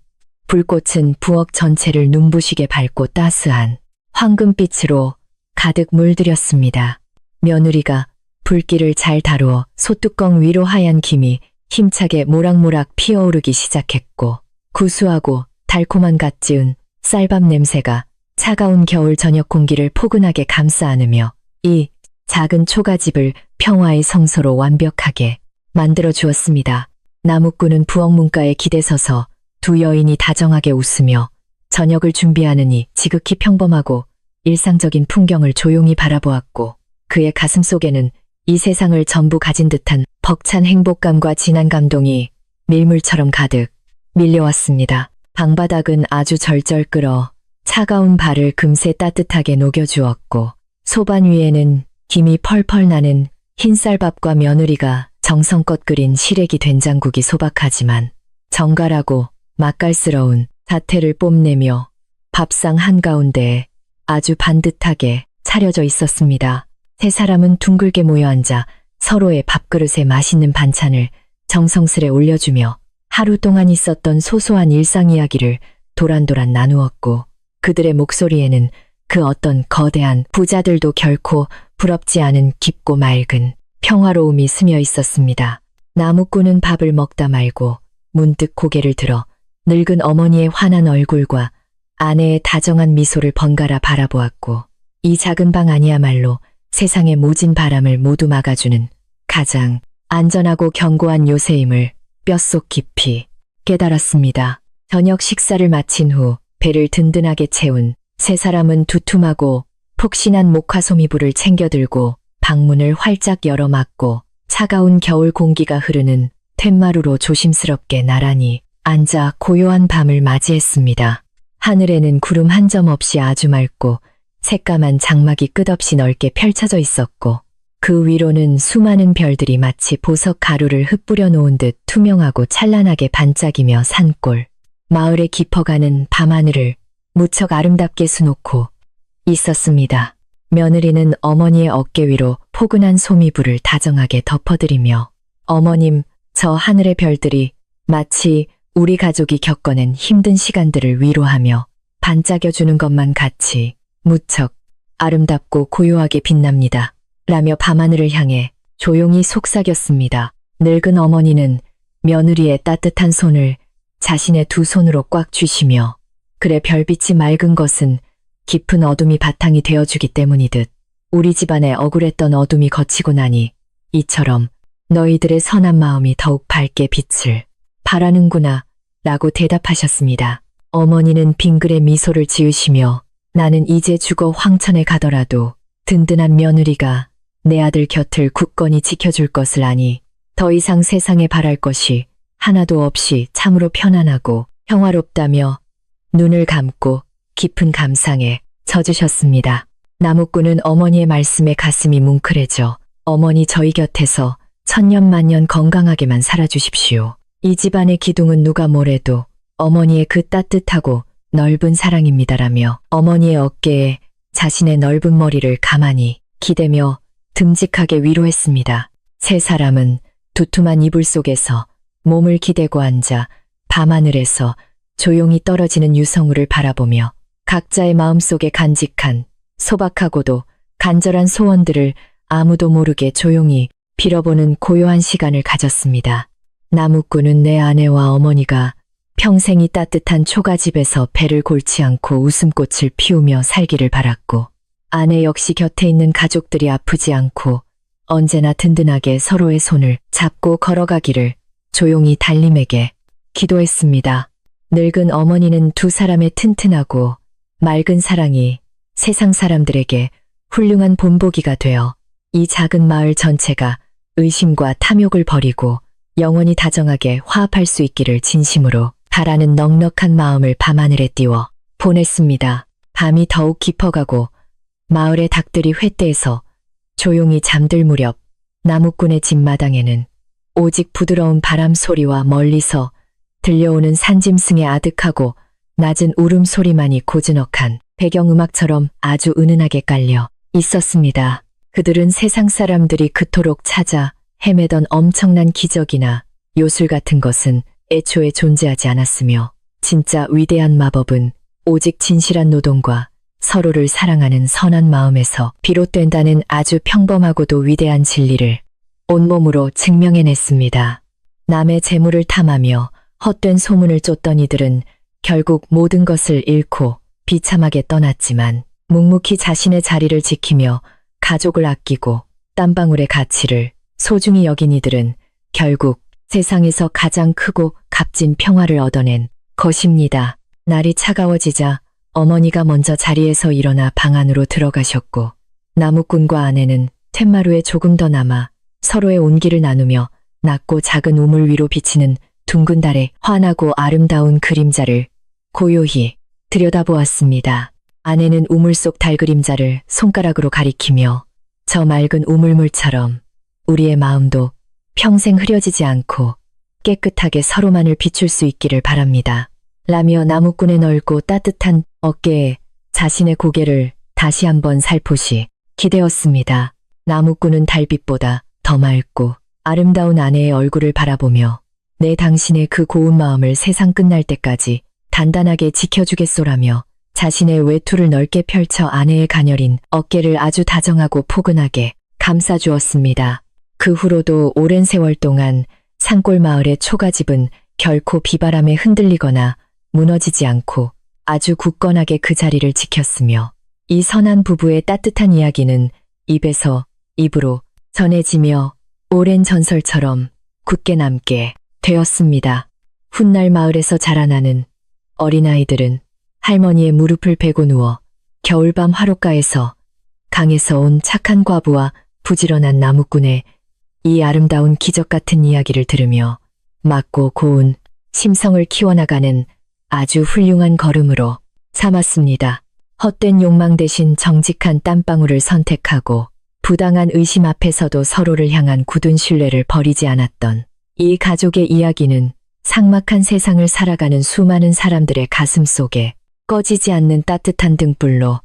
불꽃은 부엌 전체를 눈부시게 밝고 따스한 황금빛으로 가득 물들였습니다. 며느리가 불길을 잘 다루어 소뚜껑 위로 하얀 김이 힘차게 모락모락 피어오르기 시작했고 구수하고 달콤한 갓 지은 쌀밥 냄새가 차가운 겨울 저녁 공기를 포근하게 감싸 안으며 이 작은 초가집을 평화의 성소로 완벽하게 만들어 주었습니다. 나무꾼은 부엌 문가에 기대서서 두 여인이 다정하게 웃으며 저녁을 준비하느니 지극히 평범하고 일상적인 풍경을 조용히 바라보았고 그의 가슴 속에는 이 세상을 전부 가진 듯한 벅찬 행복감과 진한 감동이 밀물처럼 가득 밀려왔습니다. 방바닥은 아주 절절 끓어 차가운 발을 금세 따뜻하게 녹여주었고 소반 위에는 김이 펄펄 나는 흰쌀밥과 며느리가 정성껏 끓인 시래기 된장국이 소박하지만 정갈하고 맛깔스러운 자태를 뽐내며 밥상 한가운데에 아주 반듯하게 차려져 있었습니다. 세 사람은 둥글게 모여 앉아 서로의 밥그릇에 맛있는 반찬을 정성스레 올려주며 하루 동안 있었던 소소한 일상 이야기를 도란도란 나누었고 그들의 목소리에는 그 어떤 거대한 부자들도 결코 부럽지 않은 깊고 맑은 평화로움이 스며 있었습니다. 나무꾼은 밥을 먹다 말고 문득 고개를 들어 늙은 어머니의 환한 얼굴과 아내의 다정한 미소를 번갈아 바라보았고 이 작은 방 안이야말로 세상의 모진 바람을 모두 막아주는 가장 안전하고 견고한 요새임을 뼛속 깊이 깨달았습니다. 저녁 식사를 마친 후 배를 든든하게 채운 세 사람은 두툼하고 폭신한 목화소미불을 챙겨들고 방문을 활짝 열어막고 차가운 겨울 공기가 흐르는 툇마루로 조심스럽게 나란히 앉아 고요한 밤을 맞이했습니다. 하늘에는 구름 한 점 없이 아주 맑고 새까만 장막이 끝없이 넓게 펼쳐져 있었고 그 위로는 수많은 별들이 마치 보석 가루를 흩뿌려 놓은 듯 투명하고 찬란하게 반짝이며 산골 마을에 깊어가는 밤하늘을 무척 아름답게 수놓고 있었습니다. 며느리는 어머니의 어깨 위로 포근한 소미불을 다정하게 덮어드리며 어머님, 저 하늘의 별들이 마치 우리 가족이 겪어낸 힘든 시간들을 위로하며 반짝여주는 것만 같이 무척 아름답고 고요하게 빛납니다. 라며 밤하늘을 향해 조용히 속삭였습니다. 늙은 어머니는 며느리의 따뜻한 손을 자신의 두 손으로 꽉 쥐시며 그래 별빛이 맑은 것은 깊은 어둠이 바탕이 되어주기 때문이듯 우리 집안에 억울했던 어둠이 거치고 나니 이처럼 너희들의 선한 마음이 더욱 밝게 빛을 발하는구나 라고 대답하셨습니다. 어머니는 빙그레 미소를 지으시며 나는 이제 죽어 황천에 가더라도 든든한 며느리가 내 아들 곁을 굳건히 지켜줄 것을 아니 더 이상 세상에 바랄 것이 하나도 없이 참으로 편안하고 평화롭다며 눈을 감고 깊은 감상에 젖으셨습니다. 나무꾼은 어머니의 말씀에 가슴이 뭉클해져 어머니 저희 곁에서 천년만년 건강하게만 살아주십시오. 이 집안의 기둥은 누가 뭐래도 어머니의 그 따뜻하고 넓은 사랑입니다라며 어머니의 어깨에 자신의 넓은 머리를 가만히 기대며 듬직하게 위로했습니다. 세 사람은 두툼한 이불 속에서 몸을 기대고 앉아 밤하늘에서 조용히 떨어지는 유성우를 바라보며 각자의 마음속에 간직한 소박하고도 간절한 소원들을 아무도 모르게 조용히 빌어보는 고요한 시간을 가졌습니다. 나무꾼은 내 아내와 어머니가 평생이 따뜻한 초가집에서 배를 골지 않고 웃음꽃을 피우며 살기를 바랐고 아내 역시 곁에 있는 가족들이 아프지 않고 언제나 든든하게 서로의 손을 잡고 걸어가기를 조용히 달님에게 기도했습니다. 늙은 어머니는 두 사람의 튼튼하고 맑은 사랑이 세상 사람들에게 훌륭한 본보기가 되어 이 작은 마을 전체가 의심과 탐욕을 버리고 영원히 다정하게 화합할 수 있기를 진심으로 바라는 넉넉한 마음을 밤하늘에 띄워 보냈습니다. 밤이 더욱 깊어가고 마을의 닭들이 횃대에서 조용히 잠들 무렵 나무꾼의 집 마당에는 오직 부드러운 바람 소리와 멀리서 들려오는 산짐승의 아득하고 낮은 울음소리만이 고즈넉한 배경음악처럼 아주 은은하게 깔려 있었습니다. 그들은 세상 사람들이 그토록 찾아 헤매던 엄청난 기적이나 요술 같은 것은 애초에 존재하지 않았으며 진짜 위대한 마법은 오직 진실한 노동과 서로를 사랑하는 선한 마음에서 비롯된다는 아주 평범하고도 위대한 진리를 온몸으로 증명해냈습니다. 남의 재물을 탐하며 헛된 소문을 쫓던 이들은 결국 모든 것을 잃고 비참하게 떠났지만 묵묵히 자신의 자리를 지키며 가족을 아끼고 땀방울의 가치를 소중히 여긴 이들은 결국 세상에서 가장 크고 값진 평화를 얻어낸 것입니다. 날이 차가워지자 어머니가 먼저 자리에서 일어나 방 안으로 들어가셨고 나무꾼과 아내는 툇마루에 조금 더 남아 서로의 온기를 나누며 낮고 작은 우물 위로 비치는 둥근 달의 환하고 아름다운 그림자를 고요히 들여다보았습니다. 아내는 우물 속 달 그림자를 손가락으로 가리키며 저 맑은 우물물처럼 우리의 마음도 평생 흐려지지 않고 깨끗하게 서로만을 비출 수 있기를 바랍니다. 라며 나무꾼의 넓고 따뜻한 어깨에 자신의 고개를 다시 한번 살포시 기대었습니다. 나무꾼은 달빛보다 더 맑고 아름다운 아내의 얼굴을 바라보며 내 당신의 그 고운 마음을 세상 끝날 때까지 단단하게 지켜주겠소라며 자신의 외투를 넓게 펼쳐 아내의 가녀린 어깨를 아주 다정하고 포근하게 감싸주었습니다. 그 후로도 오랜 세월 동안 산골 마을의 초가집은 결코 비바람에 흔들리거나 무너지지 않고 아주 굳건하게 그 자리를 지켰으며 이 선한 부부의 따뜻한 이야기는 입에서 입으로 전해지며 오랜 전설처럼 굳게 남게 되었습니다. 훗날 마을에서 자라나는 어린아이들은 할머니의 무릎을 베고 누워 겨울밤 화롯가에서 강에서 온 착한 과부와 부지런한 나무꾼의 이 아름다운 기적 같은 이야기를 들으며 맑고 고운 심성을 키워나가는 아주 훌륭한 걸음으로 삼았습니다. 헛된 욕망 대신 정직한 땀방울을 선택하고 부당한 의심 앞에서도 서로를 향한 굳은 신뢰를 버리지 않았던 이 가족의 이야기는 삭막한 세상을 살아가는 수많은 사람들의 가슴 속에 꺼지지 않는 따뜻한 등불로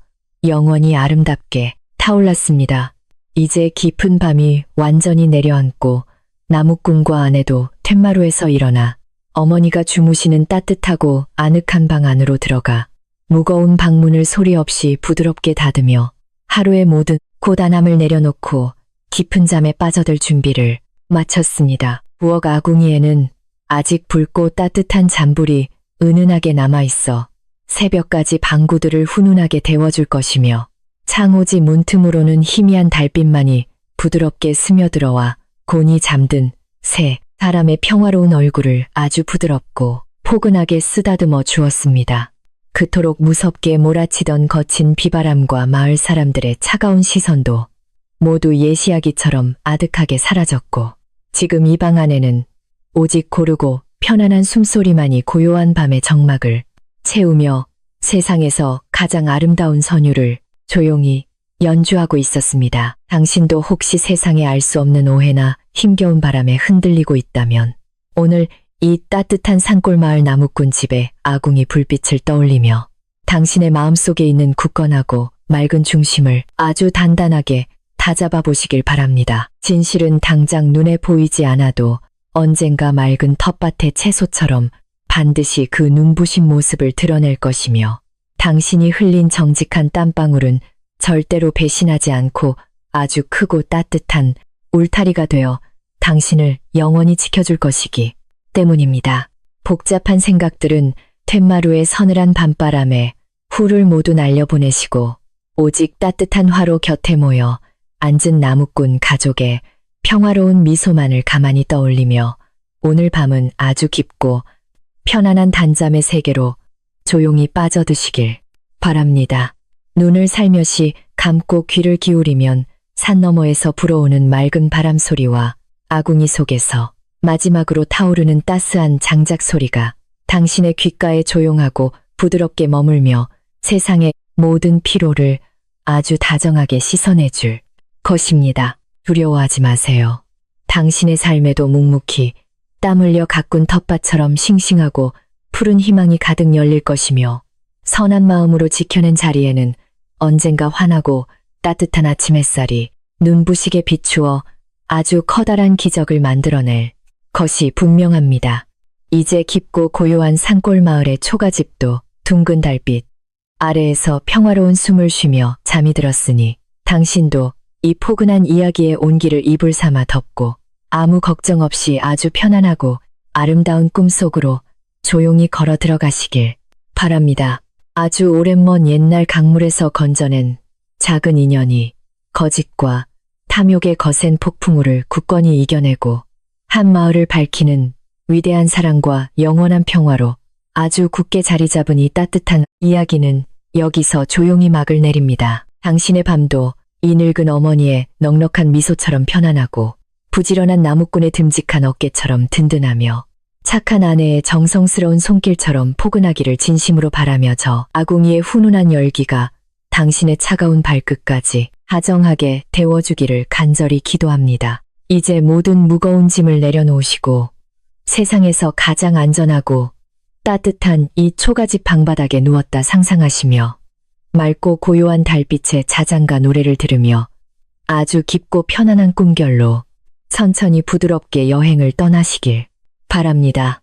영원히 아름답게 타올랐습니다. 이제 깊은 밤이 완전히 내려앉고 나무꾼과 아내도 툇마루에서 일어나 어머니가 주무시는 따뜻하고 아늑한 방 안으로 들어가 무거운 방문을 소리 없이 부드럽게 닫으며 하루의 모든 고단함을 내려놓고 깊은 잠에 빠져들 준비를 마쳤습니다. 부엌 아궁이에는 아직 붉고 따뜻한 잔불이 은은하게 남아있어 새벽까지 방구들을 훈훈하게 데워줄 것이며 창호지 문틈으로는 희미한 달빛만이 부드럽게 스며들어와 곤히 잠든 새 사람의 평화로운 얼굴을 아주 부드럽고 포근하게 쓰다듬어 주었습니다. 그토록 무섭게 몰아치던 거친 비바람과 마을 사람들의 차가운 시선도 모두 예시하기처럼 아득하게 사라졌고 지금 이 방 안에는 오직 고르고 편안한 숨소리만이 고요한 밤의 적막을 채우며 세상에서 가장 아름다운 선율을 조용히 연주하고 있었습니다. 당신도 혹시 세상에 알 수 없는 오해나 힘겨운 바람에 흔들리고 있다면 오늘 이 따뜻한 산골마을 나무꾼 집에 아궁이 불빛을 떠올리며 당신의 마음속에 있는 굳건하고 맑은 중심을 아주 단단하게 다잡아 보시길 바랍니다. 진실은 당장 눈에 보이지 않아도 언젠가 맑은 텃밭의 채소처럼 반드시 그 눈부신 모습을 드러낼 것이며 당신이 흘린 정직한 땀방울은 절대로 배신하지 않고 아주 크고 따뜻한 울타리가 되어 당신을 영원히 지켜줄 것이기 때문입니다. 복잡한 생각들은 툇마루의 서늘한 밤바람에 훌을 모두 날려보내시고 오직 따뜻한 화로 곁에 모여 앉은 나무꾼 가족의 평화로운 미소만을 가만히 떠올리며 오늘 밤은 아주 깊고 편안한 단잠의 세계로 조용히 빠져드시길 바랍니다. 눈을 살며시 감고 귀를 기울이면 산 너머에서 불어오는 맑은 바람 소리와 아궁이 속에서 마지막으로 타오르는 따스한 장작 소리가 당신의 귓가에 조용하고 부드럽게 머물며 세상의 모든 피로를 아주 다정하게 씻어내줄 것입니다. 두려워하지 마세요. 당신의 삶에도 묵묵히 땀 흘려 가꾼 텃밭처럼 싱싱하고 푸른 희망이 가득 열릴 것이며 선한 마음으로 지켜낸 자리에는 언젠가 환하고 따뜻한 아침 햇살이 눈부시게 비추어 아주 커다란 기적을 만들어낼 것이 분명합니다. 이제 깊고 고요한 산골 마을의 초가집도 둥근 달빛 아래에서 평화로운 숨을 쉬며 잠이 들었으니 당신도 이 포근한 이야기의 온기를 이불 삼아 덮고 아무 걱정 없이 아주 편안하고 아름다운 꿈속으로 조용히 걸어 들어가시길 바랍니다. 아주 오랜 먼 옛날 강물에서 건져낸 작은 인연이 거짓과 탐욕의 거센 폭풍우를 굳건히 이겨내고 한 마을을 밝히는 위대한 사랑과 영원한 평화로 아주 굳게 자리 잡은 이 따뜻한 이야기는 여기서 조용히 막을 내립니다. 당신의 밤도 이 늙은 어머니의 넉넉한 미소처럼 편안하고 부지런한 나무꾼의 듬직한 어깨처럼 든든하며 착한 아내의 정성스러운 손길처럼 포근하기를 진심으로 바라며 저 아궁이의 훈훈한 열기가 당신의 차가운 발끝까지 다정하게 데워주기를 간절히 기도합니다. 이제 모든 무거운 짐을 내려놓으시고 세상에서 가장 안전하고 따뜻한 이 초가집 방바닥에 누웠다 상상하시며 맑고 고요한 달빛의 자장가 노래를 들으며 아주 깊고 편안한 꿈결로 천천히 부드럽게 여행을 떠나시길 바랍니다.